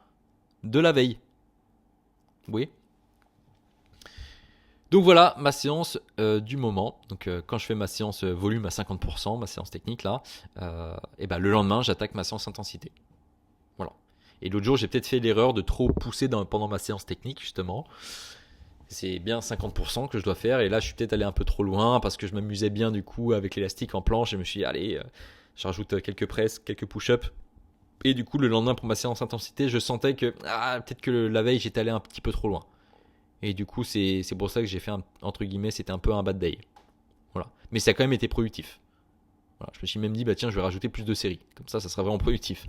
de la veille. Vous voyez ? Donc voilà ma séance du moment. Donc quand je fais ma séance volume à 50%, ma séance technique là, le lendemain j'attaque ma séance intensité. Voilà. Et l'autre jour j'ai peut-être fait l'erreur de trop pousser pendant ma séance technique justement. C'est bien 50% que je dois faire et là je suis peut-être allé un peu trop loin parce que je m'amusais bien du coup avec l'élastique en planche et je me suis dit allez, je rajoute quelques presses, quelques push-ups Et du coup, le lendemain, pour ma séance intensité, je sentais que peut-être que la veille, j'étais allé un petit peu trop loin. Et du coup, c'est pour ça que j'ai fait, entre guillemets, c'était un peu un bad day. Voilà. Mais ça a quand même été productif. Voilà. Je me suis même dit, tiens, je vais rajouter plus de séries. Comme ça sera vraiment productif.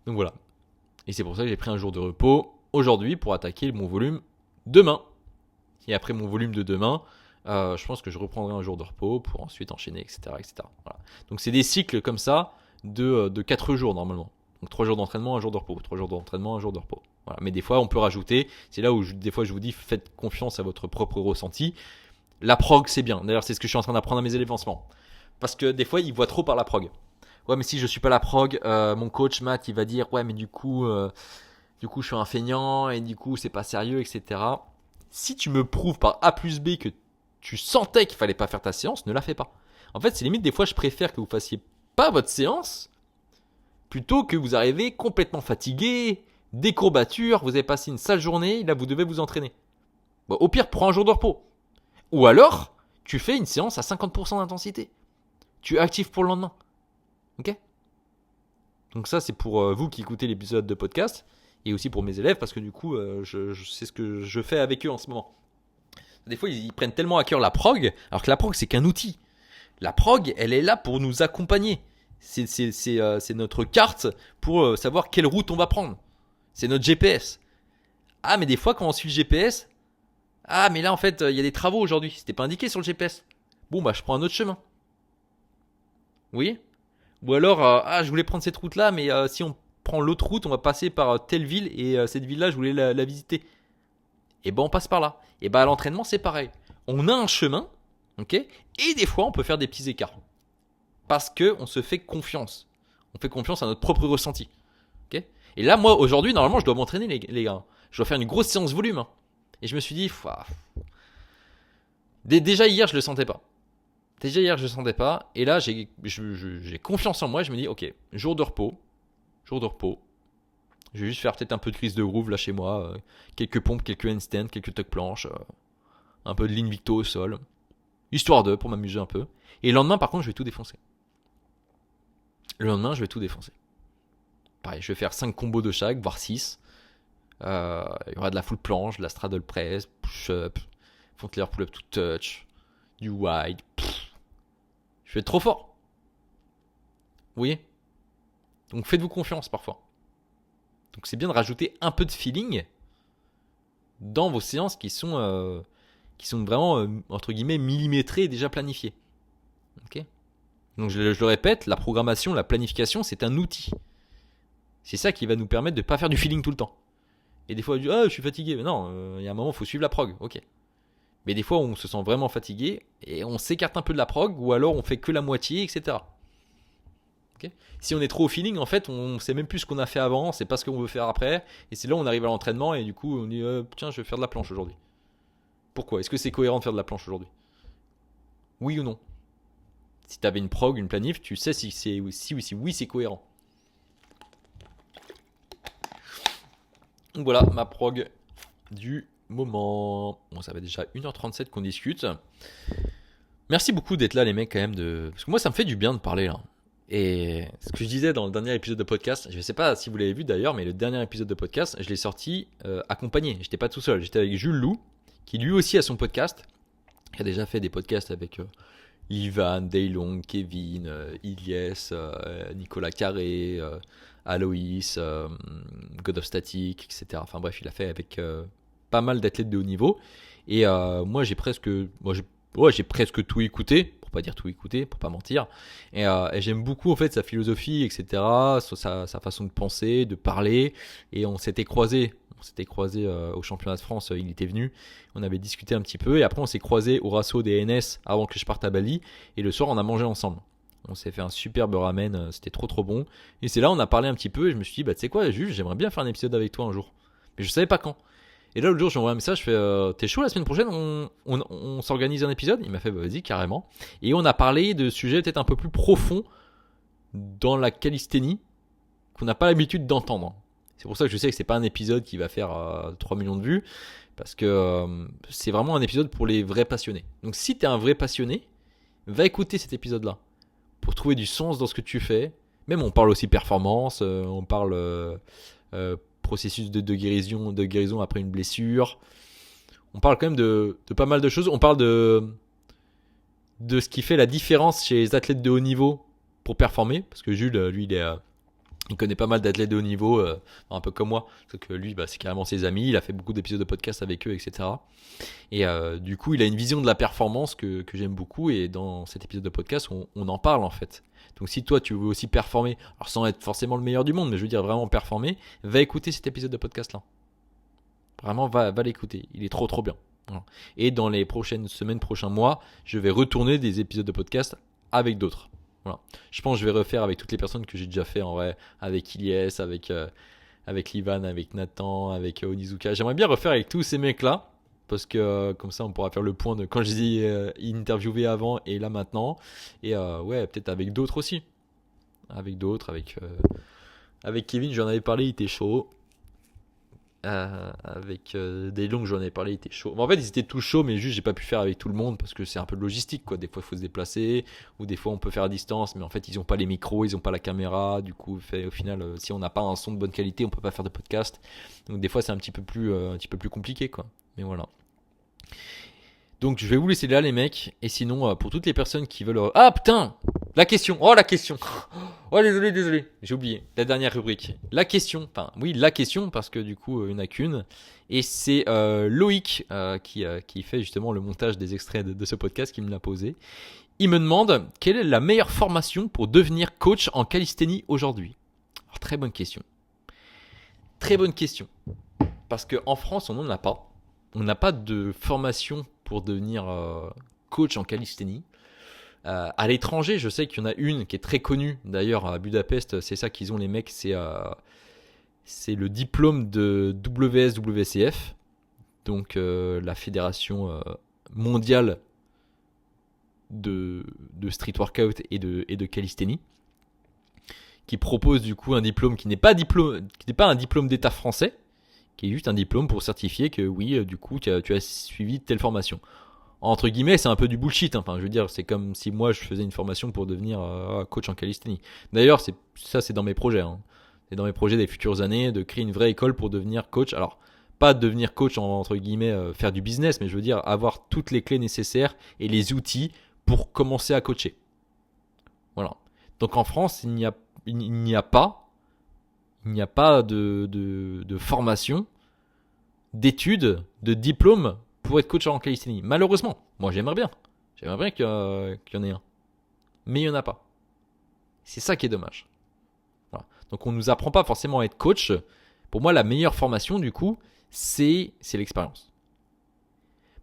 Donc voilà. Et c'est pour ça que j'ai pris un jour de repos aujourd'hui pour attaquer mon volume demain. Et après mon volume de demain, je pense que je reprendrai un jour de repos pour ensuite enchaîner, etc. etc. Voilà. Donc c'est des cycles comme ça de 4 jours normalement. Donc 3 jours d'entraînement, un jour de repos. 3 jours d'entraînement, un jour de repos. Voilà. Mais des fois, on peut rajouter. C'est là où des fois je vous dis, faites confiance à votre propre ressenti. La prog, c'est bien. D'ailleurs, c'est ce que je suis en train d'apprendre à mes élèves en ce moment. Parce que des fois, ils voient trop par la prog. Ouais, mais si je suis pas la prog, mon coach Matt, il va dire, ouais, mais du coup, je suis un feignant et du coup, c'est pas sérieux, etc. Si tu me prouves par A plus B que tu sentais qu'il fallait pas faire ta séance, ne la fais pas. En fait, c'est limite des fois, je préfère que vous fassiez pas votre séance plutôt que vous arrivez complètement fatigué, des courbatures, vous avez passé une sale journée, là, vous devez vous entraîner. Bon, au pire, prends un jour de repos. Ou alors, tu fais une séance à 50% d'intensité. Tu es actif pour le lendemain. Ok ? Donc ça, c'est pour vous qui écoutez l'épisode de podcast et aussi pour mes élèves parce que du coup, c'est ce que je fais avec eux en ce moment. Des fois, ils prennent tellement à cœur la prog, alors que la prog, c'est qu'un outil. La prog, elle est là pour nous accompagner. C'est notre carte pour savoir quelle route on va prendre. C'est notre GPS. Ah, mais des fois, quand on suit le GPS, ah, mais là, en fait, il y a des travaux aujourd'hui. C'était pas indiqué sur le GPS. Bon, je prends un autre chemin. Vous voyez ? Ou alors, je voulais prendre cette route-là, mais si on prend l'autre route, on va passer par telle ville et cette ville-là, je voulais la visiter. Et on passe par là. Et à l'entraînement, c'est pareil. On a un chemin, ok ? Et des fois, on peut faire des petits écarts. Parce qu'on se fait confiance. On fait confiance à notre propre ressenti. Ok ? Et là, moi, aujourd'hui, normalement, je dois m'entraîner, les gars. Je dois faire une grosse séance volume. Hein. Et je me suis dit, déjà hier, je le sentais pas. Déjà hier, je ne sentais pas. Et là, j'ai confiance en moi. Je me dis, ok, jour de repos. Je vais juste faire peut-être un peu de crise de groove là chez moi. Quelques pompes, quelques handstands, quelques tuck planches. Un peu de l'Invicto au sol. Histoire pour m'amuser un peu. Et le lendemain, par contre, je vais tout défoncer. Pareil, je vais faire 5 combos de chaque, voire 6. Il y aura de la full planche, de la straddle press, push-up, frontlayer pull-up to touch, du wide. Je vais être trop fort. Vous voyez ? Donc faites-vous confiance parfois. Donc c'est bien de rajouter un peu de feeling dans vos séances qui sont vraiment, entre guillemets, millimétrées et déjà planifiées. Ok ? Donc je le répète, la programmation, la planification, c'est un outil. C'est ça qui va nous permettre de ne pas faire du feeling tout le temps. Et des fois, on dit, je suis fatigué. Mais non, il y a un moment, il faut suivre la prog. Ok. Mais des fois, on se sent vraiment fatigué et on s'écarte un peu de la prog ou alors on fait que la moitié, etc. Okay. Si on est trop au feeling, en fait, on sait même plus ce qu'on a fait avant, c'est pas ce qu'on veut faire après. Et c'est là où on arrive à l'entraînement et du coup, on dit tiens, je vais faire de la planche aujourd'hui. Pourquoi ? Est-ce que c'est cohérent de faire de la planche aujourd'hui ? Oui ou non ? Si tu avais une prog, une planif, tu sais si c'est cohérent. Donc voilà, ma prog du moment. Bon, ça va déjà 1h37 qu'on discute. Merci beaucoup d'être là, les mecs, quand même. Parce que moi, ça me fait du bien de parler là. Et ce que je disais dans le dernier épisode de podcast, je ne sais pas si vous l'avez vu d'ailleurs, mais le dernier épisode de podcast, je l'ai sorti accompagné. J'étais pas tout seul, j'étais avec Jules Loup, qui lui aussi a son podcast. Il a déjà fait des podcasts avec Ivan, Daylong, Kevin, Ilyes, Nicolas Carré, Aloïs, God of Static, etc. Enfin bref, il a fait avec pas mal d'athlètes de haut niveau. Et moi, j'ai presque tout écouté, pour pas dire tout écouté, pour pas mentir. Et j'aime beaucoup en fait sa philosophie, etc. Sa façon de penser, de parler. Et on s'était croisés au championnat de France, il était venu, on avait discuté un petit peu et après on s'est croisés au Rasso des NS avant que je parte à Bali et le soir on a mangé ensemble. On s'est fait un superbe ramen, c'était trop bon. Et c'est là on a parlé un petit peu et je me suis dit tu sais quoi Jules, j'aimerais bien faire un épisode avec toi un jour. Mais je savais pas quand. Et là l'autre jour j'ai envoyé un message, je fais t'es chaud la semaine prochaine on s'organise un épisode. Il m'a fait vas-y carrément. Et on a parlé de sujets peut-être un peu plus profonds dans la calisthénie qu'on n'a pas l'habitude d'entendre. C'est pour ça que je sais que c'est pas un épisode qui va faire 3 millions de vues, parce que c'est vraiment un épisode pour les vrais passionnés. Donc si t'es un vrai passionné, va écouter cet épisode-là, pour trouver du sens dans ce que tu fais, Même on parle aussi performance, on parle processus de guérison après une blessure. On parle quand même de pas mal de choses. On parle de ce qui fait la différence chez les athlètes de haut niveau pour performer. Parce que Jules, lui, il connaît pas mal d'athlètes de haut niveau, un peu comme moi. Parce que lui, c'est carrément ses amis. Il a fait beaucoup d'épisodes de podcast avec eux, etc. Et du coup, il a une vision de la performance que j'aime beaucoup. Et dans cet épisode de podcast, on en parle en fait. Donc si toi, tu veux aussi performer, alors sans être forcément le meilleur du monde, mais je veux dire vraiment performer, va écouter cet épisode de podcast-là. Vraiment, va l'écouter. Il est trop trop bien. Voilà. Et dans les prochaines semaines, prochains mois, je vais retourner des épisodes de podcast avec d'autres. Voilà. Je pense que je vais refaire avec toutes les personnes que j'ai déjà fait en vrai, avec Ilyes, avec Livan, avec Nathan, avec Onizuka. J'aimerais bien refaire avec tous ces mecs-là. Parce que comme ça, on pourra faire le point de quand je les ai interviewés avant et là maintenant. Et ouais, peut-être avec d'autres aussi. Avec d'autres, avec Kevin, j'en avais parlé, il était chaud. Avec Daylong, j'en ai parlé, il était chaud. Bon, en fait, ils étaient tous chauds, mais juste j'ai pas pu faire avec tout le monde parce que c'est un peu de logistique, quoi. Des fois, il faut se déplacer, ou des fois, on peut faire à distance, mais en fait, ils ont pas les micros, ils ont pas la caméra. Du coup, au final, si on n'a pas un son de bonne qualité, on peut pas faire de podcast. Donc, des fois, c'est un petit peu plus compliqué, quoi. Mais voilà. Donc je vais vous laisser là les mecs. Et sinon pour toutes les personnes qui veulent... Ah putain, la question. Oh la question. Oh désolé. J'ai oublié. La dernière rubrique. La question. Enfin oui, la question parce que du coup il n'y en a qu'une. Et c'est Loïc qui fait justement le montage des extraits de ce podcast qui me l'a posé. Il me demande quelle est la meilleure formation pour devenir coach en calisthénie aujourd'hui. Alors, très bonne question. Très bonne question. Parce qu'en France on n'en a pas. On n'a pas de formation pour devenir coach en calisthénie. À l'étranger, je sais qu'il y en a une qui est très connue. D'ailleurs, à Budapest, c'est ça qu'ils ont les mecs. C'est le diplôme de WSWCF, donc la fédération mondiale de street workout et de calisthénie, qui propose du coup un diplôme qui n'est pas un diplôme d'État français, qui est juste un diplôme pour certifier que oui, du coup, tu as suivi telle formation. Entre guillemets, c'est un peu du bullshit. Hein. Enfin, je veux dire, c'est comme si moi, je faisais une formation pour devenir coach en calisthénie. D'ailleurs, c'est dans mes projets. Hein. C'est dans mes projets des futures années de créer une vraie école pour devenir coach. Alors, pas devenir coach, entre guillemets, faire du business, mais je veux dire avoir toutes les clés nécessaires et les outils pour commencer à coacher. Voilà. Donc en France, il n'y a pas de formation, d'études, de diplôme pour être coach en calisthénie. Malheureusement, moi j'aimerais bien qu'il y en ait un. Mais il n'y en a pas. C'est ça qui est dommage. Voilà. Donc on ne nous apprend pas forcément à être coach. Pour moi, la meilleure formation, du coup, c'est l'expérience.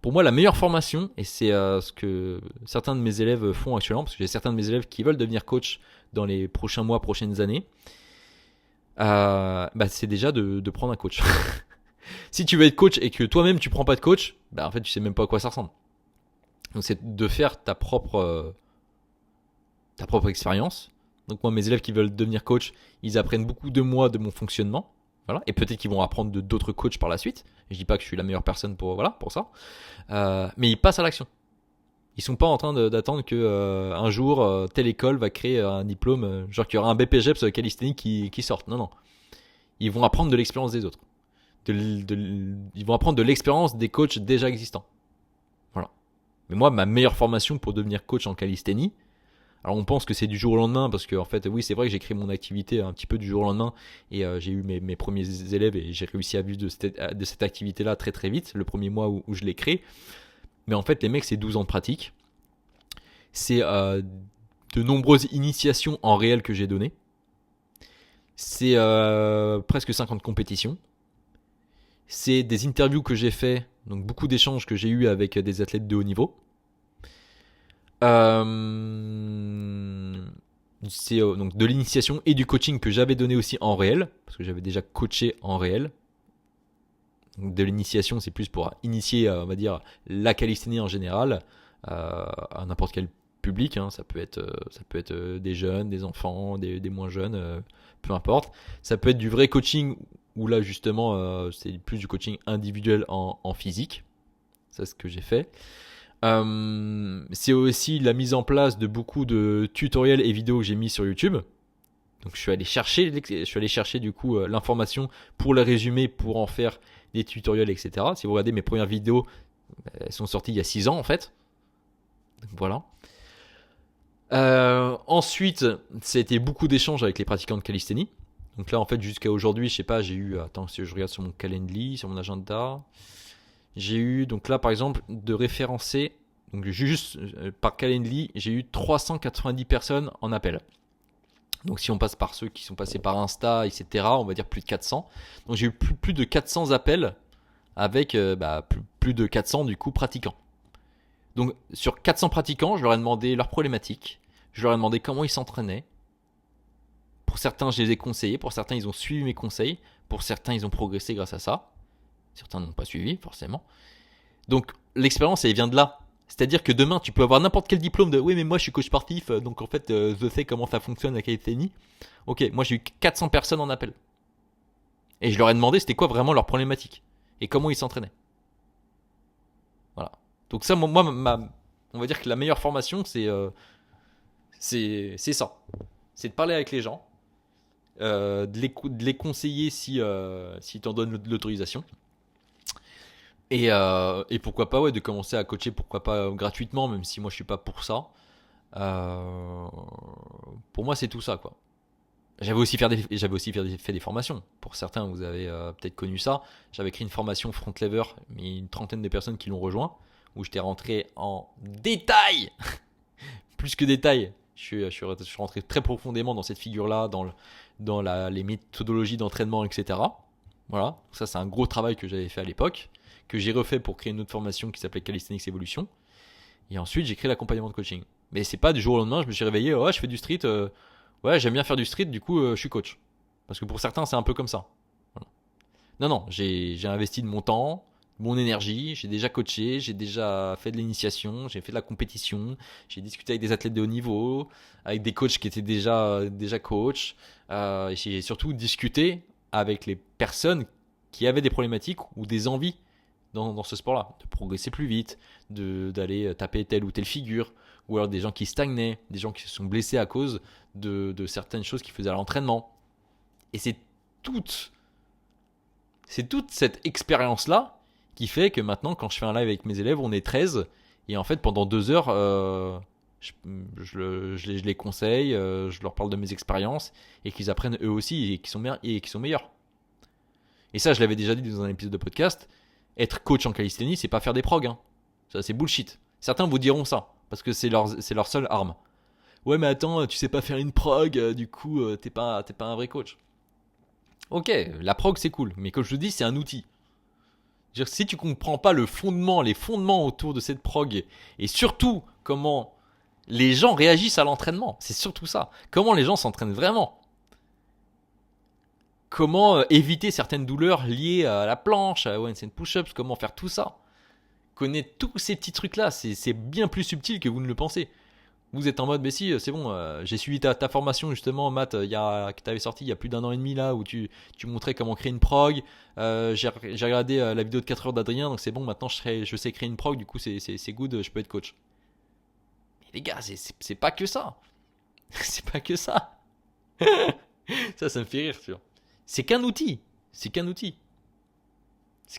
Pour moi, la meilleure formation, et c'est ce que certains de mes élèves font actuellement, parce que j'ai certains de mes élèves qui veulent devenir coach dans les prochains mois, prochaines années, c'est déjà de prendre un coach. Si tu veux être coach et que toi-même tu prends pas de coach, en fait tu sais même pas à quoi ça ressemble. Donc c'est de faire ta propre expérience. Donc moi mes élèves qui veulent devenir coach, ils apprennent beaucoup de moi de mon fonctionnement. Voilà. Et peut-être qu'ils vont apprendre de d'autres coachs par la suite. Et je dis pas que je suis la meilleure personne pour ça. Mais ils passent à l'action. Ils sont pas en train d'attendre que un jour telle école va créer un diplôme, genre qu'il y aura un BPGEPS calisthénique qui sorte. Non. Ils vont apprendre de l'expérience des autres. Ils vont apprendre de l'expérience des coachs déjà existants. Voilà. Mais moi, ma meilleure formation pour devenir coach en calisthénie, alors on pense que c'est du jour au lendemain, parce que en fait, oui, c'est vrai que j'ai créé mon activité un petit peu du jour au lendemain, et j'ai eu mes premiers élèves, et j'ai réussi à vivre de cette activité-là très très vite, le premier mois où je l'ai créé. Mais en fait, les mecs, c'est 12 ans de pratique. C'est de nombreuses initiations en réel que j'ai données. C'est presque 50 compétitions. C'est des interviews que j'ai fait, donc beaucoup d'échanges que j'ai eu avec des athlètes de haut niveau. C'est donc de l'initiation et du coaching que j'avais donné aussi en réel, parce que j'avais déjà coaché en réel. Donc de l'initiation, c'est plus pour initier, on va dire, la calisthénie en général à n'importe quel public. Hein. Ça peut être des jeunes, des enfants, des moins jeunes, peu importe. Ça peut être du vrai coaching où là justement c'est plus du coaching individuel en physique. C'est ce que j'ai fait. C'est aussi la mise en place de beaucoup de tutoriels et vidéos que j'ai mis sur YouTube. Donc je suis allé chercher du coup l'information pour le résumer, pour en faire des tutoriels, etc. Si vous regardez mes premières vidéos, elles sont sorties il y a 6 ans en fait. Donc voilà. Ensuite, c'était beaucoup d'échanges avec les pratiquants de calisthénie. Donc là, en fait, jusqu'à aujourd'hui, je sais pas, j'ai eu, attends, si je regarde sur mon calendrier, sur mon agenda, j'ai eu, donc là, par exemple, de référencer, donc juste par calendrier, j'ai eu 390 personnes en appel. Donc si on passe par ceux qui sont passés par Insta, etc., on va dire plus de 400. Donc j'ai eu plus de 400 appels avec plus de 400 du coup pratiquants. Donc sur 400 pratiquants, je leur ai demandé leurs problématiques, je leur ai demandé comment ils s'entraînaient. Pour certains, je les ai conseillés, pour certains, ils ont suivi mes conseils, pour certains, ils ont progressé grâce à ça. Certains n'ont pas suivi, forcément. Donc l'expérience, elle vient de là. C'est-à-dire que demain, tu peux avoir n'importe quel diplôme de oui, mais moi je suis coach sportif, donc en fait, je sais comment ça fonctionne la calisthénie. Ok, moi j'ai eu 400 personnes en appel. Et je leur ai demandé c'était quoi vraiment leur problématique et comment ils s'entraînaient. Voilà. Donc ça, on va dire que la meilleure formation, c'est ça. C'est de parler avec les gens, de les conseiller si t'en donnes l'autorisation. Et pourquoi pas de commencer à coacher, pourquoi pas gratuitement, même si moi je suis pas pour ça. Pour moi c'est tout ça quoi. J'avais aussi fait des formations. Pour certains vous avez peut-être connu ça. J'avais créé une formation front lever, mais une trentaine de personnes qui l'ont rejoint, où j'étais rentré en détail, plus que détail. Je suis rentré très profondément dans cette figure-là, dans les méthodologies d'entraînement, etc. Voilà, ça c'est un gros travail que j'avais fait à l'époque, que j'ai refait pour créer une autre formation qui s'appelait Calisthenics Evolution. Et ensuite j'ai créé l'accompagnement de coaching. Mais c'est pas du jour au lendemain, je me suis réveillé, ouais je fais du street, ouais j'aime bien faire du street, du coup je suis coach. Parce que pour certains c'est un peu comme ça. Voilà. Non, j'ai investi de mon temps, de mon énergie, j'ai déjà coaché, j'ai déjà fait de l'initiation, j'ai fait de la compétition, j'ai discuté avec des athlètes de haut niveau, avec des coachs qui étaient déjà coachs, et j'ai surtout discuté avec les personnes qui avaient des problématiques ou des envies dans ce sport-là, de progresser plus vite, d'aller taper telle ou telle figure, ou alors des gens qui stagnaient, des gens qui se sont blessés à cause de certaines choses qu'ils faisaient à l'entraînement. Et c'est toute cette expérience-là qui fait que maintenant, quand je fais un live avec mes élèves, on est 13, et en fait, pendant 2 heures, je les conseille, je leur parle de mes expériences, et qu'ils apprennent eux aussi, et qu'ils sont meilleurs. Et ça, je l'avais déjà dit dans un épisode de podcast, être coach en calisthénie, c'est pas faire des progs. Hein. Ça, c'est bullshit. Certains vous diront ça, parce que c'est leur seule arme. Ouais, mais attends, tu sais pas faire une prog, du coup, t'es pas un vrai coach. Ok, la prog, c'est cool, mais comme je te dis, c'est un outil. C'est-à-dire, si tu comprends pas les fondements autour de cette prog, et surtout comment les gens réagissent à l'entraînement, c'est surtout ça. Comment les gens s'entraînent vraiment. Comment éviter certaines douleurs liées à la planche, à one-hand push-ups, comment faire tout ça. Connaître tous ces petits trucs-là, c'est bien plus subtil que vous ne le pensez. Vous êtes en mode, mais si, c'est bon, j'ai suivi ta formation justement, Matt, que tu avais sorti il y a plus d'1 an et demi là, où tu montrais comment créer une prog. J'ai regardé la vidéo de 4 heures d'Adrien, donc c'est bon, maintenant je sais créer une prog, du coup c'est good, je peux être coach. Mais les gars, c'est pas que ça. C'est pas que ça. Ça me fait rire, tu vois. C'est qu'un outil. C'est qu'un outil. C'est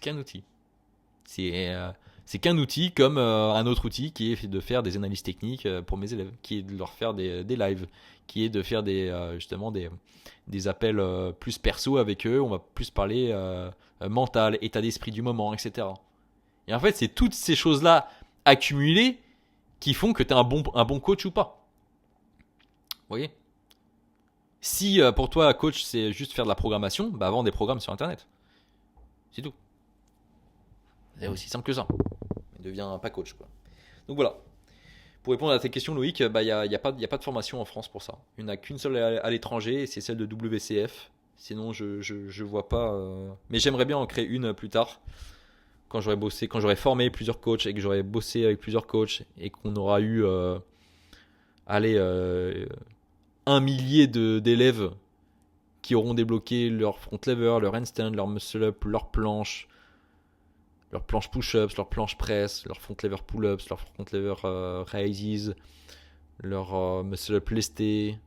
qu'un outil comme un autre outil qui est de faire des analyses techniques pour mes élèves, qui est de leur faire des lives, qui est de faire justement des appels plus perso avec eux. On va plus parler mental, état d'esprit du moment, etc. Et en fait, c'est toutes ces choses-là accumulées qui font que tu es un bon coach ou pas. Vous voyez ? Si pour toi, coach, c'est juste faire de la programmation, bah vends des programmes sur Internet. C'est tout. C'est aussi simple que ça. Il devient pas coach, quoi. Donc voilà. Pour répondre à ta question, Loïc, il n'y a pas de formation en France pour ça. Il n'y en a qu'une seule à l'étranger, et c'est celle de WCF. Sinon, je vois pas. Mais j'aimerais bien en créer une plus tard. Quand j'aurai formé plusieurs coachs et que j'aurai bossé avec plusieurs coachs et qu'on aura eu 1 millier d'élèves qui auront débloqué leur front lever, leur handstand, leur muscle up, leur planche push-ups, leur planche press, leur front lever pull-ups, leur front lever raises, leur muscle up lesté,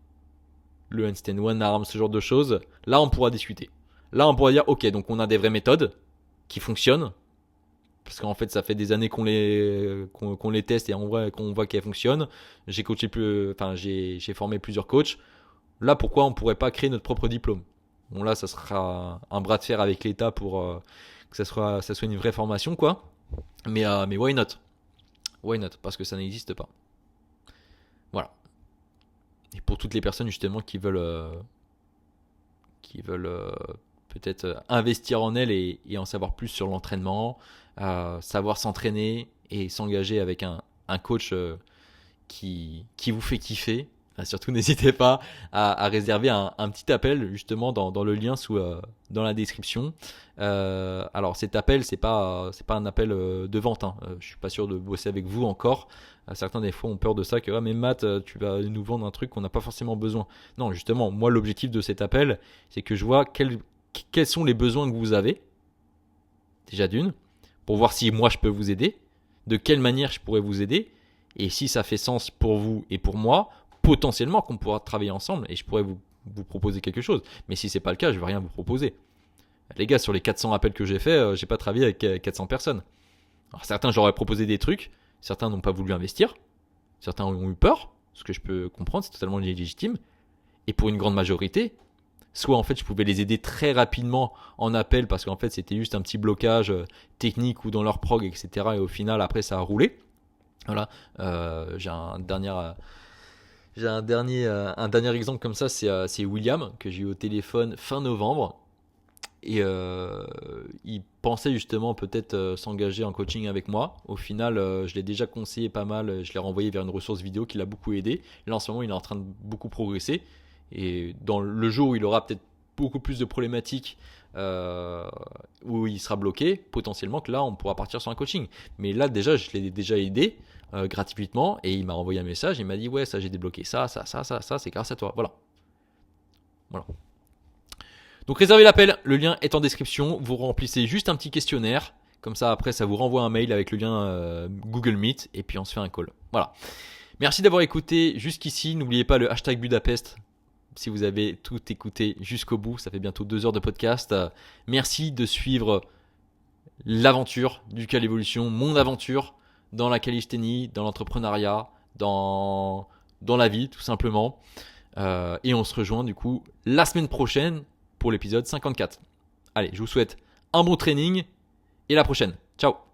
le handstand one arm, ce genre de choses, là on pourra discuter. Là on pourra dire ok, donc on a des vraies méthodes qui fonctionnent, parce qu'en fait ça fait des années qu'on les teste et qu'on voit qu'elles fonctionnent. J'ai formé plusieurs coachs. Là pourquoi on pourrait pas créer notre propre diplôme? Bon là ça sera un bras de fer avec l'État pour que ça soit une vraie formation quoi. Mais why not? Why not? Parce que ça n'existe pas. Voilà. Et pour toutes les personnes justement qui veulent peut-être investir en elles et en savoir plus sur l'entraînement, savoir s'entraîner et s'engager avec un coach qui vous fait kiffer. Surtout n'hésitez pas à réserver un petit appel justement dans le lien dans la description. Alors cet appel c'est pas un appel de vente. Je suis pas sûr de bosser avec vous encore. Certains des fois ont peur de ça que mais Matt tu vas nous vendre un truc qu'on n'a pas forcément besoin. Non justement moi l'objectif de cet appel c'est que je vois quels sont les besoins que vous avez déjà d'une pour voir si moi je peux vous aider, de quelle manière je pourrais vous aider et si ça fait sens pour vous et pour moi potentiellement qu'on pourra travailler ensemble et je pourrais vous proposer quelque chose. Mais si c'est pas le cas, je vais rien vous proposer. Les gars, sur les 400 appels que j'ai fait, j'ai pas travaillé avec 400 personnes. Alors certains, j'aurais proposé des trucs, certains n'ont pas voulu investir, certains ont eu peur, ce que je peux comprendre, c'est totalement légitime. Et pour une grande majorité, soit en fait je pouvais les aider très rapidement en appel parce qu'en fait c'était juste un petit blocage technique ou dans leur prog, etc. Et au final, après ça a roulé. Voilà, j'ai un dernier exemple comme ça, c'est William que j'ai eu au téléphone fin novembre et il pensait justement peut-être s'engager en coaching avec moi. Au final, je l'ai déjà conseillé pas mal, je l'ai renvoyé vers une ressource vidéo qui l'a beaucoup aidé. Là en ce moment, il est en train de beaucoup progresser et dans le jour où il aura peut-être beaucoup plus de problématiques où il sera bloqué, potentiellement que là on pourra partir sur un coaching. Mais là déjà, je l'ai déjà aidé. Gratuitement et il m'a envoyé un message, il m'a dit ouais ça j'ai débloqué ça c'est grâce à toi, voilà. Donc réservez l'appel, le lien est en description, vous remplissez juste un petit questionnaire, comme ça après ça vous renvoie un mail avec le lien Google Meet et puis on se fait un call, voilà. Merci d'avoir écouté jusqu'ici, n'oubliez pas le hashtag Budapest si vous avez tout écouté jusqu'au bout, ça fait bientôt 2 heures de podcast. Merci de suivre l'aventure du Cal Evolution, mon aventure dans la calisthénie, dans l'entrepreneuriat, dans la vie tout simplement. Et on se rejoint du coup la semaine prochaine pour l'épisode 54. Allez, je vous souhaite un bon training et à la prochaine. Ciao.